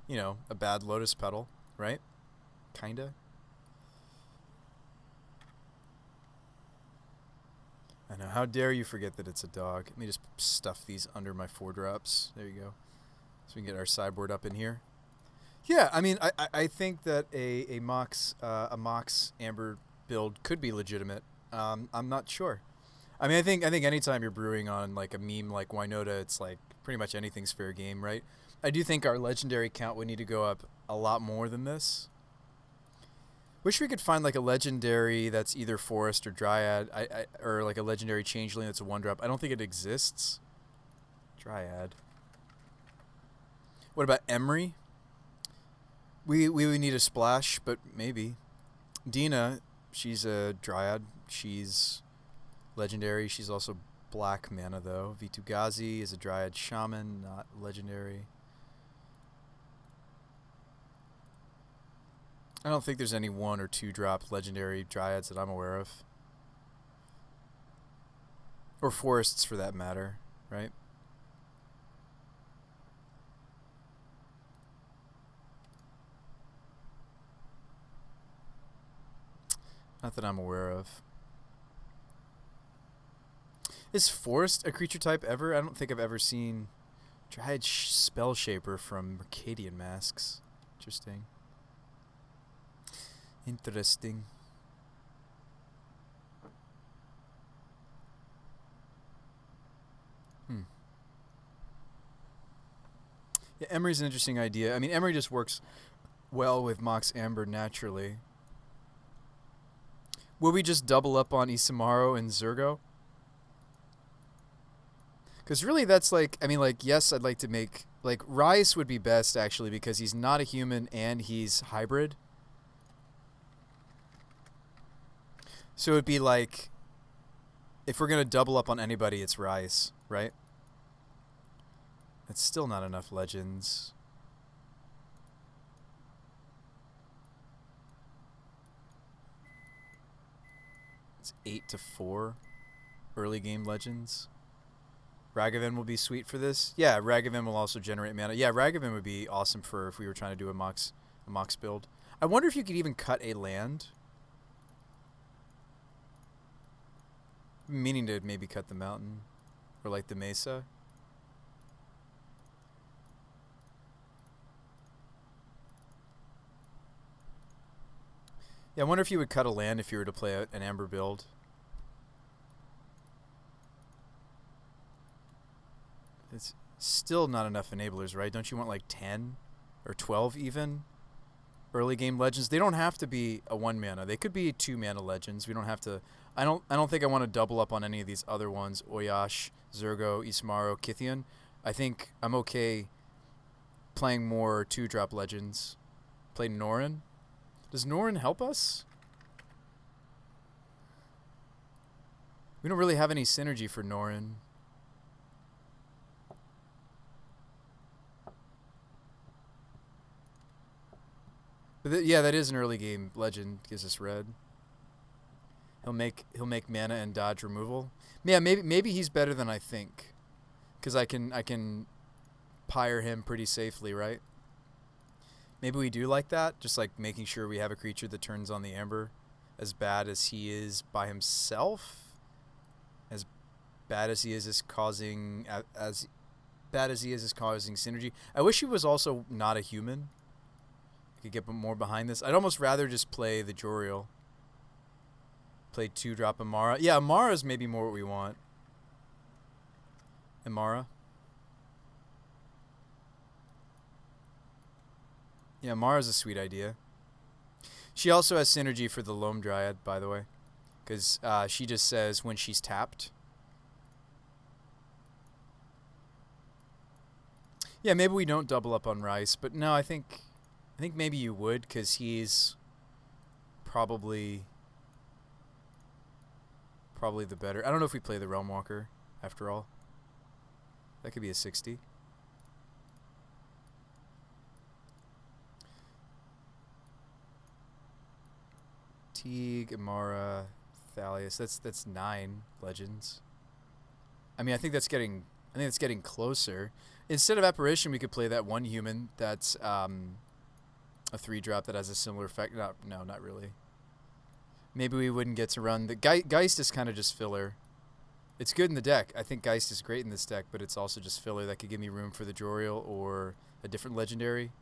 Speaker 1: a bad Lotus Petal, right? Kinda. I know. How dare you forget that it's a dog? Let me just stuff these under my 4-drops. There you go. So we can get our sideboard up in here. Yeah, I mean, I think that a Mox Amber build could be legitimate. I'm not sure. I mean, I think anytime you're brewing on like a meme like WINota, it's like pretty much anything's fair game, right? I do think our legendary count would need to go up a lot more than this. Wish we could find like a legendary that's either forest or dryad, or like a legendary changeling that's a 1-drop. I don't think it exists. Dryad. What about Emery? We would need a splash, but maybe. Dina, she's a dryad. She's legendary. She's also black mana though. Vitu-Ghazi is a dryad shaman, not legendary. I don't think there's any 1 or 2-drop legendary dryads that I'm aware of. Or forests for that matter, right? Not that I'm aware of. Is forest a creature type ever? I don't think I've ever seen Dryad Spell Shaper from Mercadian Masks. Interesting. Interesting. Yeah, Emery's an interesting idea. I mean, Emery just works well with Mox Amber naturally. Will we just double up on Isamaru and Zurgo? Because really, that's like, I mean, like, yes, I'd like to make, like, Rice would be best, actually, because he's not a human and he's hybrid. So it would be like, if we're going to double up on anybody, it's Rice, right? It's still not enough legends. It's 8-4 early game legends. Ragavan will be sweet for this. Yeah, Ragavan will also generate mana. Yeah, Ragavan would be awesome for if we were trying to do a Mox build. I wonder if you could even cut a land. Meaning to maybe cut the mountain. Or like the mesa. Yeah, I wonder if you would cut a land if you were to play an Amber build. It's still not enough enablers, right? Don't you want like 10 or 12 even? Early game legends. They don't have to be a 1 mana. They could be 2 mana legends. We don't have to. I don't think I want to double up on any of these other ones. Oyash, Zergo, Ismaro, Kithian. I think I'm okay playing more 2-drop legends. Play Mdrn. Does Mdrn help us? We don't really have any synergy for Mdrn. But yeah, that is an early game legend. Gives us red. He'll make mana and dodge removal. Yeah, maybe he's better than I think, because I can pyre him pretty safely, right? Maybe we do like that, just like making sure we have a creature that turns on the Amber. As bad as he is by himself, as bad as he is causing synergy. I wish he was also not a human. I could get more behind this. I'd almost rather just play the Joriel. Play 2-drop Amara. Yeah, Amara's maybe more what we want. Amara. Yeah, Amara's a sweet idea. She also has synergy for the Loam Dryad, by the way. Because she just says when she's tapped. Yeah, maybe we don't double up on Rice. But no, I think maybe you would, because he's probably the better. I don't know if we play the Realm Walker, after all. That could be a 60. Teague, Amara, Thalius. That's 9 legends. I mean, I think that's getting closer. Instead of Apparition, we could play that 1 human that's a 3-drop that has a similar effect. No, not really. Maybe we wouldn't get to run the Geist is kind of just filler. It's good in the deck. I think Geist is great in this deck, but it's also just filler that could give me room for the Joriel or a different legendary.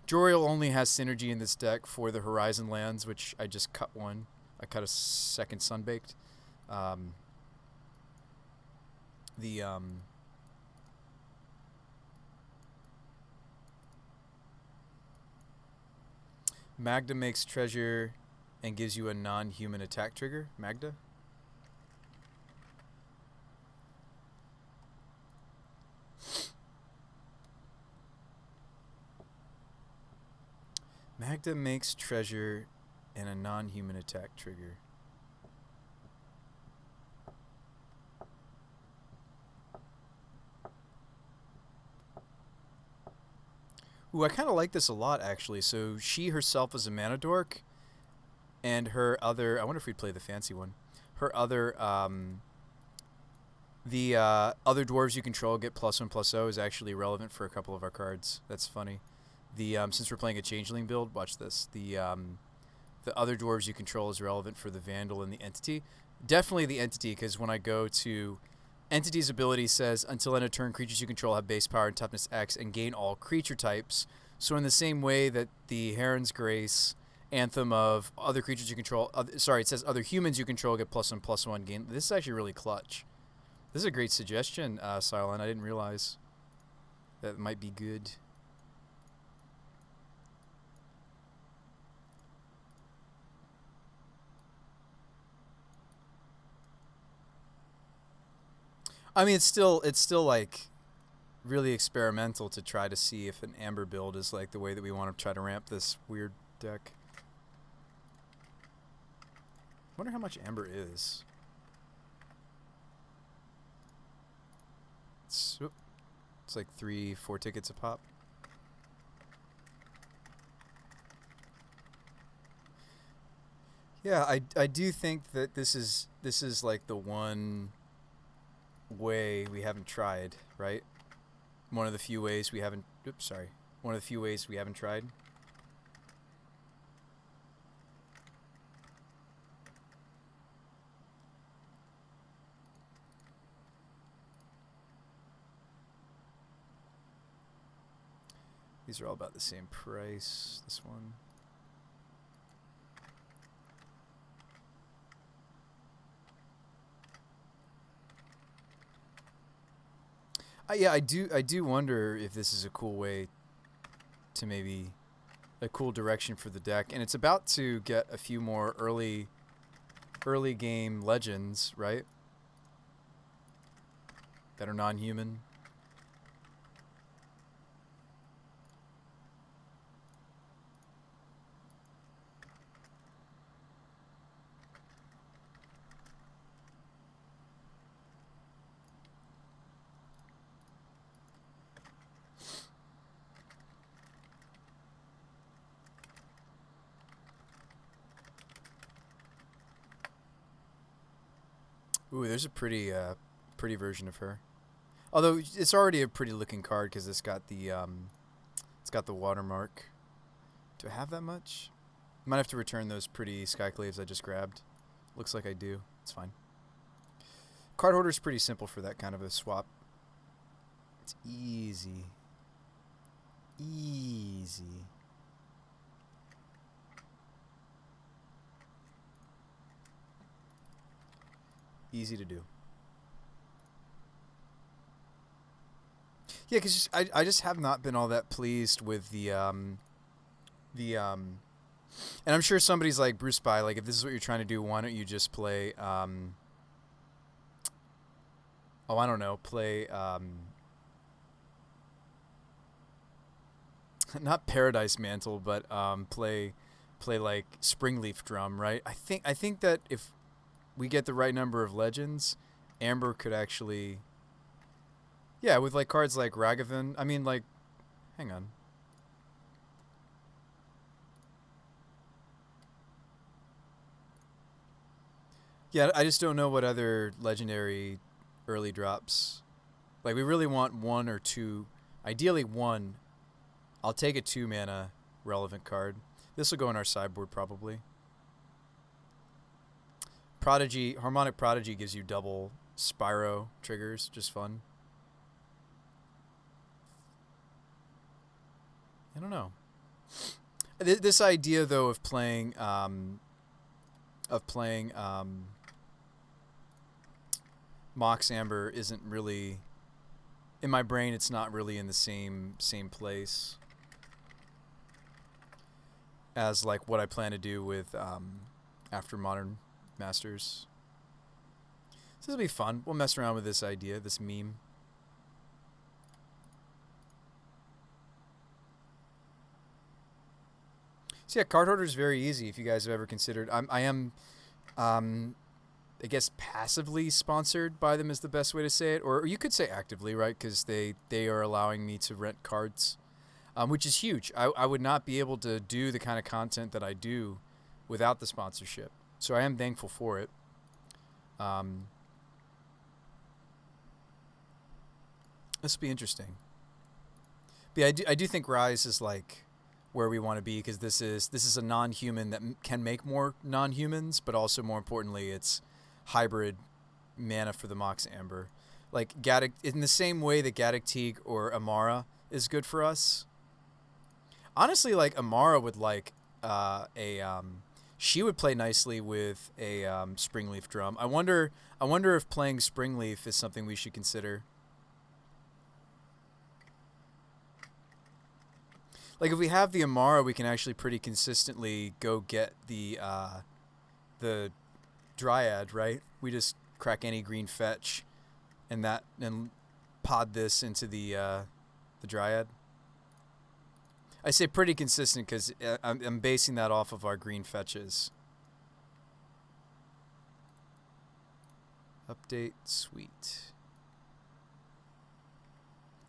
Speaker 1: Joriel only has synergy in this deck for the Horizon lands, which I just cut one. I cut a second Sunbaked. Magda makes treasure and gives you a non-human attack trigger. Magda? Magda makes treasure and a non-human attack trigger. Ooh, I kind of like this a lot, actually. So she herself is a mana dork, and her other... I wonder if we'd play the fancy one. Her other... the other dwarves you control get +1/+0 is actually relevant for a couple of our cards. That's funny. The since we're playing a changeling build, watch this. The other dwarves you control is relevant for the Vandal and the Entity. Definitely the Entity, because when I go to... Entity's ability says, until end of turn, creatures you control have base power and toughness X and gain all creature types. So in the same way that the Heron's Grace anthem of other creatures you control... sorry, it says other humans you control get +1/+1 gain. This is actually really clutch. This is a great suggestion, Silent. I didn't realize that might be good. I mean, it's still like really experimental to try to see if an amber build is like the way that we want to try to ramp this weird deck. Wonder how much amber is. It's like 3-4 tickets a pop. Yeah, I do think that this is like the one way we haven't tried, right? One of the few ways we haven't. Oops, sorry. One of the few ways we haven't tried. These are all about the same price. This one. Yeah, I do wonder if this is a cool way to maybe a cool direction for the deck, and it's about to get a few more early game legends, right? That are non-human. Ooh, there's a pretty version of her. Although it's already a pretty looking card because it's got the watermark. Do I have that much? Might have to return those pretty Skyclaves I just grabbed. Looks like I do. It's fine. Card holder's pretty simple for that kind of a swap. It's easy. Easy. Easy to do. Yeah, because I just have not been all that pleased with and I'm sure somebody's like, Bruce By, like, if this is what you're trying to do, why don't you just play oh, I don't know, play not Paradise Mantle, but play like Springleaf Drum, right? I think that if we get the right number of legends, Amber could actually, yeah, with like cards like Ragavan. I mean, like, hang on. Yeah, I just don't know what other legendary early drops. Like, we really want one or two, ideally one. I'll take a 2-mana relevant card. This will go in our sideboard probably. Prodigy, Harmonic Prodigy gives you double Spyro triggers, just fun. I don't know. This idea though of playing Mox Amber isn't really, in my brain it's not really in the same place as like what I plan to do with after Modern Masters. So this will be fun. We'll mess around with this idea, this meme. So yeah, card holder is very easy if you guys have ever considered. I am I guess passively sponsored by them is the best way to say it, or you could say actively, right? Because they are allowing me to rent cards, which is huge. I would not be able to do the kind of content that I do without the sponsorship. So I am thankful for it. This will be interesting. But yeah, I do think Rise is like where we want to be because this is a non-human that can make more non-humans, but also more importantly, it's hybrid mana for the Mox Amber. Like Gaddock, in the same way that Gaddock Teague or Amara is good for us. Honestly, like Amara would like she would play nicely with a Springleaf Drum. I wonder if playing Springleaf is something we should consider. Like if we have the Amara, we can actually pretty consistently go get the Dryad, right? We just crack any green fetch and pod this into the Dryad. I say pretty consistent because I'm basing that off of our green fetches. Update, sweet.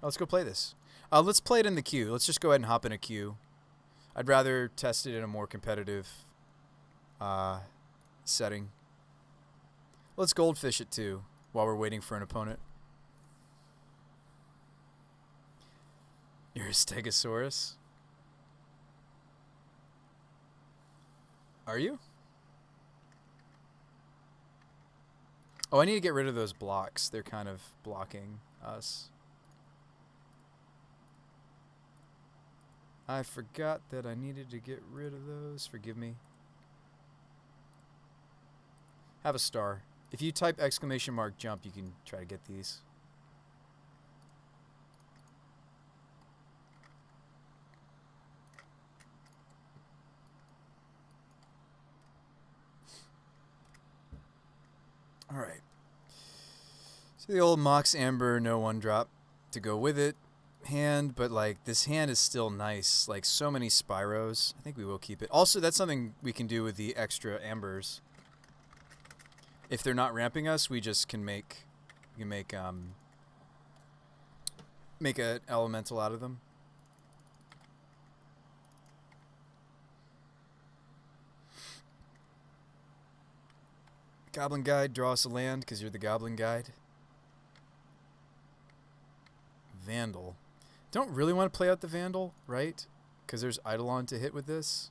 Speaker 1: Let's go play this. Let's play it in the queue. Let's just go ahead and hop in a queue. I'd rather test it in a more competitive setting. Let's goldfish it too while we're waiting for an opponent. You're a Stegosaurus? Are you? Oh, I need to get rid of those blocks. They're kind of blocking us. I forgot that I needed to get rid of those. Forgive me. Have a star. If you type !jump, you can try to get these. All right. So the old Mox Amber no one drop to go with it. Hand, but like this hand is still nice. Like so many Spyros. I think we will keep it. Also, that's something we can do with the extra Ambers. If they're not ramping us, we just can make an elemental out of them. Goblin Guide, draw us a land because you're the Goblin Guide. Vandal. Don't really want to play out the Vandal, right? Because there's Eidolon to hit with this.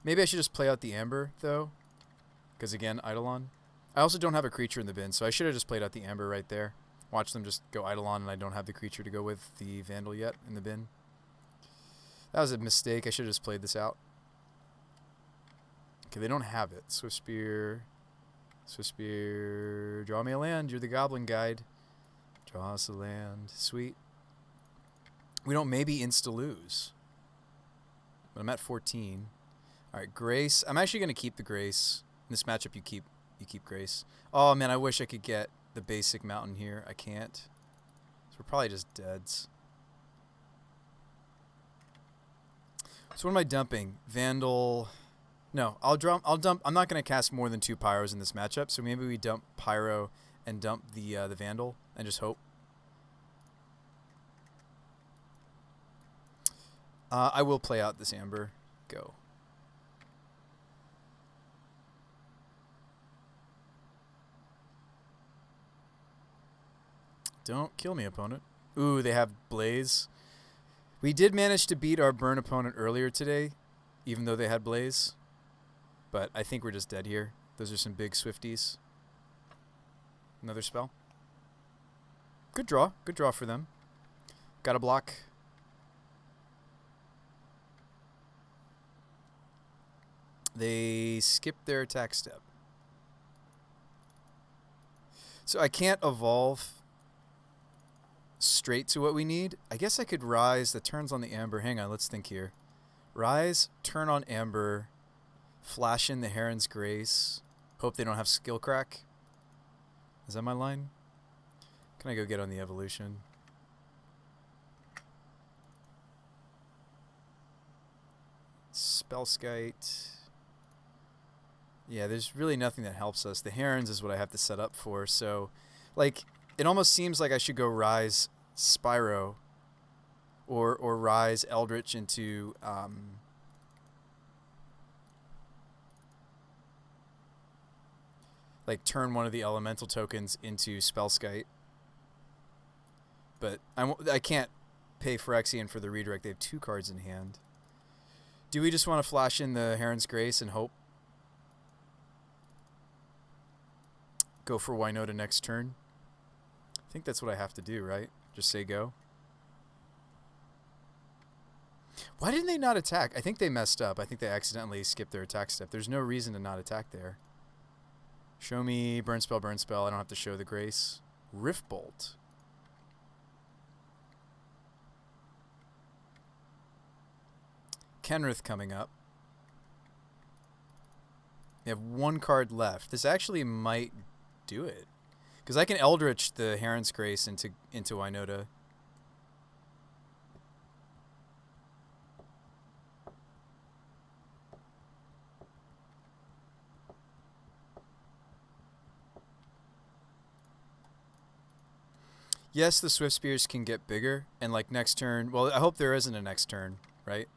Speaker 1: Maybe I should just play out the Amber, though. Because, again, Eidolon. I also don't have a creature in the bin, so I should have just played out the Amber right there. Watch them just go Eidolon, and I don't have the creature to go with the Vandal yet in the bin. That was a mistake. I should have just played this out. Okay, they don't have it. Swift Spear. Swift Spear. Draw me a land. You're the Goblin Guide. Draw us a land. Sweet. We don't maybe insta-lose. But I'm at 14. All right, Grace. I'm actually going to keep the Grace. In this matchup, you keep Grace. Oh, man, I wish I could get the basic mountain here. I can't. So we're probably just deads. So what am I dumping? Vandal. No, I'll dump. I'm not going to cast more than 2 Pyros in this matchup, so maybe we dump Pyro and dump the Vandal and just hope. I will play out this Amber. Go. Don't kill me, opponent. Ooh, they have Blaze. We did manage to beat our burn opponent earlier today, even though they had Blaze. But I think we're just dead here. Those are some big Swifties. Another spell. Good draw. Good draw for them. Got a block. They skipped their attack step. So I can't evolve straight to what we need. I guess I could Rise. The turn's on the Amber. Hang on, let's think here. Rise, turn on Amber, flash in the Heron's Grace. Hope they don't have Skill Crack. Is that my line? Can I go get on the evolution? Spellskite. Yeah, there's really nothing that helps us. The Herons is what I have to set up for. So, like, it almost seems like I should go Rise Spyro or Rise Eldritch into like turn one of the elemental tokens into Spellskite. But I can't pay Phyrexian for the redirect. They have 2 cards in hand. Do we just want to flash in the Heron's Grace and hope? Go for WINota next turn? I think that's what I have to do, right? Just say go. Why didn't they not attack? I think they messed up. I think they accidentally skipped their attack step. There's no reason to not attack there. Show me burn spell, burn spell. I don't have to show the Grace. Rift Bolt. Kenrith coming up. They have 1 card left. This actually might do it. Because I can Eldritch the Heron's Grace into WINota. Yes, the Swift Spears can get bigger, and like next turn, well, I hope there isn't a next turn, right?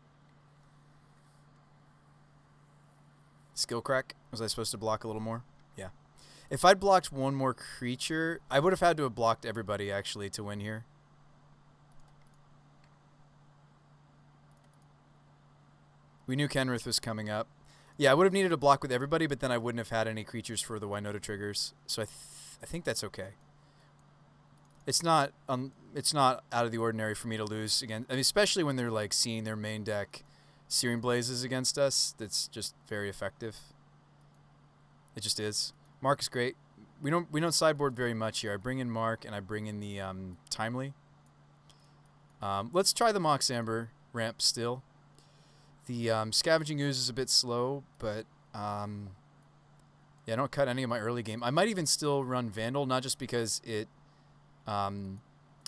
Speaker 1: Skill crack? Was I supposed to block a little more? Yeah. If I'd blocked one more creature, I would have had to have blocked everybody, actually, to win here. We knew Kenrith was coming up. Yeah, I would have needed a block with everybody, but then I wouldn't have had any creatures for the WINota triggers. So I think that's okay. It's not out of the ordinary for me to lose again, I mean, especially when they're like seeing their main deck Searing Blazes against us. That's just very effective. It just is. Mark is great. We don't sideboard very much here. I bring in Mark and I bring in the Timely. Let's try the Mox Amber ramp still. The Scavenging Ooze is a bit slow, but yeah, I don't cut any of my early game. I might even still run Vandal, not just because it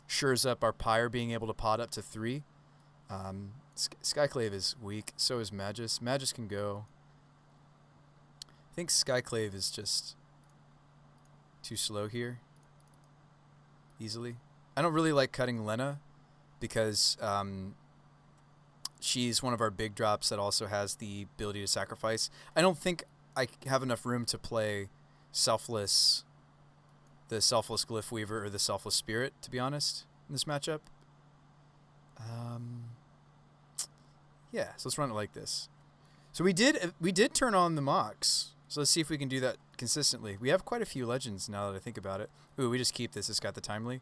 Speaker 1: shores up our Pyre being able to pot up to 3. Skyclave is weak. So is Magus. Magus can go. I think Skyclave is just too slow here. Easily. I don't really like cutting Lena because she's one of our big drops that also has the ability to sacrifice. I don't think I have enough room to play Selfless, the Selfless Glyph Weaver or the Selfless Spirit, to be honest, in this matchup. Yeah, so let's run it like this. So we did turn on the Mox. So let's see if we can do that consistently. We have quite a few legends now that I think about it. Ooh, we just keep this. It's got the Timely.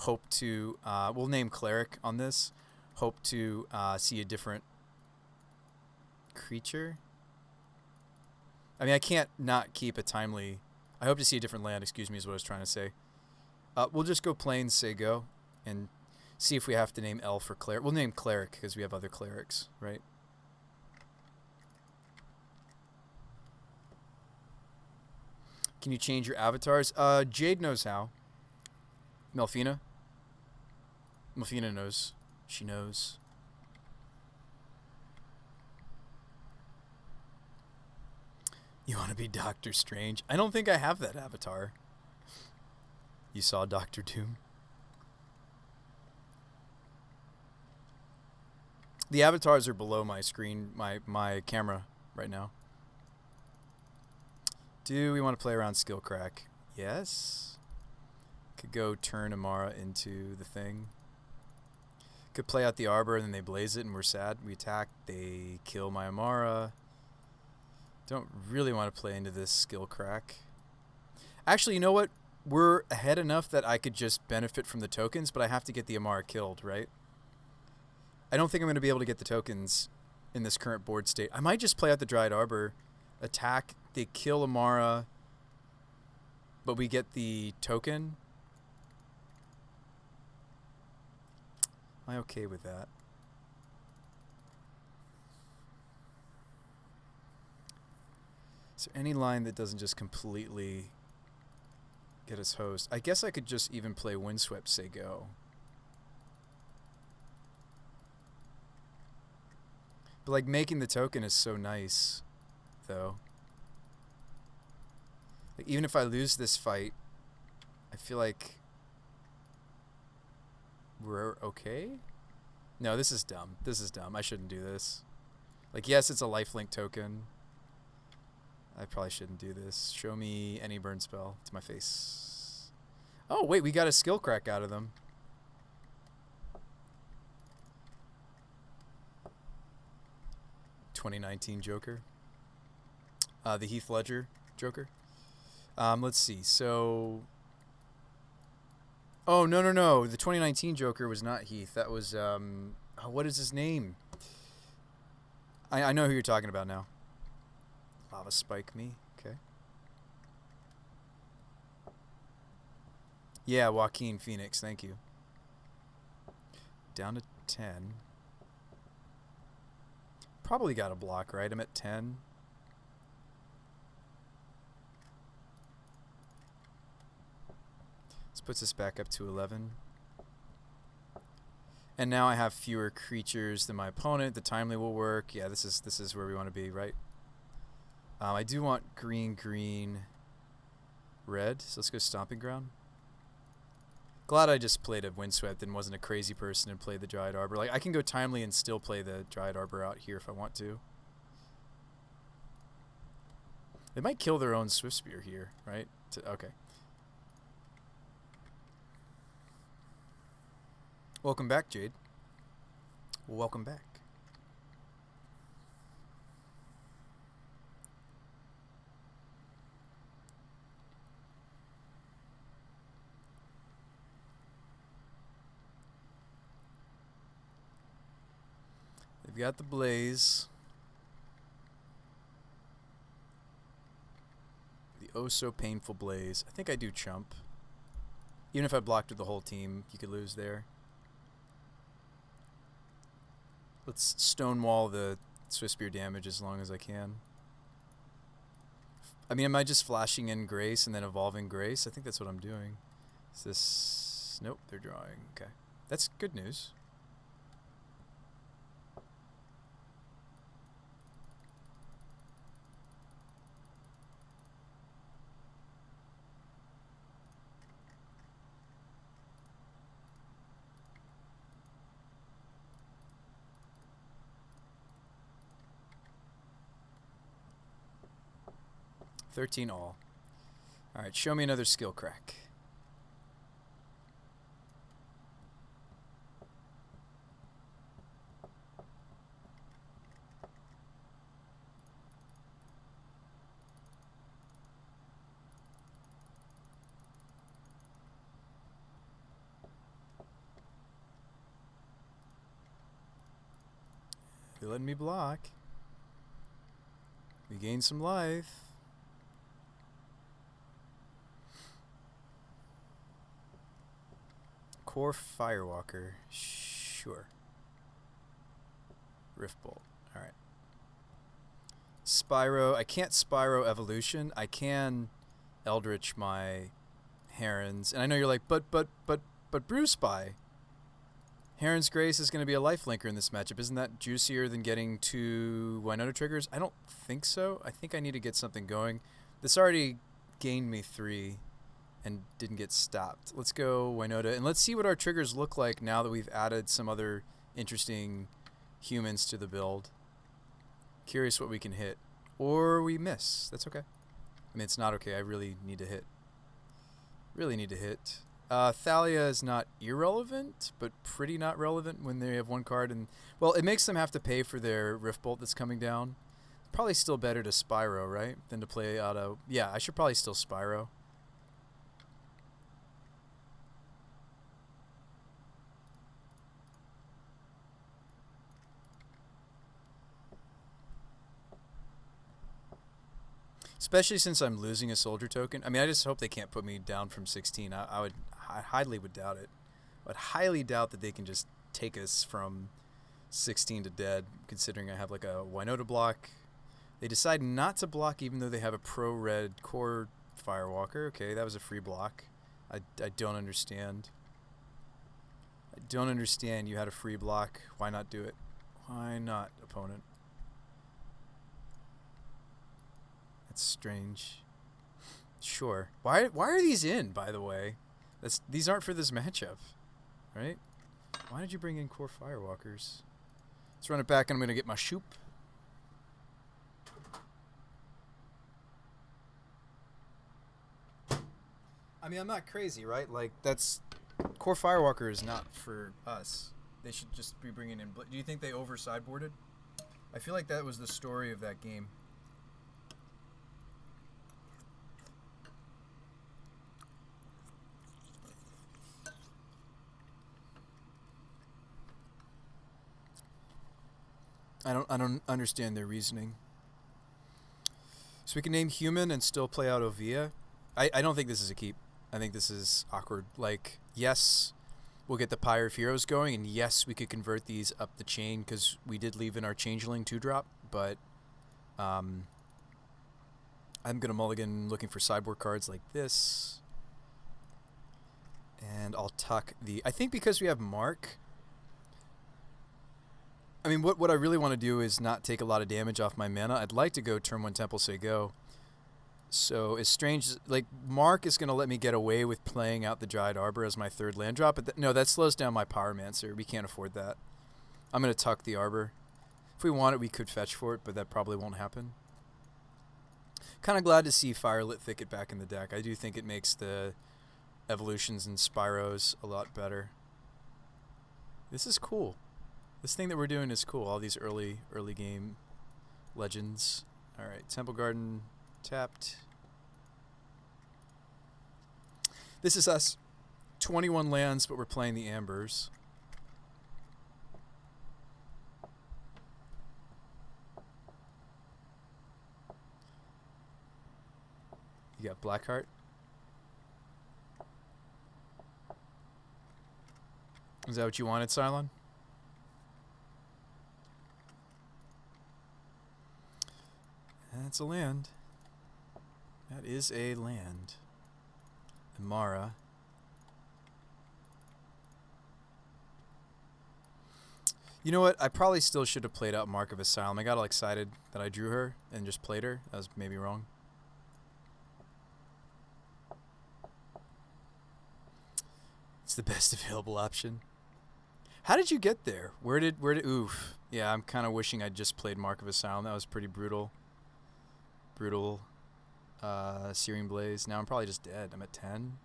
Speaker 1: Hope to, we'll name Cleric on this. Hope to see a different creature. I mean, I can't not keep a Timely. I hope to see a different land, excuse me, is what I was trying to say. We'll just go Plains, say go, and see if we have to name Elf or Cleric. We'll name Cleric because we have other Clerics, right? Can you change your avatars? Jade knows how. Melfina knows. She knows. You want to be Doctor Strange? I don't think I have that avatar. You saw Doctor Doom? The avatars are below my screen, my camera right now. Do we want to play around Skill Crack? Yes. Could go turn Amara into the thing. Could play out the Arbor and then they blaze it and we're sad. We attack, they kill my Amara. Don't really want to play into this Skill Crack. Actually, you know what? We're ahead enough that I could just benefit from the tokens, but I have to get the Amara killed, right? I don't think I'm going to be able to get the tokens in this current board state. I might just play out the Dryad Arbor, attack, they kill Amara, but we get the token. Am I okay with that? Is there any line that doesn't just completely get us hosed? I guess I could just even play Windswept, say go. But like making the token is so nice, though. Like, even if I lose this fight, I feel like we're okay? No, this is dumb. This is dumb. I shouldn't do this. Like, yes, it's a lifelink token. I probably shouldn't do this. Show me any burn spell to my face. Oh, wait, we got a Skill Crack out of them. '19 Joker. The Heath Ledger Joker. Let's see. So... Oh, no. The 2019 Joker was not Heath. That was, what is his name? I know who you're talking about now. Lava Spike me. Okay. Yeah, Joaquin Phoenix. Thank you. Down to 10. Probably got a block, right? I'm at 10. puts us back up to 11. And now I have fewer creatures than my opponent. The timely will work. Yeah, this is where we want to be, right? I do want green, red. So let's go Stomping Ground. Glad I just played a Windswept and wasn't a crazy person and played the Dryad Arbor. Like, I can go timely and still play the Dryad Arbor out here if I want to. They might kill their own Swift Spear here, right? Okay. Welcome back, Jade. Welcome back. They've got the Blaze. The oh so painful Blaze. I think I do chump. Even if I blocked with the whole team, you could lose there. Let's stonewall the Swift Spear damage as long as I can. I mean, am I just flashing in Grace and then evolving Grace? I think that's what I'm doing. Is this... Nope, they're drawing. Okay. That's good news. $13 all. Alright, show me another skill crack. They're letting me block. We gain some life. Core Firewalker. Sure. Riftbolt. Alright. Spyro. I can't Spyro Evolution. I can Eldritch my Herons. And I know you're like, but Brew Spy. Heron's Grace is going to be a lifelinker in this matchup. Isn't that juicier than getting 2 WINota triggers? I don't think so. I think I need to get something going. This already gained me 3 and didn't get stopped. Let's go WINota, and let's see what our triggers look like now that we've added some other interesting humans to the build. Curious what we can hit. Or we miss. That's okay. I mean, it's not okay. I really need to hit. Really need to hit. Thalia is not irrelevant, but pretty not relevant when they have 1 card. And well, it makes them have to pay for their Riftbolt that's coming down. Probably still better to Spyro, right? Than to play auto. Yeah, I should probably still Spyro. Especially since I'm losing a soldier token. I mean, I just hope they can't put me down from 16. I highly would doubt it. I would highly doubt that they can just take us from 16 to dead, considering I have like a WINota block. They decide not to block even though they have a pro-red core Firewalker. Okay, that was a free block. I don't understand. I don't understand. You had a free block. Why not do it? Why not, opponent? That's strange. Sure. Why are these in, by the way? These aren't for this matchup, right? Why did you bring in core Firewalkers? Let's run it back and I'm going to get my shoop. I mean, I'm not crazy, right? Like, that's... Core Firewalker is not for us. They should just be bringing in... Do you think they over-sideboarded? I feel like that was the story of that game. I don't understand their reasoning. So we can name human and still play out Ovia. I don't think this is a keep. I think this is awkward. Like, yes, we'll get the Pyre of Heroes going, and yes, we could convert these up the chain because we did leave in our Changeling 2-drop, but I'm going to mulligan looking for sideboard cards like this. And I'll tuck the... I think because we have Mark... I mean, what I really want to do is not take a lot of damage off my mana. I'd like to go turn 1 Temple, say go. So as strange... Like, Mark is going to let me get away with playing out the Dryad Arbor as my 3rd land drop. But no, that slows down my Pyromancer. We can't afford that. I'm going to tuck the Arbor. If we want it, we could fetch for it, but that probably won't happen. Kind of glad to see Firelit Thicket back in the deck. I do think it makes the evolutions and Spyros a lot better. This is cool. This thing that we're doing is cool. All these early game legends. All right, Temple Garden tapped. This is us. 21 lands, but we're playing the Ambers. You got Blackheart. Is that what you wanted, Cylon? That's a land. That is a land. Amara. You know what? I probably still should have played out Mark of Asylum. I got all excited that I drew her and just played her. That was maybe wrong. It's the best available option. How did you get there? Where did oof. Yeah, I'm kind of wishing I'd just played Mark of Asylum. That was pretty brutal. Searing Blaze. Now I'm probably just dead. I'm at 10.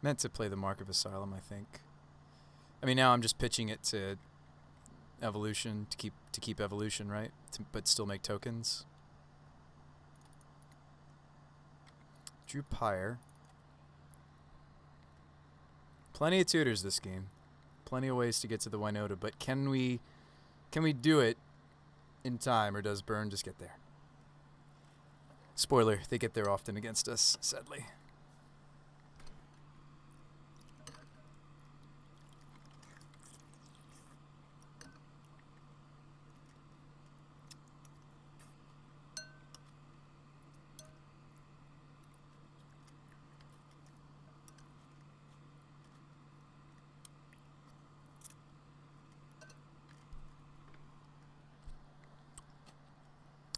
Speaker 1: Meant to play the Mark of Asylum, I think. I mean, now I'm just pitching it to evolution to keep evolution, right? But still make tokens. Drew Pyre. Plenty of tutors this game. Plenty of ways to get to the WINota, but can we do it in time, or does Burn just get there? Spoiler, they get there often against us, sadly.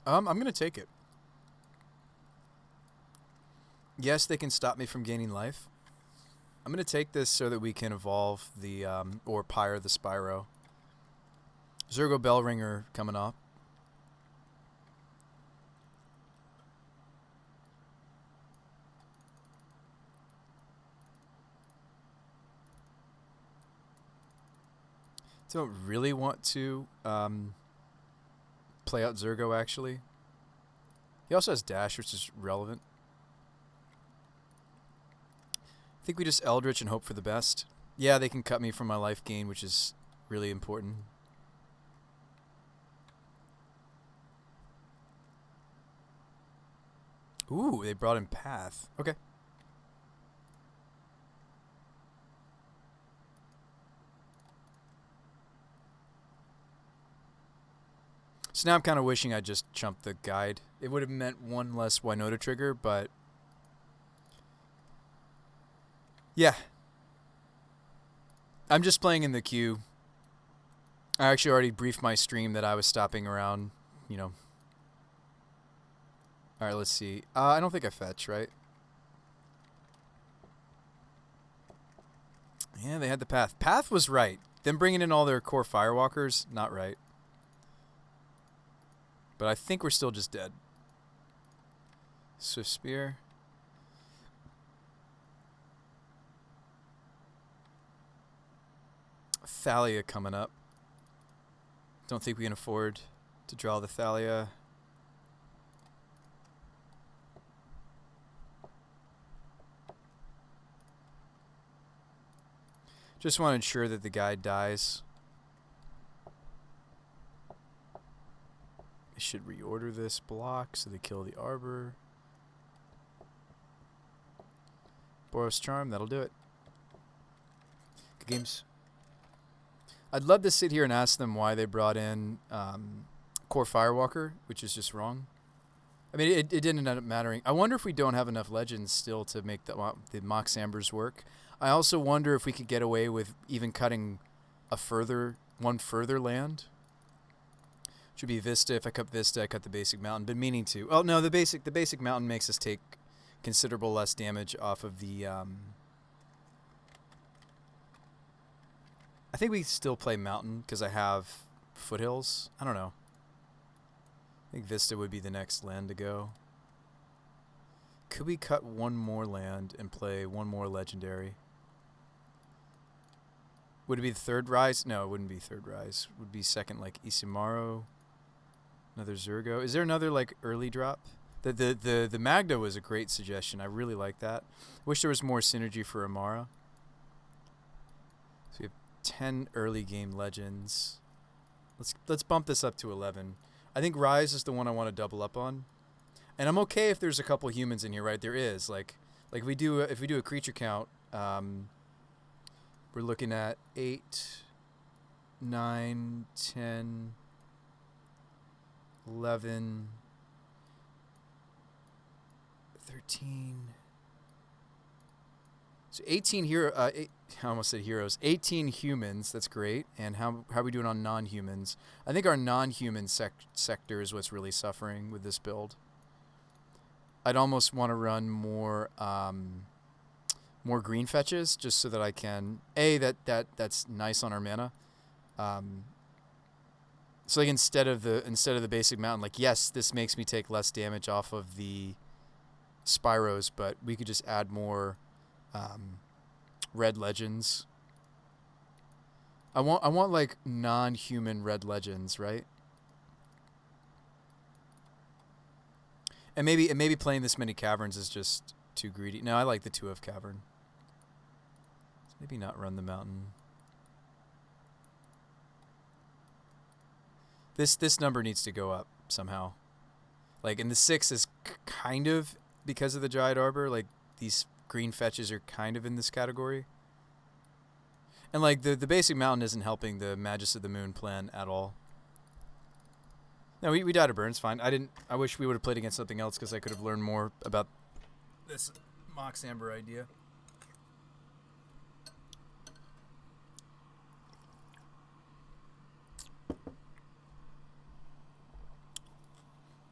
Speaker 1: I'm going to take it. Yes, they can stop me from gaining life. I'm going to take this so that we can evolve the, or Pyre the Spyro. Zergo Bellringer coming up. Don't really want to play out Zergo, actually. He also has dash, which is relevant. I think we just Eldritch and hope for the best. Yeah, they can cut me from my life gain, which is really important. Ooh, they brought in Path. Okay. So now I'm kind of wishing I just chumped the guide. It would have meant one less WINota trigger, but... yeah. I'm just playing in the queue. I actually already briefed my stream that I was stopping around, you know. Alright, let's see. I don't think I fetch, right? Yeah, they had the Path. Path was right. Them bringing in all their core Firewalkers, not right. But I think we're still just dead. Swift Spear. Thalia coming up. Don't think we can afford to draw the Thalia. Just want to ensure that the guy dies. I should reorder this block so they kill the Arbor. Boros Charm, that'll do it. Good games. I'd love to sit here and ask them why they brought in Core Firewalker, which is just wrong. I mean, it didn't end up mattering. I wonder if we don't have enough legends still to make the Mox Ambers work. I also wonder if we could get away with even cutting one further land. Should be Vista. If I cut Vista, I cut the basic mountain. Been meaning to. Oh no, the basic mountain makes us take considerable less damage off of the. I think we still play mountain because I have foothills. I don't know. I think Vista would be the next land to go. Could we cut one more land and play one more legendary? Would it be the third rise? No, it wouldn't be third rise. It would be second, like Isamaru. Another Zergo. Is there another like early drop? The Magda was a great suggestion. I really like that. Wish there was more synergy for Amara. So we have 10 early game legends. Let's bump this up to 11. I think Rise is the one I want to double up on. And I'm okay if there's a couple humans in here, right? There is. Like if we do a creature count, we're looking at 8, 9, 10, 11, 13. So 18 hero. I almost said heroes. 18 humans. That's great. And how are we doing on non-humans? I think our non-human sector is what's really suffering with this build. I'd almost want to run more green fetches just so that I can that's nice on our mana. So like instead of the basic mountain, like yes, this makes me take less damage off of the Spyros, but we could just add more red legends. I want like non-human red legends, right? And maybe playing this many caverns is just too greedy. No, I like the 2 of cavern. Let's maybe not run the mountain. This number needs to go up somehow. Like, and the 6 is kind of because of the Giant Arbor. Like, these green fetches are kind of in this category. And like the basic mountain isn't helping the Magus of the Moon plan at all. No, we died of burns, fine. I wish we would have played against something else because I could have learned more about this Mox Amber idea.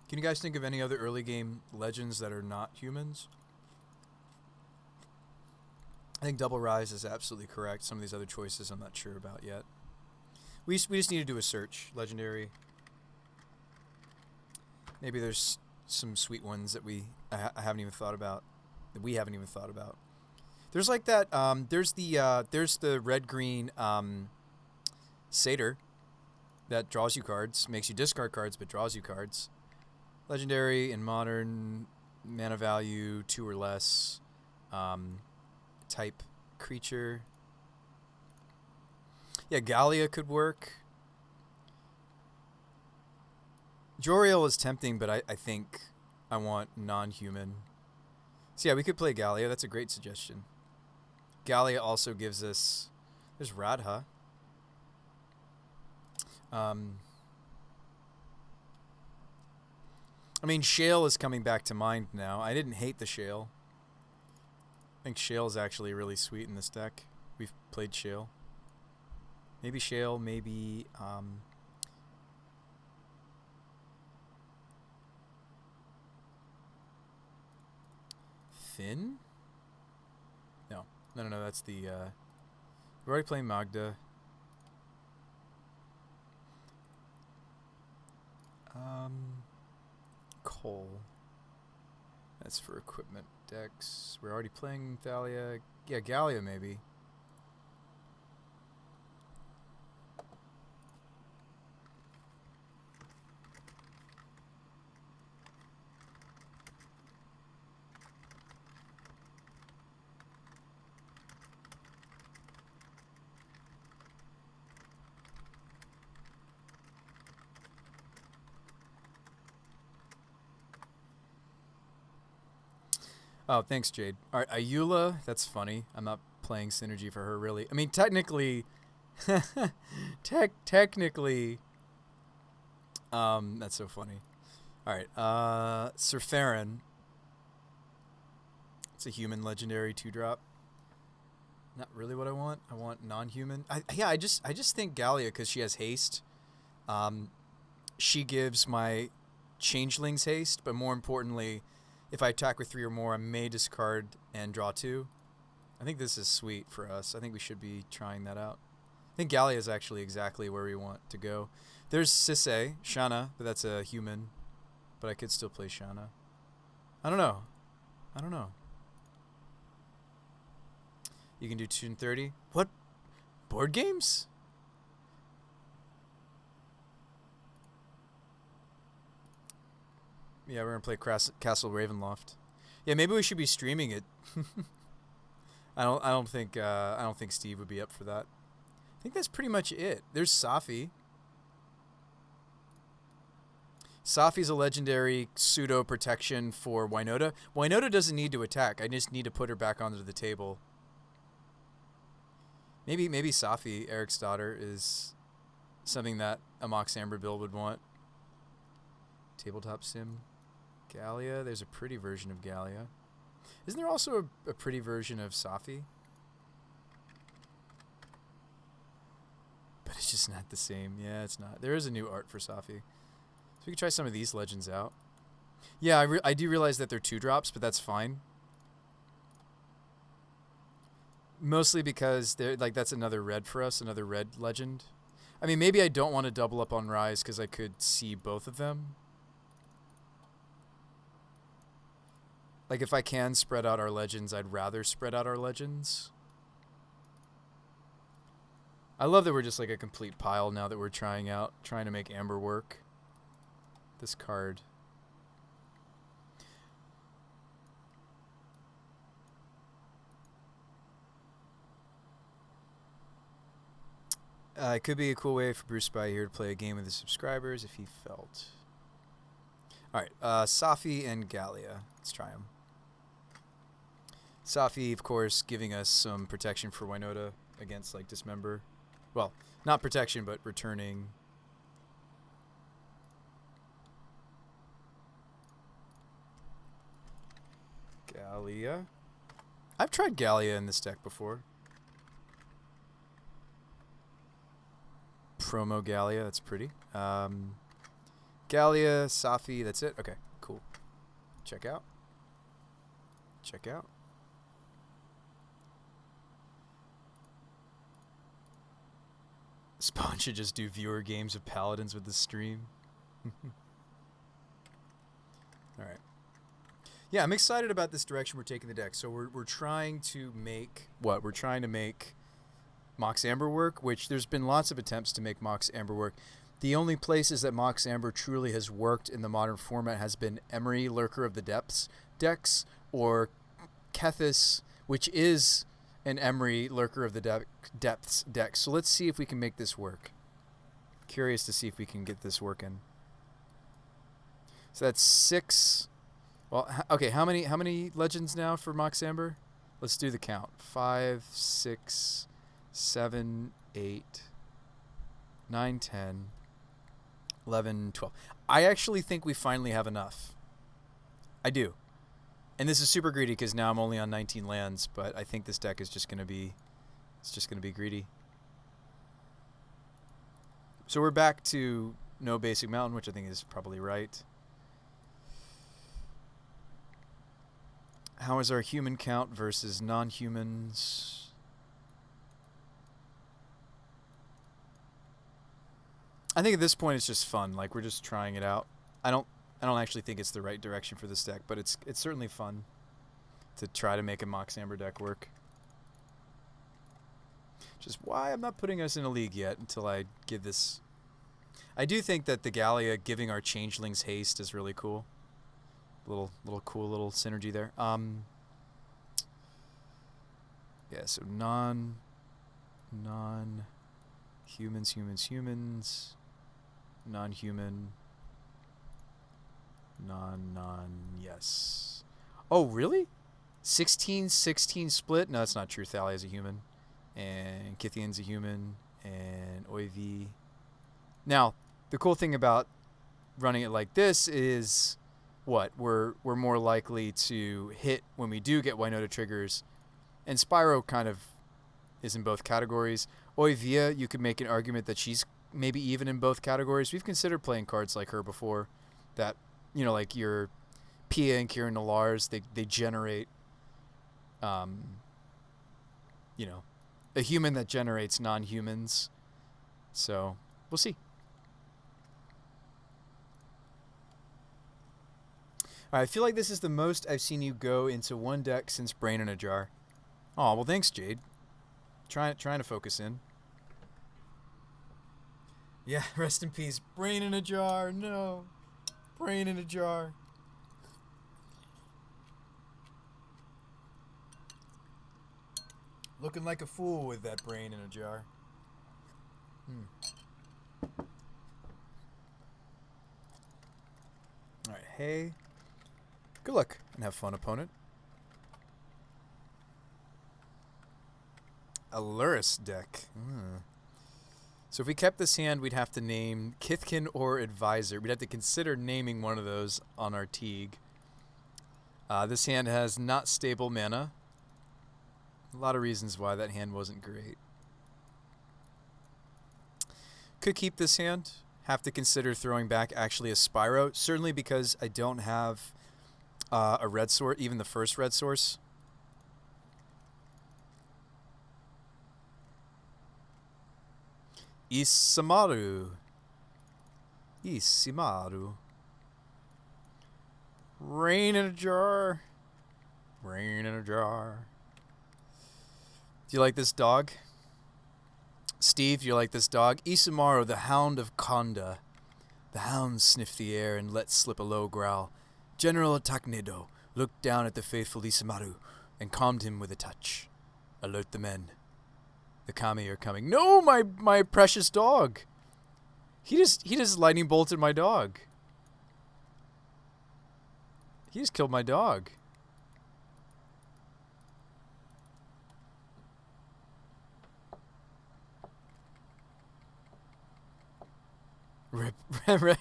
Speaker 1: Can you guys think of any other early game legends that are not humans? I think Double Rise is absolutely correct. Some of these other choices I'm not sure about yet. We just need to do a search. Legendary. Maybe there's some sweet ones that I haven't even thought about. That we haven't even thought about. There's like that. There's the red-green Satyr that draws you cards, makes you discard cards, but draws you cards. Legendary in Modern, mana value 2 or less, type creature. Yeah, Gallia could work. Joriel is tempting, but I think I want non-human. So yeah, we could play Gallia. That's a great suggestion. Gallia also gives us... There's Radha. I mean, Shale is coming back to mind now. I didn't hate the Shale. I think Shale is actually really sweet in this deck. We've played Shale. Maybe Shale, maybe... Finn? No, that's the... we're already playing Magda. Cole. That's for equipment decks. We're already playing Thalia. Yeah, Gallia maybe. Oh, thanks, Jade. All right, Ayula, that's funny. I'm not playing Synergy for her, really. I mean, technically, That's so funny. All right. Surferin. It's a human legendary 2-drop. Not really what I want. I want non-human. I just think Gallia, because she has haste. She gives my changelings haste, but more importantly, if I attack with 3 or more, I may discard and draw 2. I think this is sweet for us. I think we should be trying that out. I think Gallia is actually exactly where we want to go. There's Sisay, Shanna, but that's a human. But I could still play Shanna. I don't know. You can do Tune 30. What? Board games? Yeah, we're gonna play Castle Ravenloft. Yeah, maybe we should be streaming it. I don't think Steve would be up for that. I think that's pretty much it. There's Safi. Safi's a legendary pseudo protection for WINota. WINota doesn't need to attack. I just need to put her back onto the table. Maybe Safi, Eric's daughter, is something that a Mox Amber build would want. Tabletop sim. Gallia. There's a pretty version of Gallia. Isn't there also a pretty version of Safi? But it's just not the same. Yeah, it's not. There is a new art for Safi. So we can try some of these legends out. Yeah, I do realize that they're 2-drops, but that's fine. Mostly because they're like that's another red for us, another red legend. I mean, maybe I don't want to double up on Rise because I could see both of them. Like, if I can spread out our legends, I'd rather spread out our legends. I love that we're just like a complete pile now that we're trying to make Amber work. This card. It could be a cool way for Bruce Spy here to play a game with his subscribers if he felt. Alright, Safi and Gallia. Let's try them. Safi, of course, giving us some protection for WINota against, like, Dismember. Well, not protection, but returning. Gallia. I've tried Gallia in this deck before. Promo Gallia, that's pretty. Gallia, Safi, that's it? Okay, cool. Check out. Check out. Spawn should just do viewer games of Paladins with the stream. Alright. Yeah, I'm excited about this direction we're taking the deck. So we're trying to make... What? We're trying to make Mox Amber work, which there's been lots of attempts to make Mox Amber work. The only places that Mox Amber truly has worked in the modern format has been Emery, Lurker of the Depths decks, or Kethis, which is an Emery, Lurker of the Depths deck. So let's see if we can make this work. Curious to see if we can get this working. So that's 6. Well, okay, how many legends now for Mox Amber? Let's do the count. 5, 6, 7, 8, 9, 10, 11, 12. I actually think we finally have enough. I do. And this is super greedy because now I'm only on 19 lands, but I think this deck is just going to be, it's just going to be greedy. So we're back to no basic mountain, which I think is probably right. How is our human count versus non-humans? I think at this point it's just fun. Like, we're just trying it out. I don't actually think it's the right direction for this deck, but it's certainly fun to try to make a Mox Amber deck work. Which is why I'm not putting us in a league yet until I give this. I do think that the Gallia giving our changelings haste is really cool. Little cool little synergy there. Yeah, so humans, non-human, yes. Oh, really? 16-16 split? No, that's not true. Thalia is a human. And Kithian's a human. And Oivi. Now, the cool thing about running it like this is what? We're more likely to hit when we do get WINota triggers. And Spyro kind of is in both categories. Oivia, you could make an argument that she's maybe even in both categories. We've considered playing cards like her before that, like your Pia and Kieran Nalars, they generate, a human that generates non-humans. So we'll see. All right, I feel like this is the most I've seen you go into one deck since Brain in a Jar. Oh, well, thanks, Jade. Trying to focus in. Yeah, rest in peace. Brain in a jar. No. Brain in a jar. Looking like a fool with that brain in a jar. Alright, hey. Good luck and have fun, opponent. A Luris deck. So if we kept this hand, we'd have to name Kithkin or Advisor. We'd have to consider naming one of those on our Teague. This hand has not stable mana. A lot of reasons why that hand wasn't great. Could keep this hand. Have to consider throwing back actually a Spyro. Certainly because I don't have a red source, even the first red source. Isamaru. Rain in a jar. Rain in a jar. Do you like this dog? Steve, do you like this dog? Isamaru, the hound of Konda. The hound sniffed the air and let slip a low growl. General Taknedo looked down at the faithful Isamaru and calmed him with a touch. Alert the men. The kami are coming. No, my precious dog. He just lightning bolted my dog. He just killed my dog.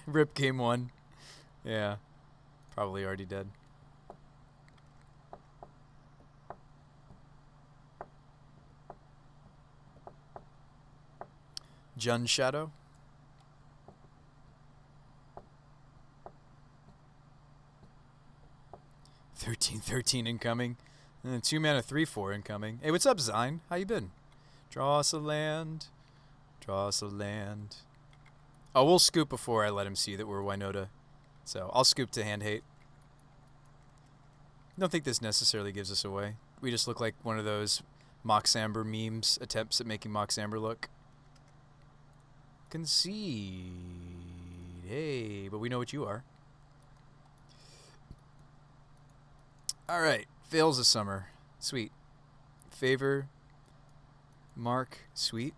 Speaker 1: Rip game 1. Yeah. Probably already dead. Jun Shadow. 13/13 incoming. And then 2 mana 3/4 incoming. Hey, what's up, Zine? How you been? Draw us a land. Draw us a land. Oh, we'll scoop before I let him see that we're WINota. So I'll scoop to hand hate. Don't think this necessarily gives us away. We just look like one of those Mox Amber memes, attempts at making Mox Amber look. Concede. Hey, but we know what you are. Alright, fails of summer. Sweet. Favor. Mark. Sweet.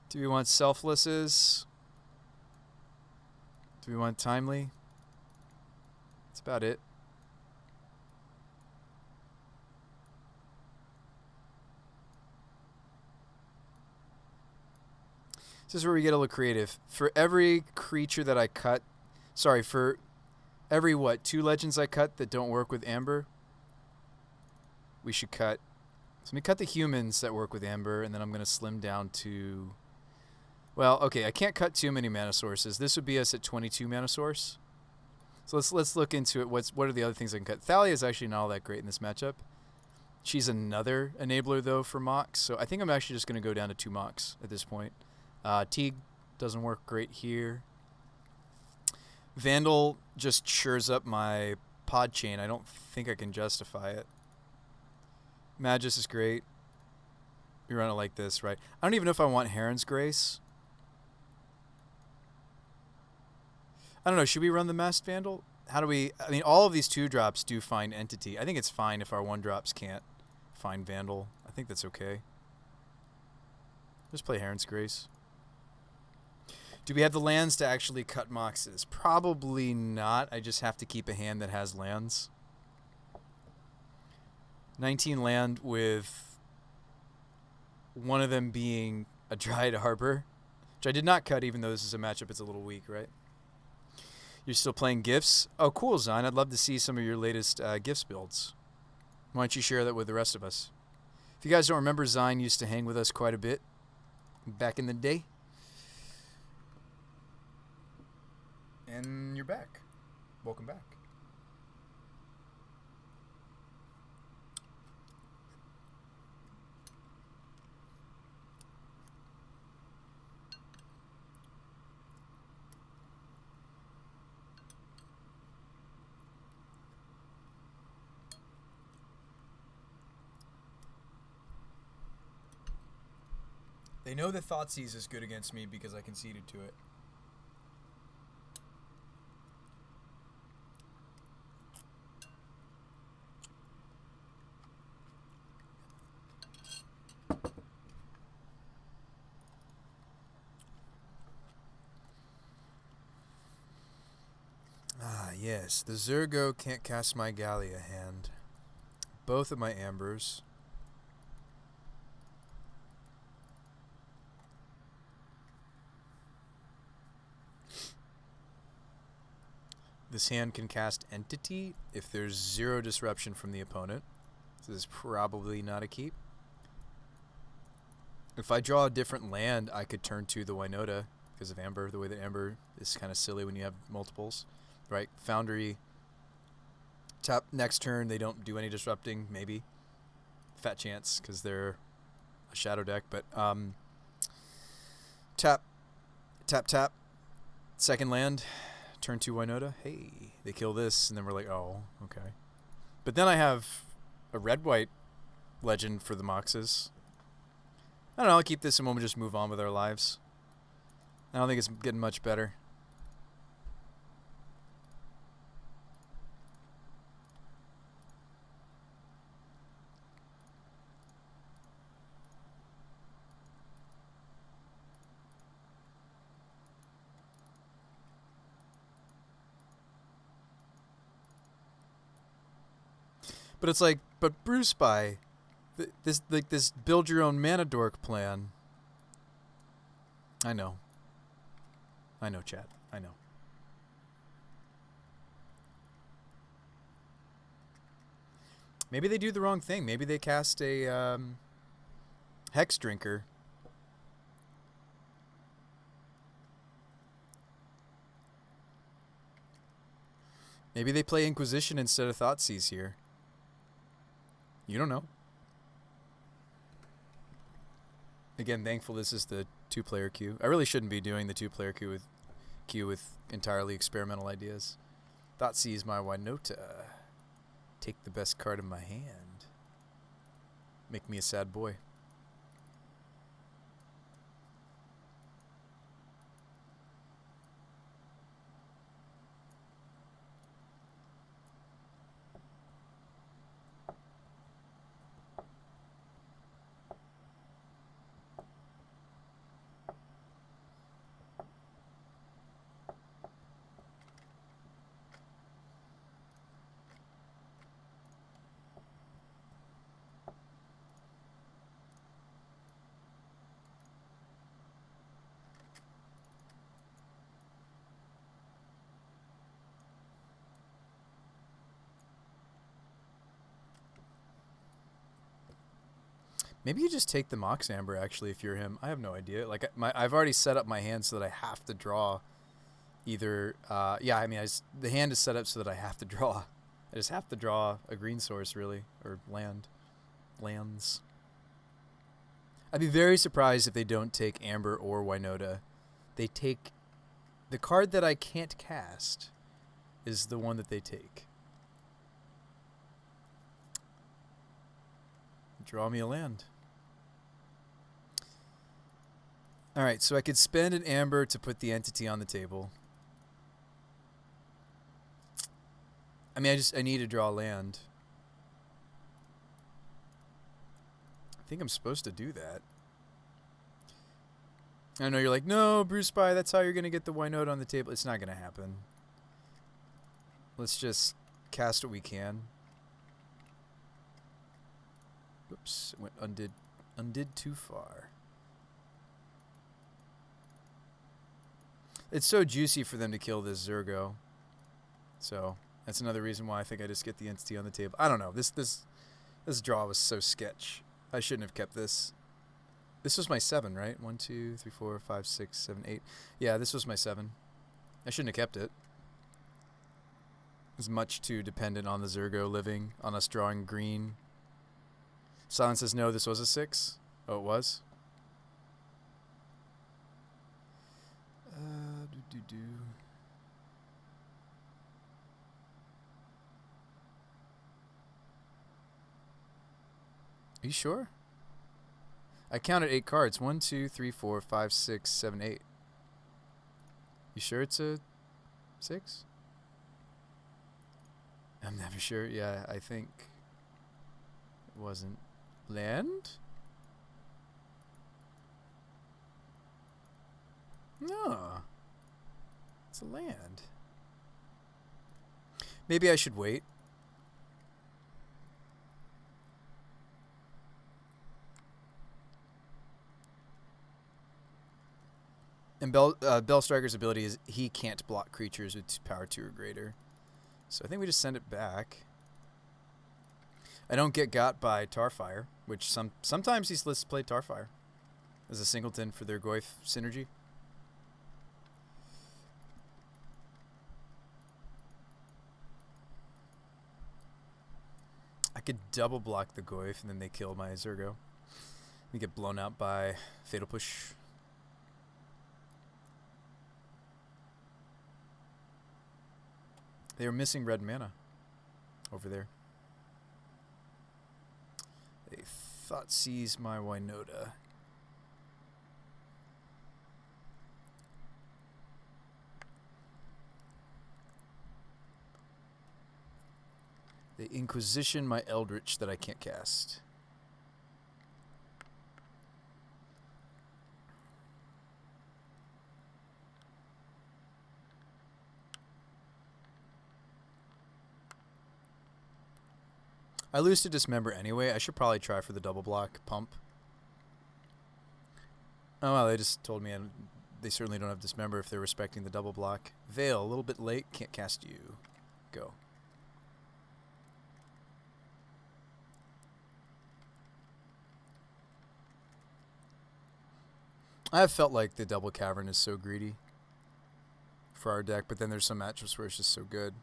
Speaker 1: Do we want selflesses? Do we want timely? That's about it. This is where we get a little creative. For every creature that I cut, for every, 2 legends I cut that don't work with Amber, we should cut. So let me cut the humans that work with Amber, and then I'm going to slim down to, well, okay, I can't cut too many mana sources. This would be us at 22 mana source. So let's look into it. What are the other things I can cut? Thalia is actually not all that great in this matchup. She's another enabler, though, for Mox. So I think I'm actually just going to go down to 2 Mox at this point. Teague doesn't work great here. Vandal just chures up my pod chain. I don't think I can justify it. Magus is great. We run it like this, right? I don't even know if I want Heron's Grace. I don't know. Should we run the Masked Vandal? How do we... I mean, all of these 2-drops do find Entity. I think it's fine if our 1-drops can't find Vandal. I think that's okay. Just play Heron's Grace. Do we have the lands to actually cut Moxes? Probably not. I just have to keep a hand that has lands. 19 land with one of them being a Dryad Harbor, which I did not cut even though this is a matchup it's a little weak, right? You're still playing gifts? Oh, cool, Zine. I'd love to see some of your latest gifts builds. Why don't you share that with the rest of us? If you guys don't remember, Zine used to hang with us quite a bit back in the day. And you're back. Welcome back. They know that Thoughtseize is good against me because I conceded to it. Ah, yes. The Zergo can't cast my Gallia hand. Both of my Ambers. This hand can cast Entity if there's 0 disruption from the opponent. This is probably not a keep. If I draw a different land, I could turn to the WINota because of Amber. The way that Amber is kind of silly when you have multiples. Right? Foundry. Tap next turn, they don't do any disrupting, maybe. Fat chance because they're a shadow deck. But tap. Second land. Turn 2 WINota. Hey, they kill this, and then we're like, oh, okay. But then I have a red-white legend for the Moxes. I don't know, I'll keep this and we'll just move on with our lives. I don't think it's getting much better. But it's like, but Bruce by this build your own mana dork plan. I know, chat. I know. Maybe they do the wrong thing. Maybe they cast a Hex Drinker. Maybe they play Inquisition instead of Thoughtseize here. You don't know. Again, thankful this is the 2-player queue. I really shouldn't be doing the 2-player queue with entirely experimental ideas. Thoughtseize my WINota. Take the best card in my hand. Make me a sad boy. Maybe you just take the Mox Amber, actually, if you're him. I have no idea. Like, I've already set up my hand so that I have to draw either... yeah, I mean, the hand is set up so that I have to draw. I just have to draw a green source, really, or lands. I'd be very surprised if they don't take Amber or WINota. They take... The card that I can't cast is the one that they take. Draw me a land. Alright, so I could spend an Amber to put the Entity on the table. I mean, I need to draw land. I think I'm supposed to do that. I know you're like, no, Bruce Spy, that's how you're going to get the WINota on the table. It's not going to happen. Let's just cast what we can. Oops, it went undid too far. It's so juicy for them to kill this Zergo. So that's another reason why I think I just get the entity on the table. I don't know. This draw was so sketch. I shouldn't have kept this. This was my 7, right? 1, 2, 3, 4, 5, 6, 7, 8. Yeah, this was my 7. I shouldn't have kept it. It's much too dependent on the Zergo living, on us drawing green. Silence says no, this was a 6. Oh, it was? Are you sure? I counted 8 cards. 1, 2, 3, 4, 5, 6, 7, 8. You sure it's a 6? I'm never sure. Yeah, I think it wasn't. Land? No. It's a land. Maybe I should wait. And Bellstriker's ability is he can't block creatures with power 2 or greater. So I think we just send it back. I don't get got by Tarfire, which sometimes these lists play Tarfire as a singleton for their Goyf synergy. I could double block the Goyf and then they kill my Zergo. We get blown out by Fatal Push. They were missing red mana over there. They thought seize my WINota. They Inquisition my Eldritch that I can't cast. I lose to Dismember anyway. I should probably try for the double block pump. Oh, well, they just told me they certainly don't have Dismember if they're respecting the double block. Veil, a little bit late. Can't cast you. Go. I have felt like the double Cavern is so greedy for our deck, but then there's some matchups where it's just so good.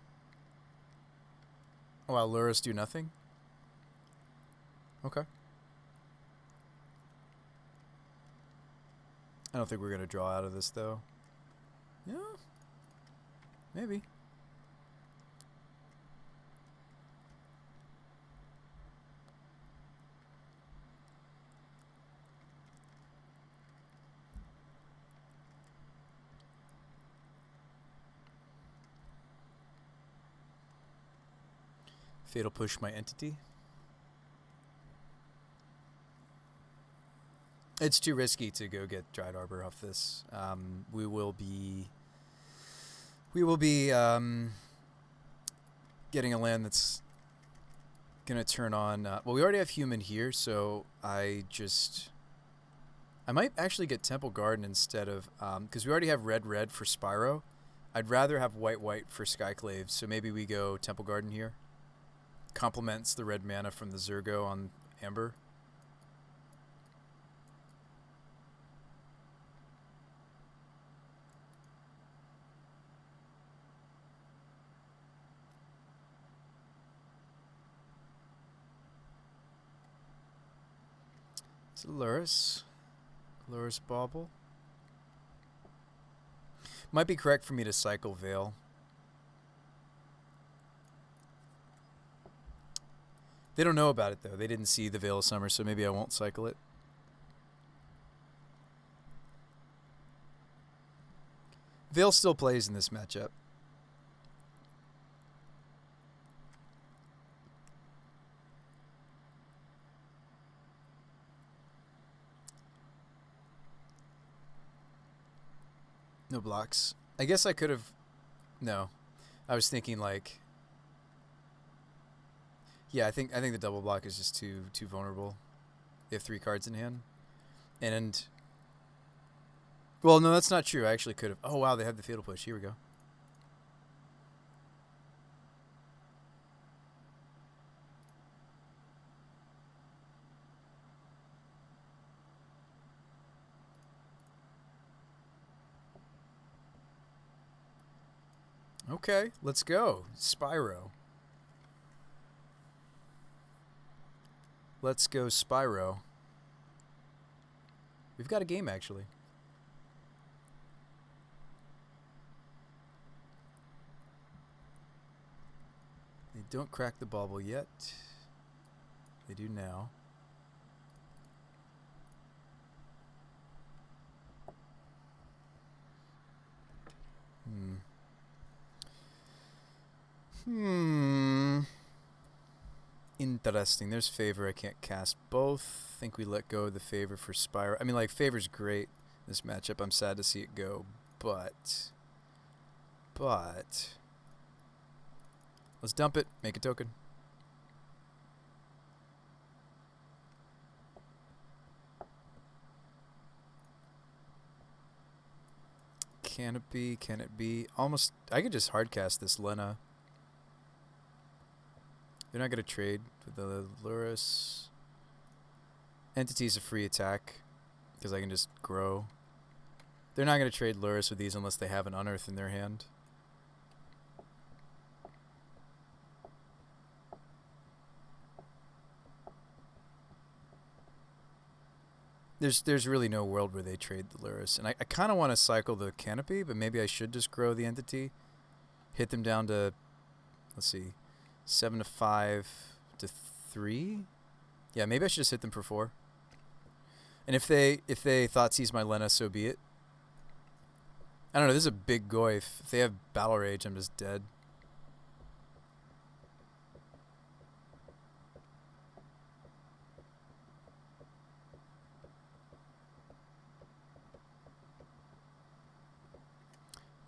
Speaker 1: Oh, wow, Lurrus do nothing? Okay. I don't think we're going to draw out of this, though. Yeah. Maybe. Fatal Push my entity. It's too risky to go get Dried Arbor off this. We will be getting a land that's gonna turn on. Well, we already have human here, so I might actually get Temple Garden instead of because we already have red for Spyro. I'd rather have white for Skyclave, so maybe we go Temple Garden here. Complements the red mana from the Zergo on Amber. It's Lurrus Bauble. Might be correct for me to cycle Veil. They don't know about it, though. They didn't see the Veil of Summer, so maybe I won't cycle it. Veil still plays in this matchup. No blocks. I guess I could have... No. I was thinking, like... Yeah, I think the double block is just too vulnerable. They have 3 cards in hand. And... Well, no, that's not true. I actually could have... Oh, wow, they have the Fatal Push. Here we go. Okay, let's go. Spyro. Let's go Spyro. We've got a game, actually. They don't crack the bauble yet. They do now. Interesting. There's Favor. I can't cast both. I think we let go of the Favor for Spyro. I mean, like, Favor's great this matchup. I'm sad to see it go, but let's dump it. Make a token. Canopy. Can it be? Almost. I could just hardcast this Lena. They're not going to trade for the Lurrus. Entity's a free attack because I can just grow. They're not going to trade Lurrus with these unless they have an Unearth in their hand. There's really no world where they trade the Lurrus. And I kind of want to cycle the Canopy, but maybe I should just grow the Entity. Hit them down to, let's see, 7 to 5 to 3. Yeah, maybe I should just hit them for 4. And if they Thoughtseize my Lena, so be it. I don't know, this is a big Goyf. If they have Battle Rage, I'm just dead.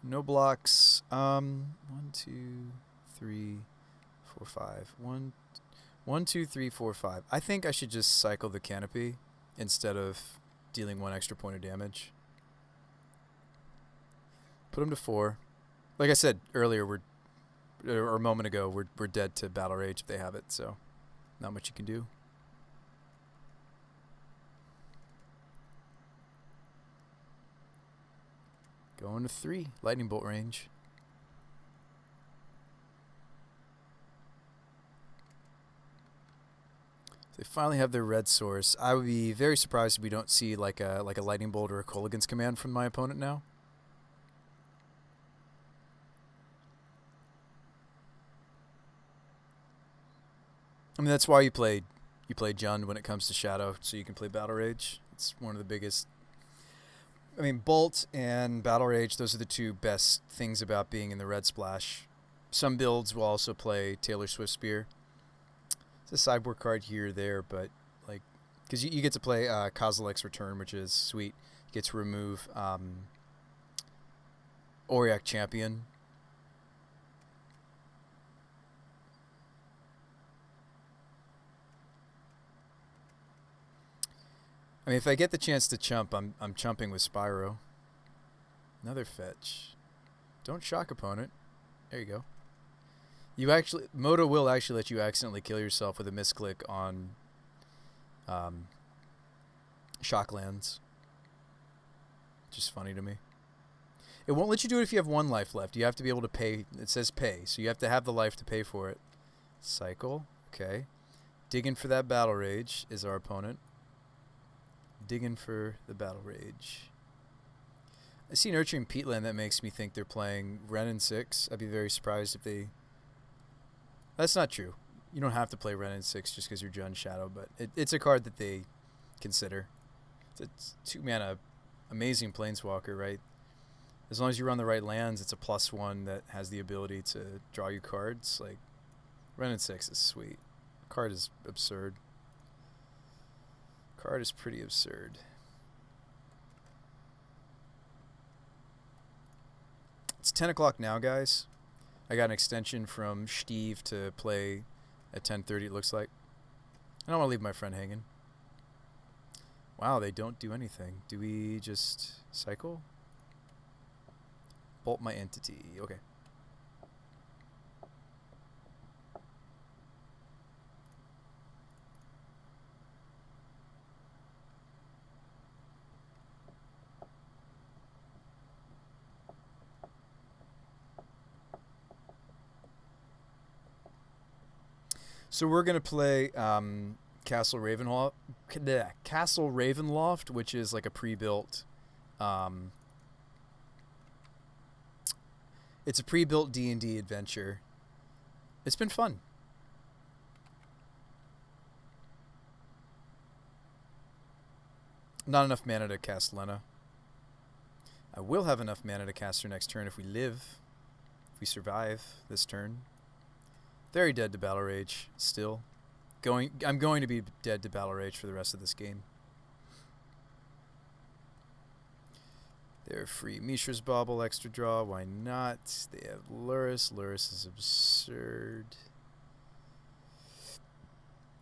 Speaker 1: No blocks. 1, 2, 3, 4, 5. 1, 2, 3, 4, 5. I think I should just cycle the Canopy instead of dealing 1 extra point of damage. Put him to 4. Like I said earlier, or a moment ago, we're dead to Battle Rage if they have it, so not much you can do. Going to 3. Lightning Bolt range. They finally have their red source. I would be very surprised if we don't see like a Lightning Bolt or a Kolaghan's Command from my opponent now. I mean, that's why you play Jund when it comes to Shadow, so you can play Battle Rage. It's one of the biggest. I mean, Bolt and Battle Rage, those are the 2 best things about being in the red splash. Some builds will also play Taylor Swift Spear. It's a sideboard card here or there, but like, because you get to play Kozilek's Return, which is sweet. You get to remove Auriok Champion. I mean, if I get the chance to chump, I'm chumping with Spyro. Another fetch. Don't shock opponent. There you go. Moto will actually let you accidentally kill yourself with a misclick on Shocklands. Just funny to me. It won't let you do it if you have 1 life left. You have to be able to pay. It says pay, so you have to have the life to pay for it. Cycle. Okay. Digging for that Battle Rage is our opponent. Digging for the Battle Rage. I see Nurturing Peatland. That makes me think they're playing Wrenn and 6. I'd be very surprised if they... That's not true. You don't have to play Wrenn and 6 just because you're Jund Shadow, but it's a card that they consider. It's 2-mana amazing Planeswalker, right? As long as you run the right lands, it's a +1 that has the ability to draw you cards. Like, Wrenn and 6 is sweet. The card is absurd. Card is pretty absurd. It's 10 o'clock now, guys. I got an extension from Steve to play at 10:30, it looks like. I don't want to leave my friend hanging. Wow, they don't do anything. Do we just cycle? Bolt my Entity. Okay. So we're gonna play Castle Ravenloft, Castle Ravenloft, which is like a pre-built. It's a pre-built D&D adventure. It's been fun. Not enough mana to cast Lena. I will have enough mana to cast her next turn if we live. If we survive this turn. Very dead to Battle Rage still. I'm going to be dead to Battle Rage for the rest of this game. They're free. Mishra's Bauble, extra draw. Why not? They have Lurrus. Lurrus is absurd.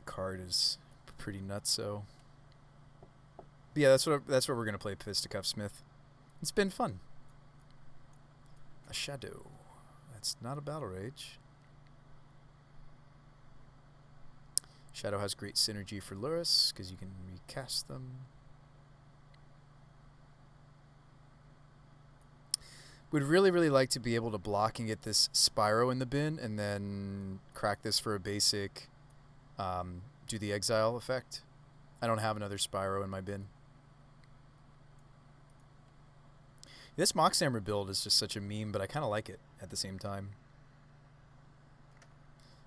Speaker 1: Card is pretty nutso. But yeah, that's what we're gonna play. Fisticuff Smith. It's been fun. A shadow. That's not a Battle Rage. Shadow has great synergy for Lurrus because you can recast them. Would really, really like to be able to block and get this Spyro in the bin and then crack this for a basic do the exile effect. I don't have another Spyro in my bin. This Moxhammer build is just such a meme, but I kind of like it at the same time.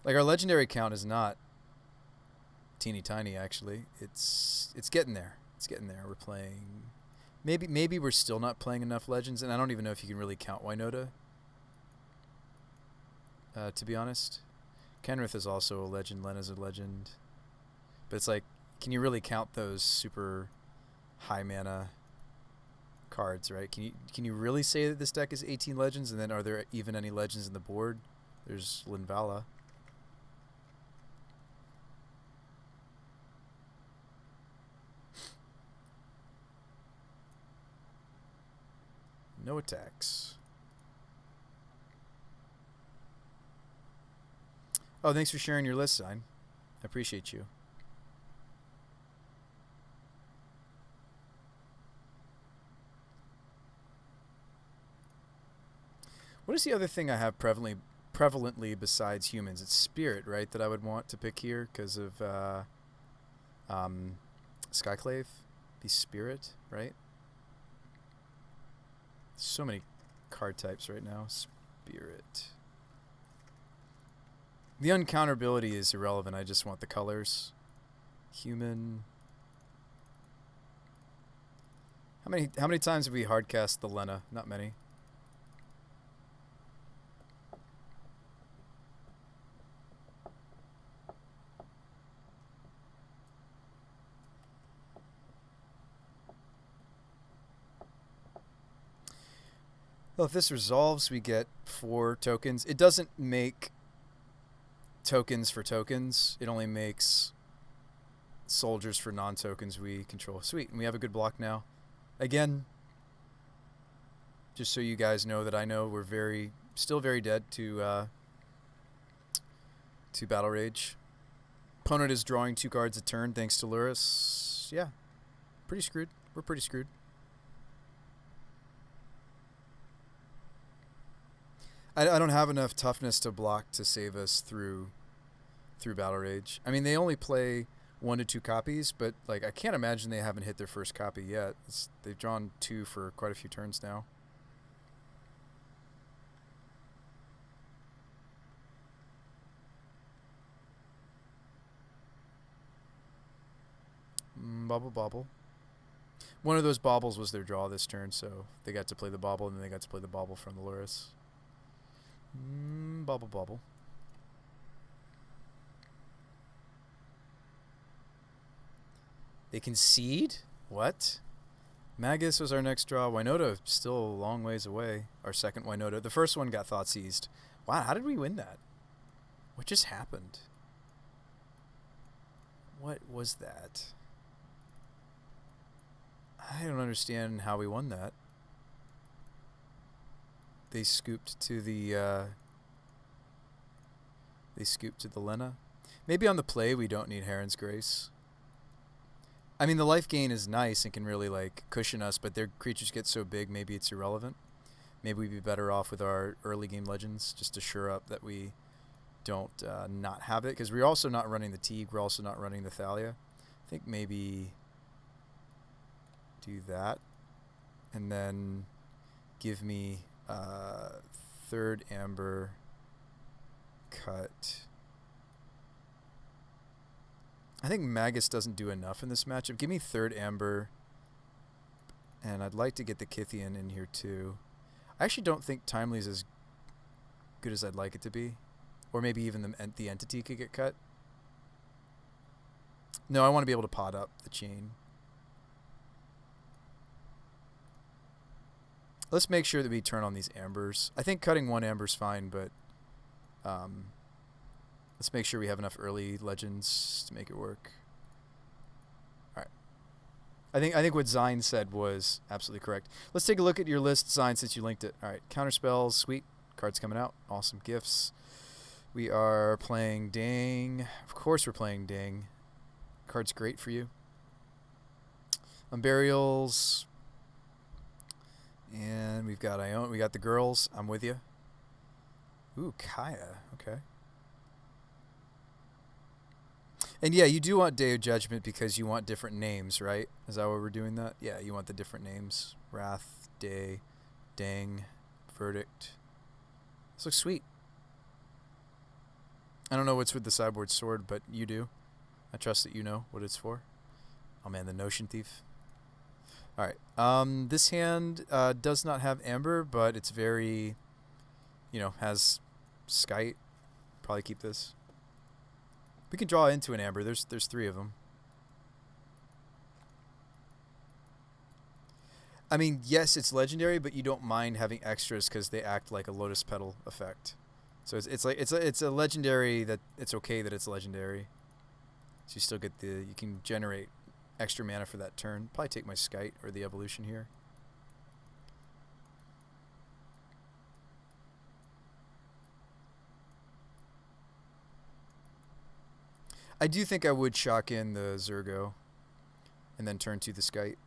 Speaker 1: Like, our legendary count is not teeny tiny, actually. It's getting there. It's getting there. We're playing... Maybe we're still not playing enough legends, and I don't even know if you can really count WINota, to be honest. Kenrith is also a legend. Lena's a legend. But it's like, can you really count those super high mana cards, right? Can you really say that this deck is 18 legends, and then are there even any legends in the board? There's Linvala. No attacks. Oh, thanks for sharing your list, Sign. I appreciate you. What is the other thing I have prevalently besides humans? It's spirit, right, that I would want to pick here because of Skyclave. Be spirit, right? So many card types right now. Spirit. The uncounterability is irrelevant. I just want the colors. Human. How many times have we hardcast the Lena? Not many. Well, if this resolves, we get 4 tokens. It doesn't make tokens for tokens. It only makes soldiers for non-tokens we control. Sweet, and we have a good block now. Again, just so you guys know that I know we're still very dead to Battle Rage. Opponent is drawing 2 cards a turn thanks to Lurrus. Yeah, pretty screwed. We're pretty screwed. I don't have enough toughness to block to save us through Battle Rage. I mean, they only play 1 to 2 copies, but like I can't imagine they haven't hit their first copy yet. They've drawn 2 for quite a few turns now. Bobble bobble. One of those baubles was their draw this turn, so they got to play the bauble, and then they got to play the bauble from the Lurrus. Bobble bobble. They concede? What? Magus was our next draw. WINota still a long ways away. Our second WINota. The first one got thought seized. Wow, how did we win that? What just happened? What was that? I don't understand how we won that. They scooped to the Lena. Maybe on the play we don't need Heron's Grace. I mean, the life gain is nice and can really like cushion us, but their creatures get so big, maybe it's irrelevant. Maybe we'd be better off with our early game legends just to shore up that we don't not have it, because we're also not running the Teague. We're also not running the Thalia. I think maybe do that, and then give me third Amber cut. I think Magus doesn't do enough in this matchup. Give me third Amber, and I'd like to get the Kythian in here too. I actually don't think Timely is as good as I'd like it to be. Or maybe even the entity could get cut. No, I want to be able to pot up the chain. Let's make sure that we turn on these ambers. I think cutting one amber's fine, but let's make sure we have enough early legends to make it work. All right. I think what Zine said was absolutely correct. Let's take a look at your list, Zine, since you linked it. All right, counter spells, sweet. Cards coming out. Awesome gifts. We are playing Dang. Of course we're playing Dang. Card's great for you. Unburials. And we've got Ione. We got the girls. I'm with you. Ooh, Kaya. Okay. And yeah, you do want Day of Judgment because you want different names, right? Is that why we're doing that? Yeah, you want the different names. Wrath, Day, Dang, Verdict. This looks sweet. I don't know what's with the sideboard sword, but you do. I trust that you know what it's for. Oh man, the Notion Thief. Alright, this hand does not have Amber, but it's very, has Skite. Probably keep this. We can draw into an Amber. There's 3 of them. I mean, yes, it's legendary, but you don't mind having extras because they act like a Lotus Petal effect. So it's a legendary that it's okay that it's legendary. So you still get you can generate extra mana for that turn. Probably take my Skite or the evolution here. I do think I would shock in the Zergo and then turn to the Skite.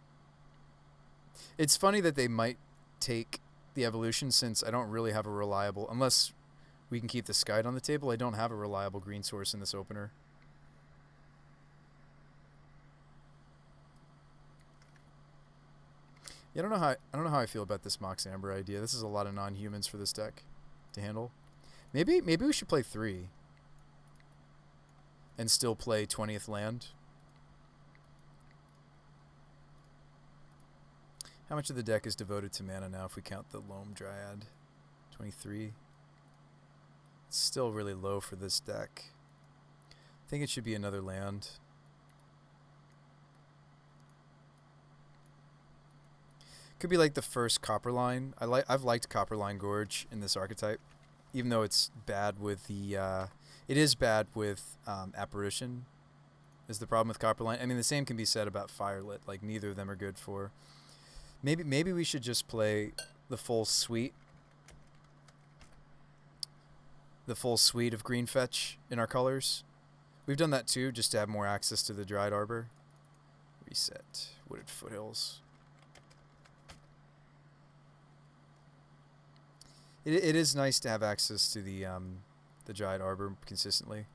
Speaker 1: It's funny that they might take the evolution since I don't really have a reliable, unless we can keep the Skite on the table, I don't have a reliable green source in this opener. Yeah, I don't know how I feel about this Mox Amber idea. This is a lot of non-humans for this deck to handle. Maybe we should play 3 and still play 20th land. How much of the deck is devoted to mana now if we count the Loam Dryad? 23. It's still really low for this deck. I think it should be another land. Could be like the first Copperline. I've liked Copperline Gorge in this archetype, even though it's bad with the. It is bad with Apparition. Is the problem with Copperline? I mean, the same can be said about Firelit. Like neither of them are good for. Maybe we should just play the full suite. The full suite of green fetch in our colors. We've done that too, just to have more access to the Dried Arbor. Reset. Wooded Foothills. It is nice to have access to the Dried Arbor consistently.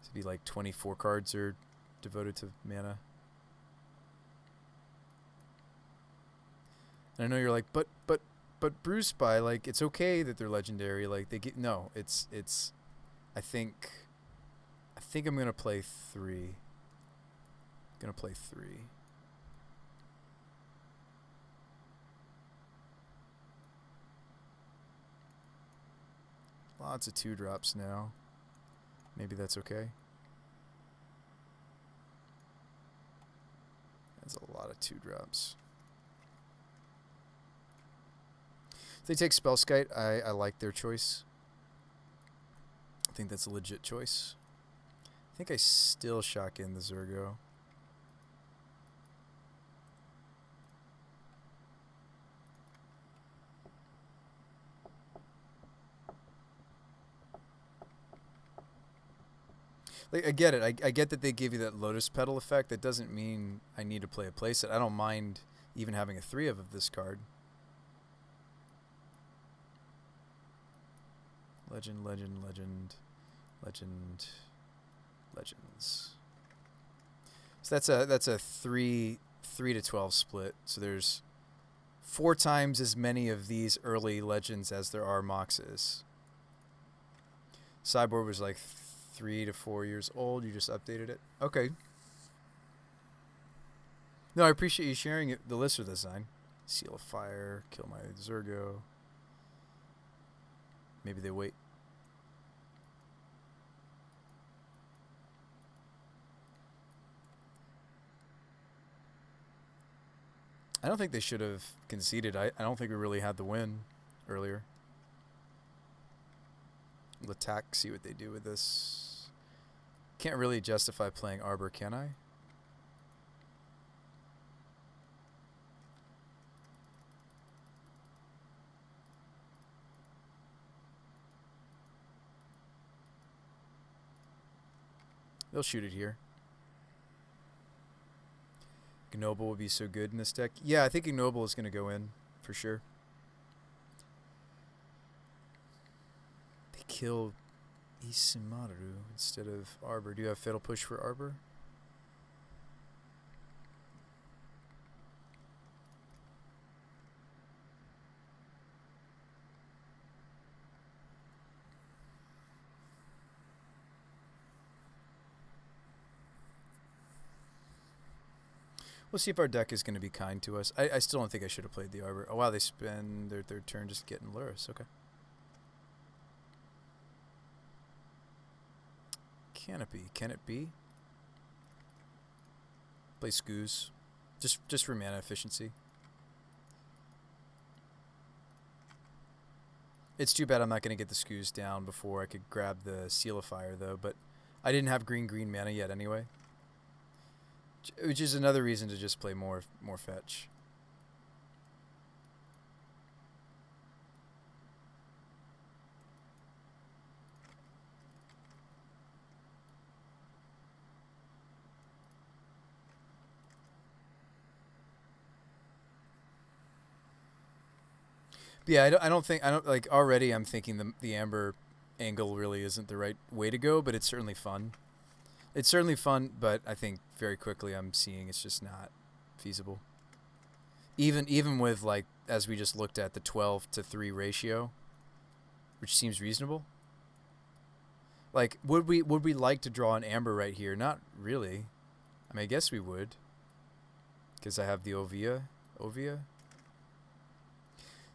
Speaker 1: To be like 24 cards are devoted to mana. And I know you're like, but Bruce by like it's okay that they're legendary. Like they get no, it's. I think I'm gonna play 3. Gonna play 3. Lots of 2-drops now. Maybe that's okay. That's a lot of 2-drops. If they take Spellskite, I like their choice. I think that's a legit choice. I think I still shock in the Zergo. Like, I get it. I get that they give you that Lotus Petal effect. That doesn't mean I need to play a playset. I don't mind even having a 3 of this card. Legend, legend, legend, legend, legends. So that's a 3 to 12 split. So there's 4 times as many of these early legends as there are Moxes. Sideboard was like 3 to 4 years old. You just updated it. Okay. No, I appreciate you sharing it, the Lister design. Seal of Fire, kill my Zergo. Maybe they wait. I don't think they should have conceded. I don't think we really had the win earlier. We'll attack, see what they do with this. Can't really justify playing Arbor, can I? They'll shoot it here. Ignoble would be so good in this deck. Yeah, I think Ignoble is going to go in for sure. They kill Isamaru instead of Arbor. Do you have Fatal Push for Arbor? We'll see if our deck is going to be kind to us. I still don't think I should have played the Arbor. Oh, wow, they spend their third turn just getting Luris. Okay. Canopy. Can it be? Play Skoos. Just for mana efficiency. It's too bad I'm not going to get the Skoos down before I could grab the Seal of Fire, though. But I didn't have green mana yet anyway. Which is another reason to just play more fetch. But yeah, I don't like already. I'm thinking the Amber angle really isn't the right way to go, but it's certainly fun. It's certainly fun, but I think very quickly I'm seeing it's just not feasible. Even with, like, as we just looked at, the 12-3 ratio, which seems reasonable. Like, would we like to draw an Amber right here? Not really. I mean, I guess we would, because I have the Ovia. Like,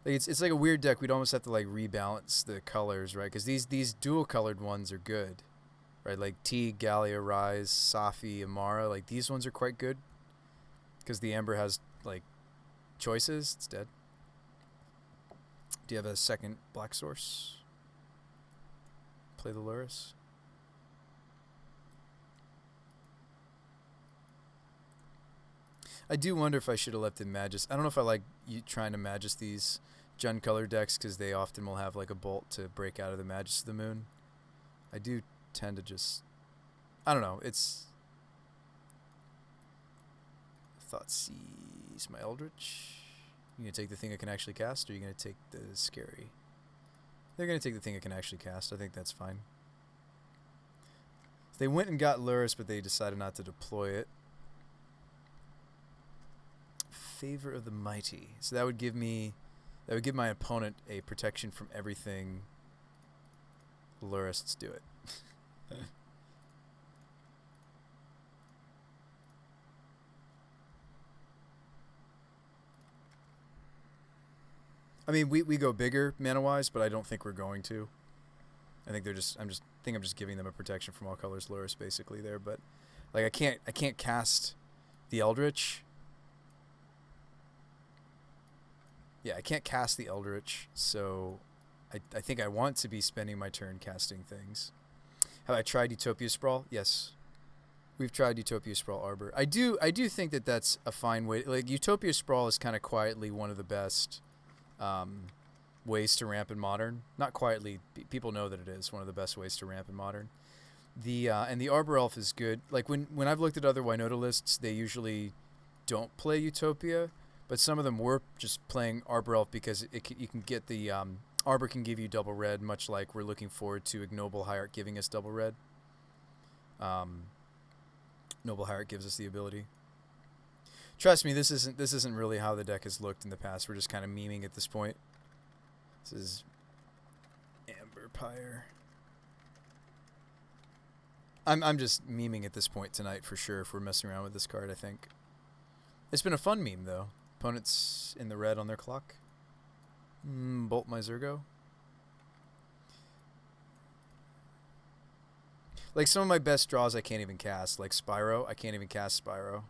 Speaker 1: it's like a weird deck. We'd almost have to, like, rebalance the colors, right? Because these dual colored ones are good. Right, like T, Gallia, Rise, Safi, Amara, like these ones are quite good. Because the Amber has, like, choices. It's dead. Do you have a second black source? Play the Luris. I do wonder if I should have left in Magus. I don't know if I like you trying to Magus these Jund color decks, because they often will have, like, a bolt to break out of the Magus of the Moon. I do tend to just, I don't know, it's thought sees my Eldritch. You gonna take the thing I can actually cast, or are you gonna take the scary? They're gonna take the thing I can actually cast. I think that's fine. They went and got Luris, but they decided not to deploy it. Favor of the Mighty. So that would give my opponent a protection from everything Luris. Let's do it. I mean, we go bigger mana-wise, but I don't think we're going to. I think I'm just giving them a protection from all colors Luris basically there, but like I can't cast the Eldritch. Yeah, I can't cast the Eldritch, so I think I want to be spending my turn casting things. Have I tried Utopia Sprawl? Yes. We've tried Utopia Sprawl Arbor. I do think that that's a fine way. Like, Utopia Sprawl is kind of quietly one of the best ways to ramp in Modern. Not quietly. People know that it is one of the best ways to ramp in Modern. And the Arbor Elf is good. Like, when I've looked at other WINota lists, they usually don't play Utopia, but some of them were just playing Arbor Elf because you can get the Arbor can give you double red, much like we're looking forward to Ignoble Hierarch giving us double red. Noble Hierarch gives us the ability. Trust me, this isn't really how the deck has looked in the past. We're just kind of memeing at this point. This is Amber Pyre. I'm just memeing at this point tonight for sure if we're messing around with this card, I think. It's been a fun meme though. Opponents in the red on their clock. Bolt my Zergo. Like some of my best draws I can't even cast. Like Spyro, I can't even cast Spyro.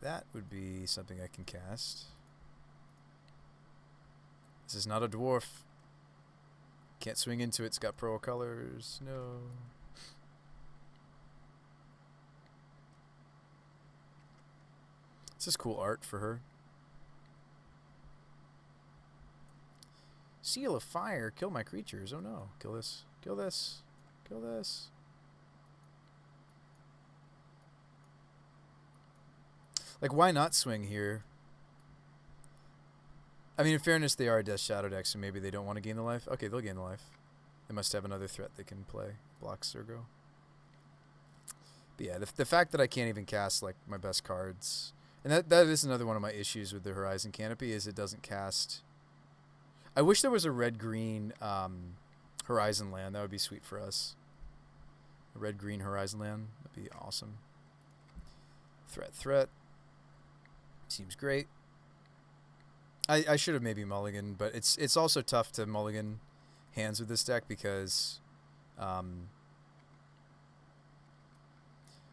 Speaker 1: That would be something I can cast. This is not a dwarf. Can't swing into it. It's got pearl colors. No. This is cool art for her. Seal of Fire. Kill my creatures. Oh no. Kill this. Kill this. Kill this. Like, why not swing here? I mean, in fairness, they are a Death Shadow deck, so maybe they don't want to gain the life. Okay, they'll gain the life. They must have another threat they can play. Block Zergo. But yeah, the fact that I can't even cast, like, my best cards. And that is another one of my issues with the Horizon Canopy, is it doesn't cast. I wish there was a red-green Horizon land. That would be sweet for us. A red-green Horizon land. That'd be awesome. Threat. Seems great. I should have maybe mulliganed, but it's also tough to mulligan hands with this deck because...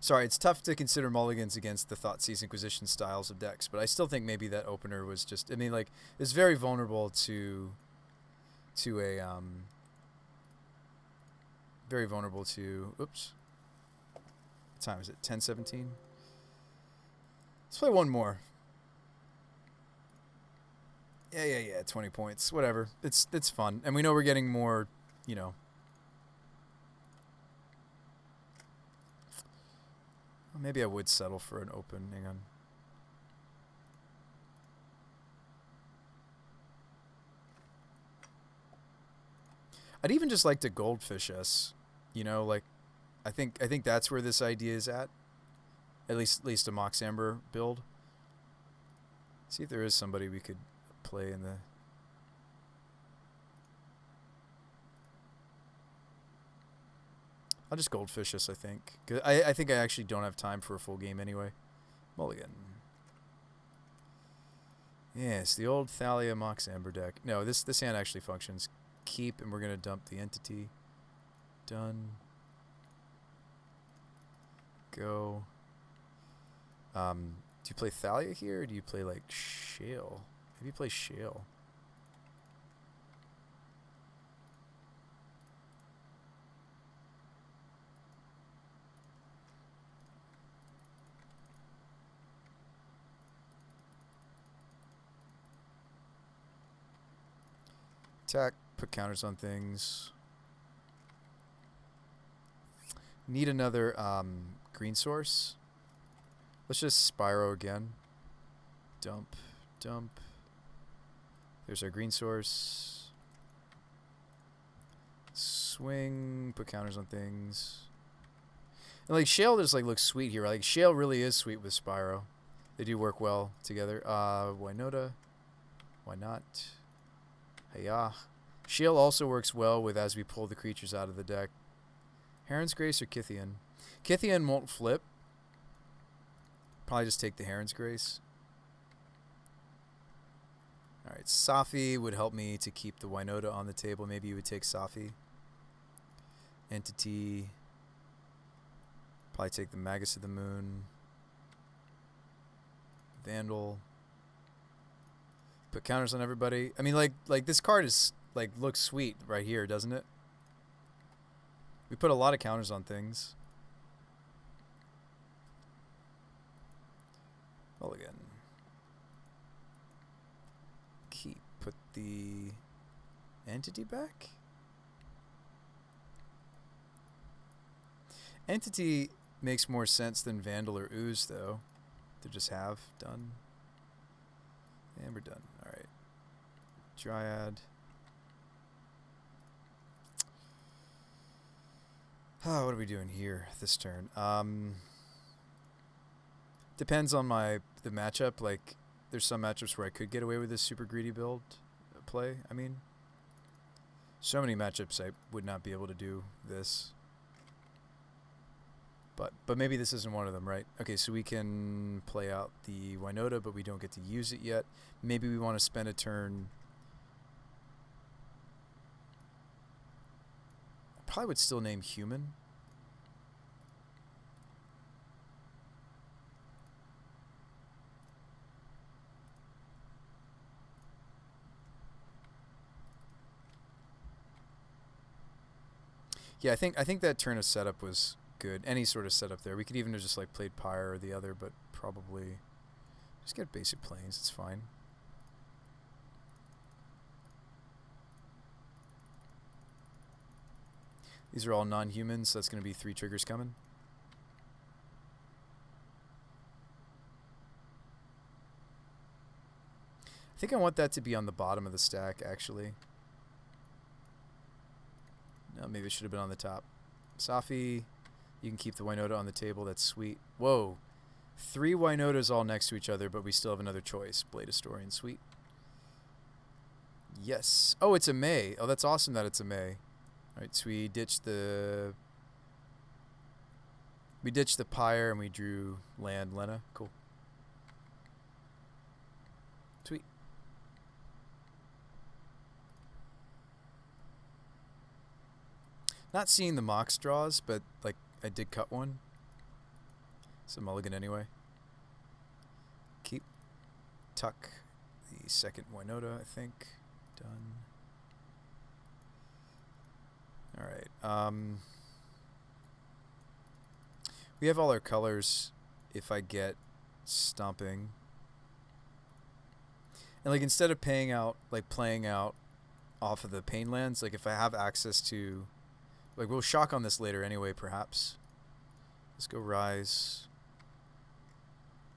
Speaker 1: sorry, it's tough to consider mulligans against the Thoughtseize Inquisition styles of decks, but I still think maybe that opener was just... I mean, like, it's very vulnerable to a... very vulnerable to... Oops. What time is it? 10:17? Let's play one more. Yeah. 20 points. Whatever. It's fun. And we know we're getting more, you know. Well, maybe I would settle for an open. Hang on. I'd even just like to goldfish us. You know, like I think that's where this idea is at. At least a Mox Amber build. See if there is somebody we could play in the... I'll just goldfish us, I think. 'Cause I think I actually don't have time for a full game anyway. Mulligan. Yes, the old Thalia Mox Amber deck. No, this hand actually functions. Keep, and we're going to dump the entity. Done. Go. Do you play Thalia here, or do you play, like, Shale? Maybe you play Shale. Attack, put counters on things. Need another green source. Let's just Spyro again. Dump. There's our green source. Swing, put counters on things. And like Shale just like looks sweet here. Like Shale really is sweet with Spyro. They do work well together. WINota. Why not? Hey-ya. Shale also works well with as we pull the creatures out of the deck. Heron's Grace or Kythian? Kythian won't flip. Probably just take the Heron's Grace. Alright, Safi would help me to keep the WINota on the table. Maybe you would take Safi. Entity. Probably take the Magus of the Moon. Vandal. Put counters on everybody. I mean, like this card is like looks sweet right here, doesn't it? We put a lot of counters on things. Mulligan. Keep. Put the entity back. Entity Makes more sense than Vandal or Ooze, though, to just have done. And we're done. All right. Dryad. Oh, what are we doing here this turn? Depends on the matchup. Like, there's some matchups where I could get away with this super greedy build play. I mean, so many matchups I would not be able to do this. But maybe this isn't one of them, right? Okay, so we can play out the WINota, but we don't get to use it yet. Maybe we want to spend a turn. I probably would still name Human. Yeah, I think that turn of setup was good. Any sort of setup there. We could even have just like played Pyre or the other, but probably just get basic planes. It's fine. These are all non-humans, so that's going to be 3 triggers coming. I think I want that to be on the bottom of the stack, actually. No, maybe it should have been on the top. Safi, you can keep the WINota on the table. That's sweet. Whoa. 3 WINotas all next to each other, but we still have another choice. Blade Historian, sweet. Yes. Oh, it's a May. Oh, that's awesome that it's a May. All right, so we ditched the Pyre and we drew land Lena. Cool. Sweet. Not seeing the Mox draws, but like I did cut one. So mulligan anyway. Keep. Tuck the second WINota, I think. Done. Alright. We have all our colors if I get stomping. And like instead of playing out off of the pain lands, like if I have access to, like we'll shock on this later anyway, perhaps. Let's go Rise.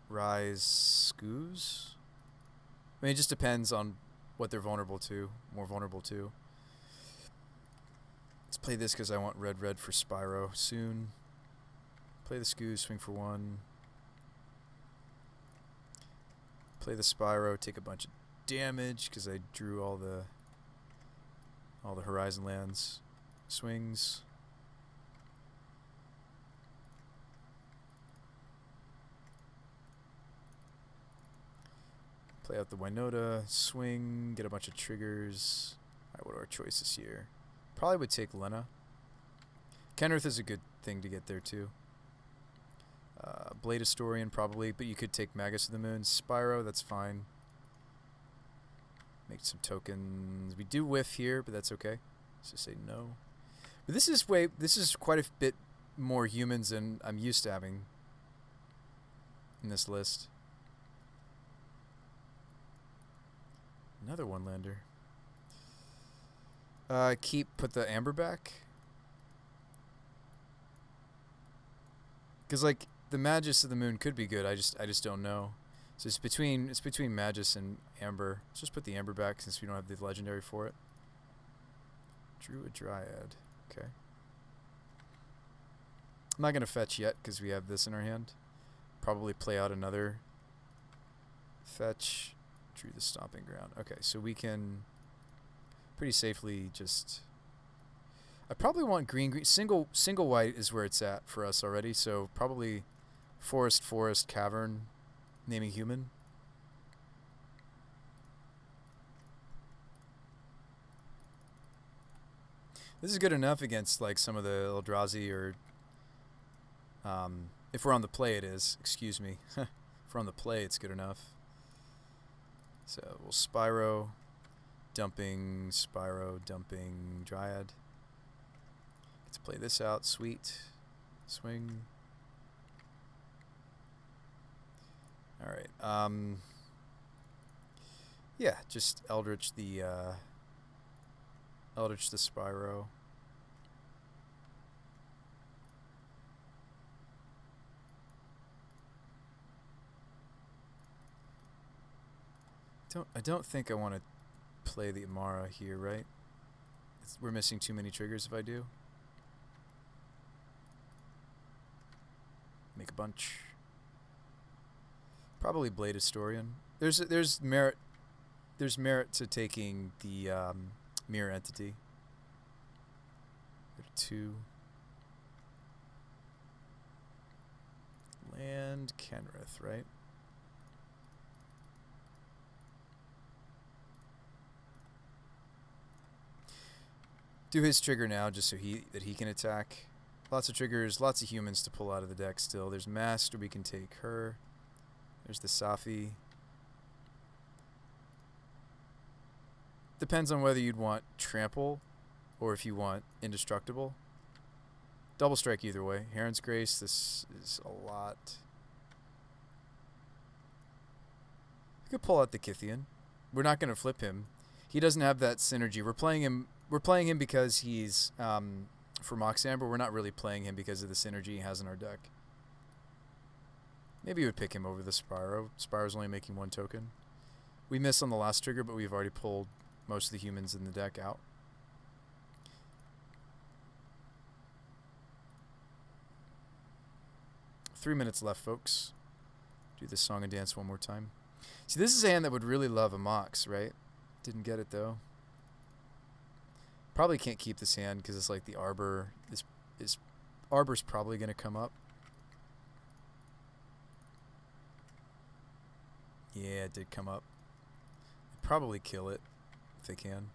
Speaker 1: Rise Scoos. I mean, it just depends on what they're vulnerable to, more vulnerable to. Let's play this because I want red for Spyro soon. Play the Scoos, swing for 1. Play the Spyro, take a bunch of damage because I drew all the Horizon lands. Swings. Play out the WINota, swing, get a bunch of triggers. Alright, what are our choices here? Probably would take Lena. Kenrith is a good thing to get there too. Blade Historian probably, but you could take Magus of the Moon. Spyro, that's fine. Make some tokens. We do whiff here, but that's okay. Let's just say no. But this is quite a bit more humans than I'm used to having in this list. Another one-lander. Put the Amber back. Because like the Magus of the Moon could be good. I just don't know. So it's between Magus and Amber. Let's just put the Amber back since we don't have the legendary for it. Drew a Dryad. Okay. I'm not gonna fetch yet because we have this in our hand. Probably play out another fetch. Drew the Stomping Ground. Okay, so we can pretty safely just. I probably want green. Single white is where it's at for us already. So probably forest, cavern, naming human. This is good enough against like some of the Eldrazi or if we're on the play it is. Excuse me. If we're on the play it's good enough. So we'll Spyro, dumping Dryad. Let's play this out. Sweet. Swing. Alright. Yeah, just Eldritch the Spyro. I don't think I want to play the Amara here, right? We're missing too many triggers if I do. Make a bunch. Probably Blade Historian. There's merit to taking the mirror entity. 2. Land Kenrith, right? Do his trigger now just so he can attack. Lots of triggers, lots of humans to pull out of the deck still. There's Master, we can take her. There's the Safi. Depends on whether you'd want Trample or if you want Indestructible. Double strike either way. Heron's Grace, this is a lot. We could pull out the Kythian. We're not going to flip him. He doesn't have that synergy. We're playing him because he's for Mox Amber. We're not really playing him because of the synergy he has in our deck. Maybe you would pick him over the Spyro. Spyro's only making 1 token. We missed on the last trigger, but we've already pulled most of the humans in the deck out. Three minutes left, folks. Do this song and dance one more time. See, this is a hand that would really love a Mox, right? Didn't get it, though. Probably can't keep this hand because it's like the Arbor. Arbor's probably going to come up. Yeah, it did come up. Probably kill it if they can.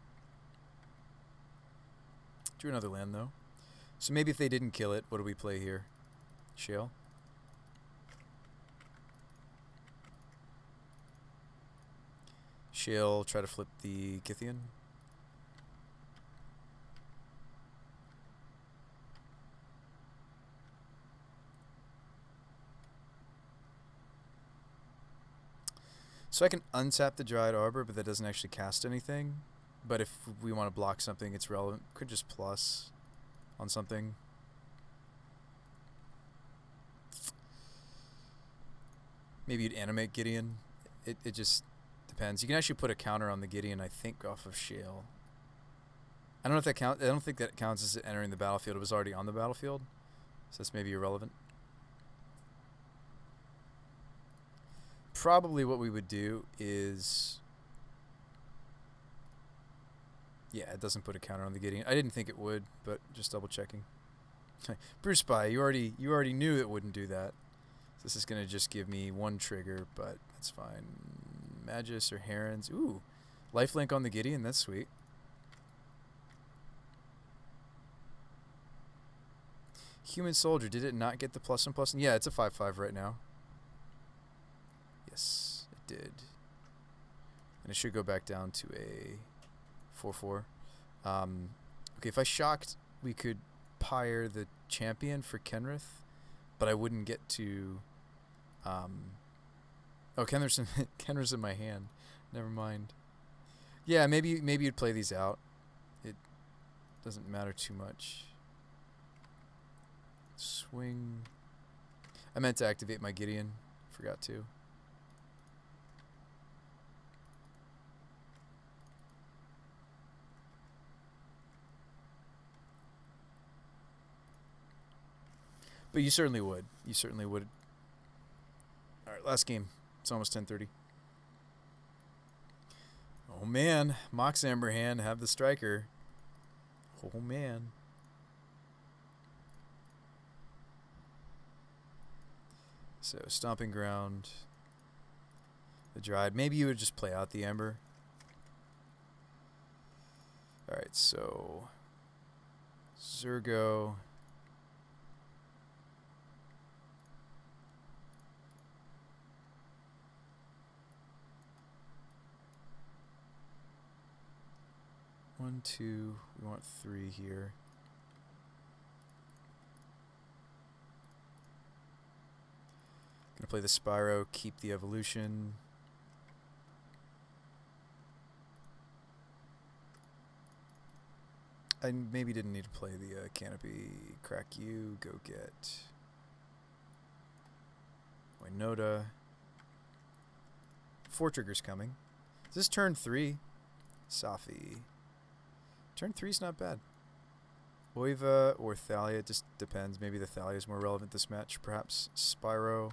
Speaker 1: Drew another land, though. So maybe if they didn't kill it, what do we play here? Shale? Shale, try to flip the Kythian. So I can untap the Dryad Arbor, but that doesn't actually cast anything. But if we want to block something, it's relevant. Could just plus on something. Maybe you'd animate Gideon. It just depends. You can actually put a counter on the Gideon, I think, off of Shale. I don't know if that counts. I don't think that counts as it entering the battlefield. It was already on the battlefield, so that's maybe irrelevant. Probably what we would do is, yeah, it doesn't put a counter on the Gideon. I didn't think it would, but just double checking. Bruce Spy, you already knew it wouldn't do that. So this is gonna just give me 1 trigger, but that's fine. Magus or Herons. Ooh, lifelink on the Gideon. That's sweet. Human Soldier. Did it not get the +1/+1? Yeah, it's a 5/5 right now. Yes, it did. And it should go back down to a 4/4. Okay, if I shocked, we could Pyre the champion for Kenrith, but I wouldn't get to... oh, Kenrith's in my hand. Never mind. Yeah, maybe you'd play these out. It doesn't matter too much. Swing. I meant to activate my Gideon. Forgot to. But you certainly would. You certainly would. All right, last game. It's almost 10:30. Oh, man. Mox Amber hand, have the striker. Oh, man. So, Stomping Ground. The Dryad. Maybe you would just play out the Ember. All right, so... Zergo... One, two, we want 3 here. Gonna play the Spyro, keep the evolution. I maybe didn't need to play the Canopy. Crack you, go get WINota. 4 triggers coming. Is this turn 3? Safi. Turn 3's not bad. Oiva or Thalia, it just depends. Maybe the Thalia is more relevant this match. Perhaps Spyro,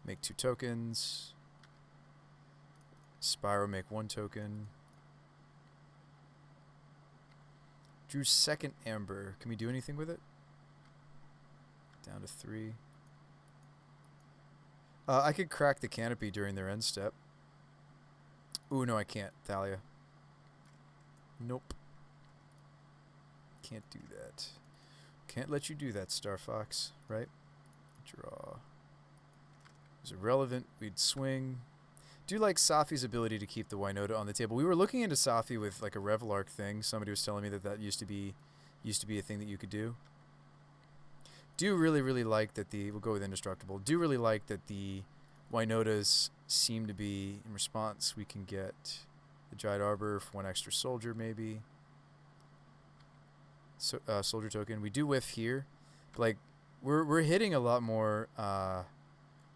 Speaker 1: make 2 tokens. Spyro, make 1 token. Drew second Amber. Can we do anything with it? Down to 3. I could crack the canopy during their end step. Ooh, no, I can't. Thalia. Nope. Can't do that. Can't let you do that, Star Fox, right? Draw. Is it relevant? We'd swing. Do like Safi's ability to keep the WINota on the table. We were looking into Safi with like a Revelark thing. Somebody was telling me that used to be a thing that you could do. Do really like that the, we'll go with Indestructible. Do really like that the WINotas seem to be, in response, we can get the Giant Arbor for 1 extra soldier maybe. So, soldier token. We do whiff here. But like, we're hitting a lot more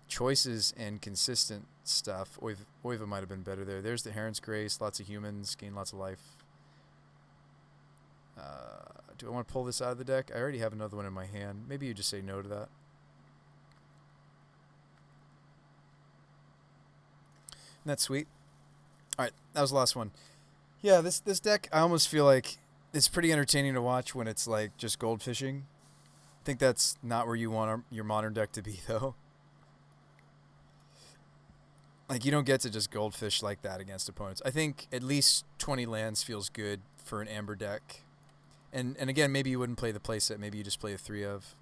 Speaker 1: choices and consistent stuff. Oiva might have been better there. There's the Heron's Grace. Lots of humans. Gain lots of life. Do I want to pull this out of the deck? I already have another one in my hand. Maybe you just say no to that. Isn't that sweet? All right, that was the last one. Yeah, this deck, I almost feel like it's pretty entertaining to watch when it's like just goldfishing. I think that's not where you want your modern deck to be, though. Like, you don't get to just goldfish like that against opponents. I think at least 20 lands feels good for an Amber deck. And again, maybe you wouldn't play the playset. Maybe you just play a 3 of.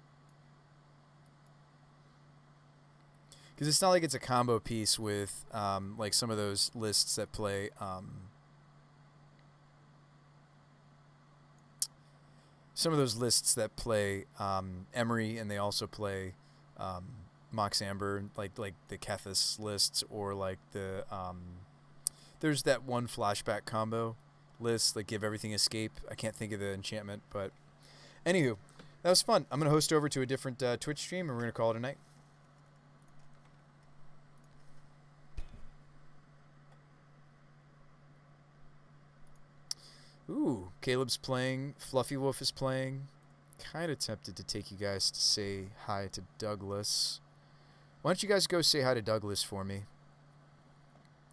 Speaker 1: Because it's not like it's a combo piece with like some of those lists that play Emery, and they also play Mox Amber, like the Kethis lists, or like the there's that one flashback combo list, like Give Everything Escape. I can't think of the enchantment, but anywho, that was fun. I'm gonna host over to a different Twitch stream, and we're gonna call it a night. Ooh, Caleb's playing. Fluffy Wolf is playing. Kind of tempted to take you guys to say hi to Douglas. Why don't you guys go say hi to Douglas for me?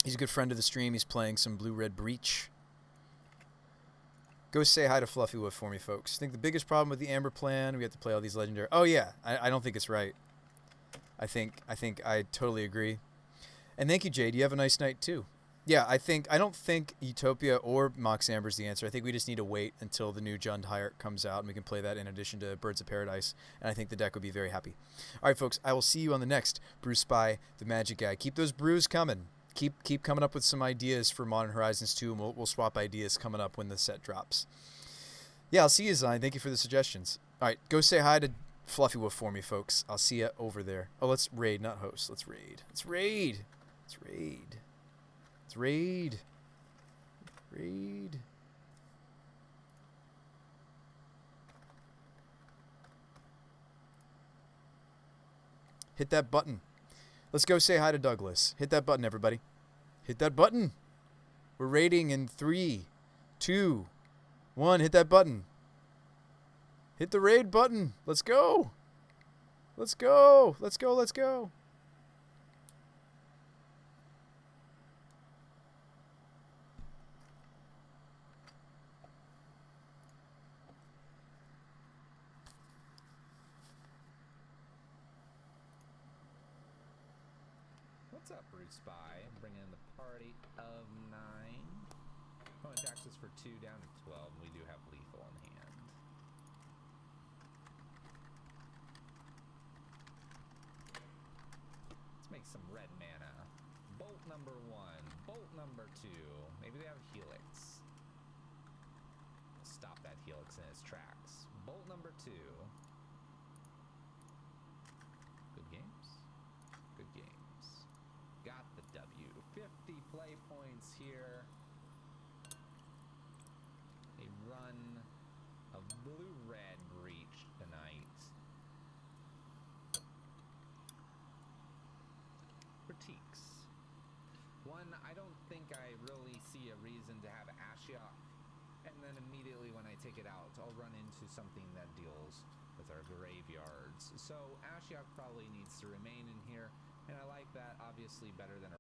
Speaker 1: He's a good friend of the stream. He's playing some Blue-Red Breach. Go say hi to Fluffy Wolf for me, folks. I think the biggest problem with the Amber plan, we have to play all these legendary... Oh, yeah. I don't think it's right. I think I totally agree. And thank you, Jade. You have a nice night, too. Yeah, I don't think Utopia or Mox Amber is the answer. I think we just need to wait until the new Jund Hierarch comes out, and we can play that in addition to Birds of Paradise, and I think the deck would be very happy. All right, folks, I will see you on the next Brew Spy, the Magic Guy. Keep those brews coming. Keep coming up with some ideas for Modern Horizons 2, and we'll swap ideas coming up when the set drops. Yeah, I'll see you, Zion. Thank you for the suggestions. All right, go say hi to Fluffy Wolf for me, folks. I'll see you over there. Oh, let's raid, not host. Let's raid. Let's raid. Let's raid. Let's raid. Raid. Hit that button. Let's go say hi to Douglas. Hit that button, everybody. Hit that button. We're raiding in 3, 2, 1. Hit that button. Hit the raid button. Let's go. Let's go. Let's go. Let's go.
Speaker 2: What's up, Brute Spy? I'm bringing in the party of 9. Opponent attacks us for 2 down to 12. We do have lethal in hand. Let's make some red mana. Bolt number 1. Bolt number 2. Maybe they have Helix. Stop that Helix in its tracks. Bolt number 2. Good games. Good games. Got the W. 50 play points here. A run of Blue-Red Breach tonight. Critiques. One, I don't think I really Ashiok. And then immediately when I take it out, I'll run into something that deals with our graveyards. So Ashiok probably needs to remain in here, and I like that obviously better than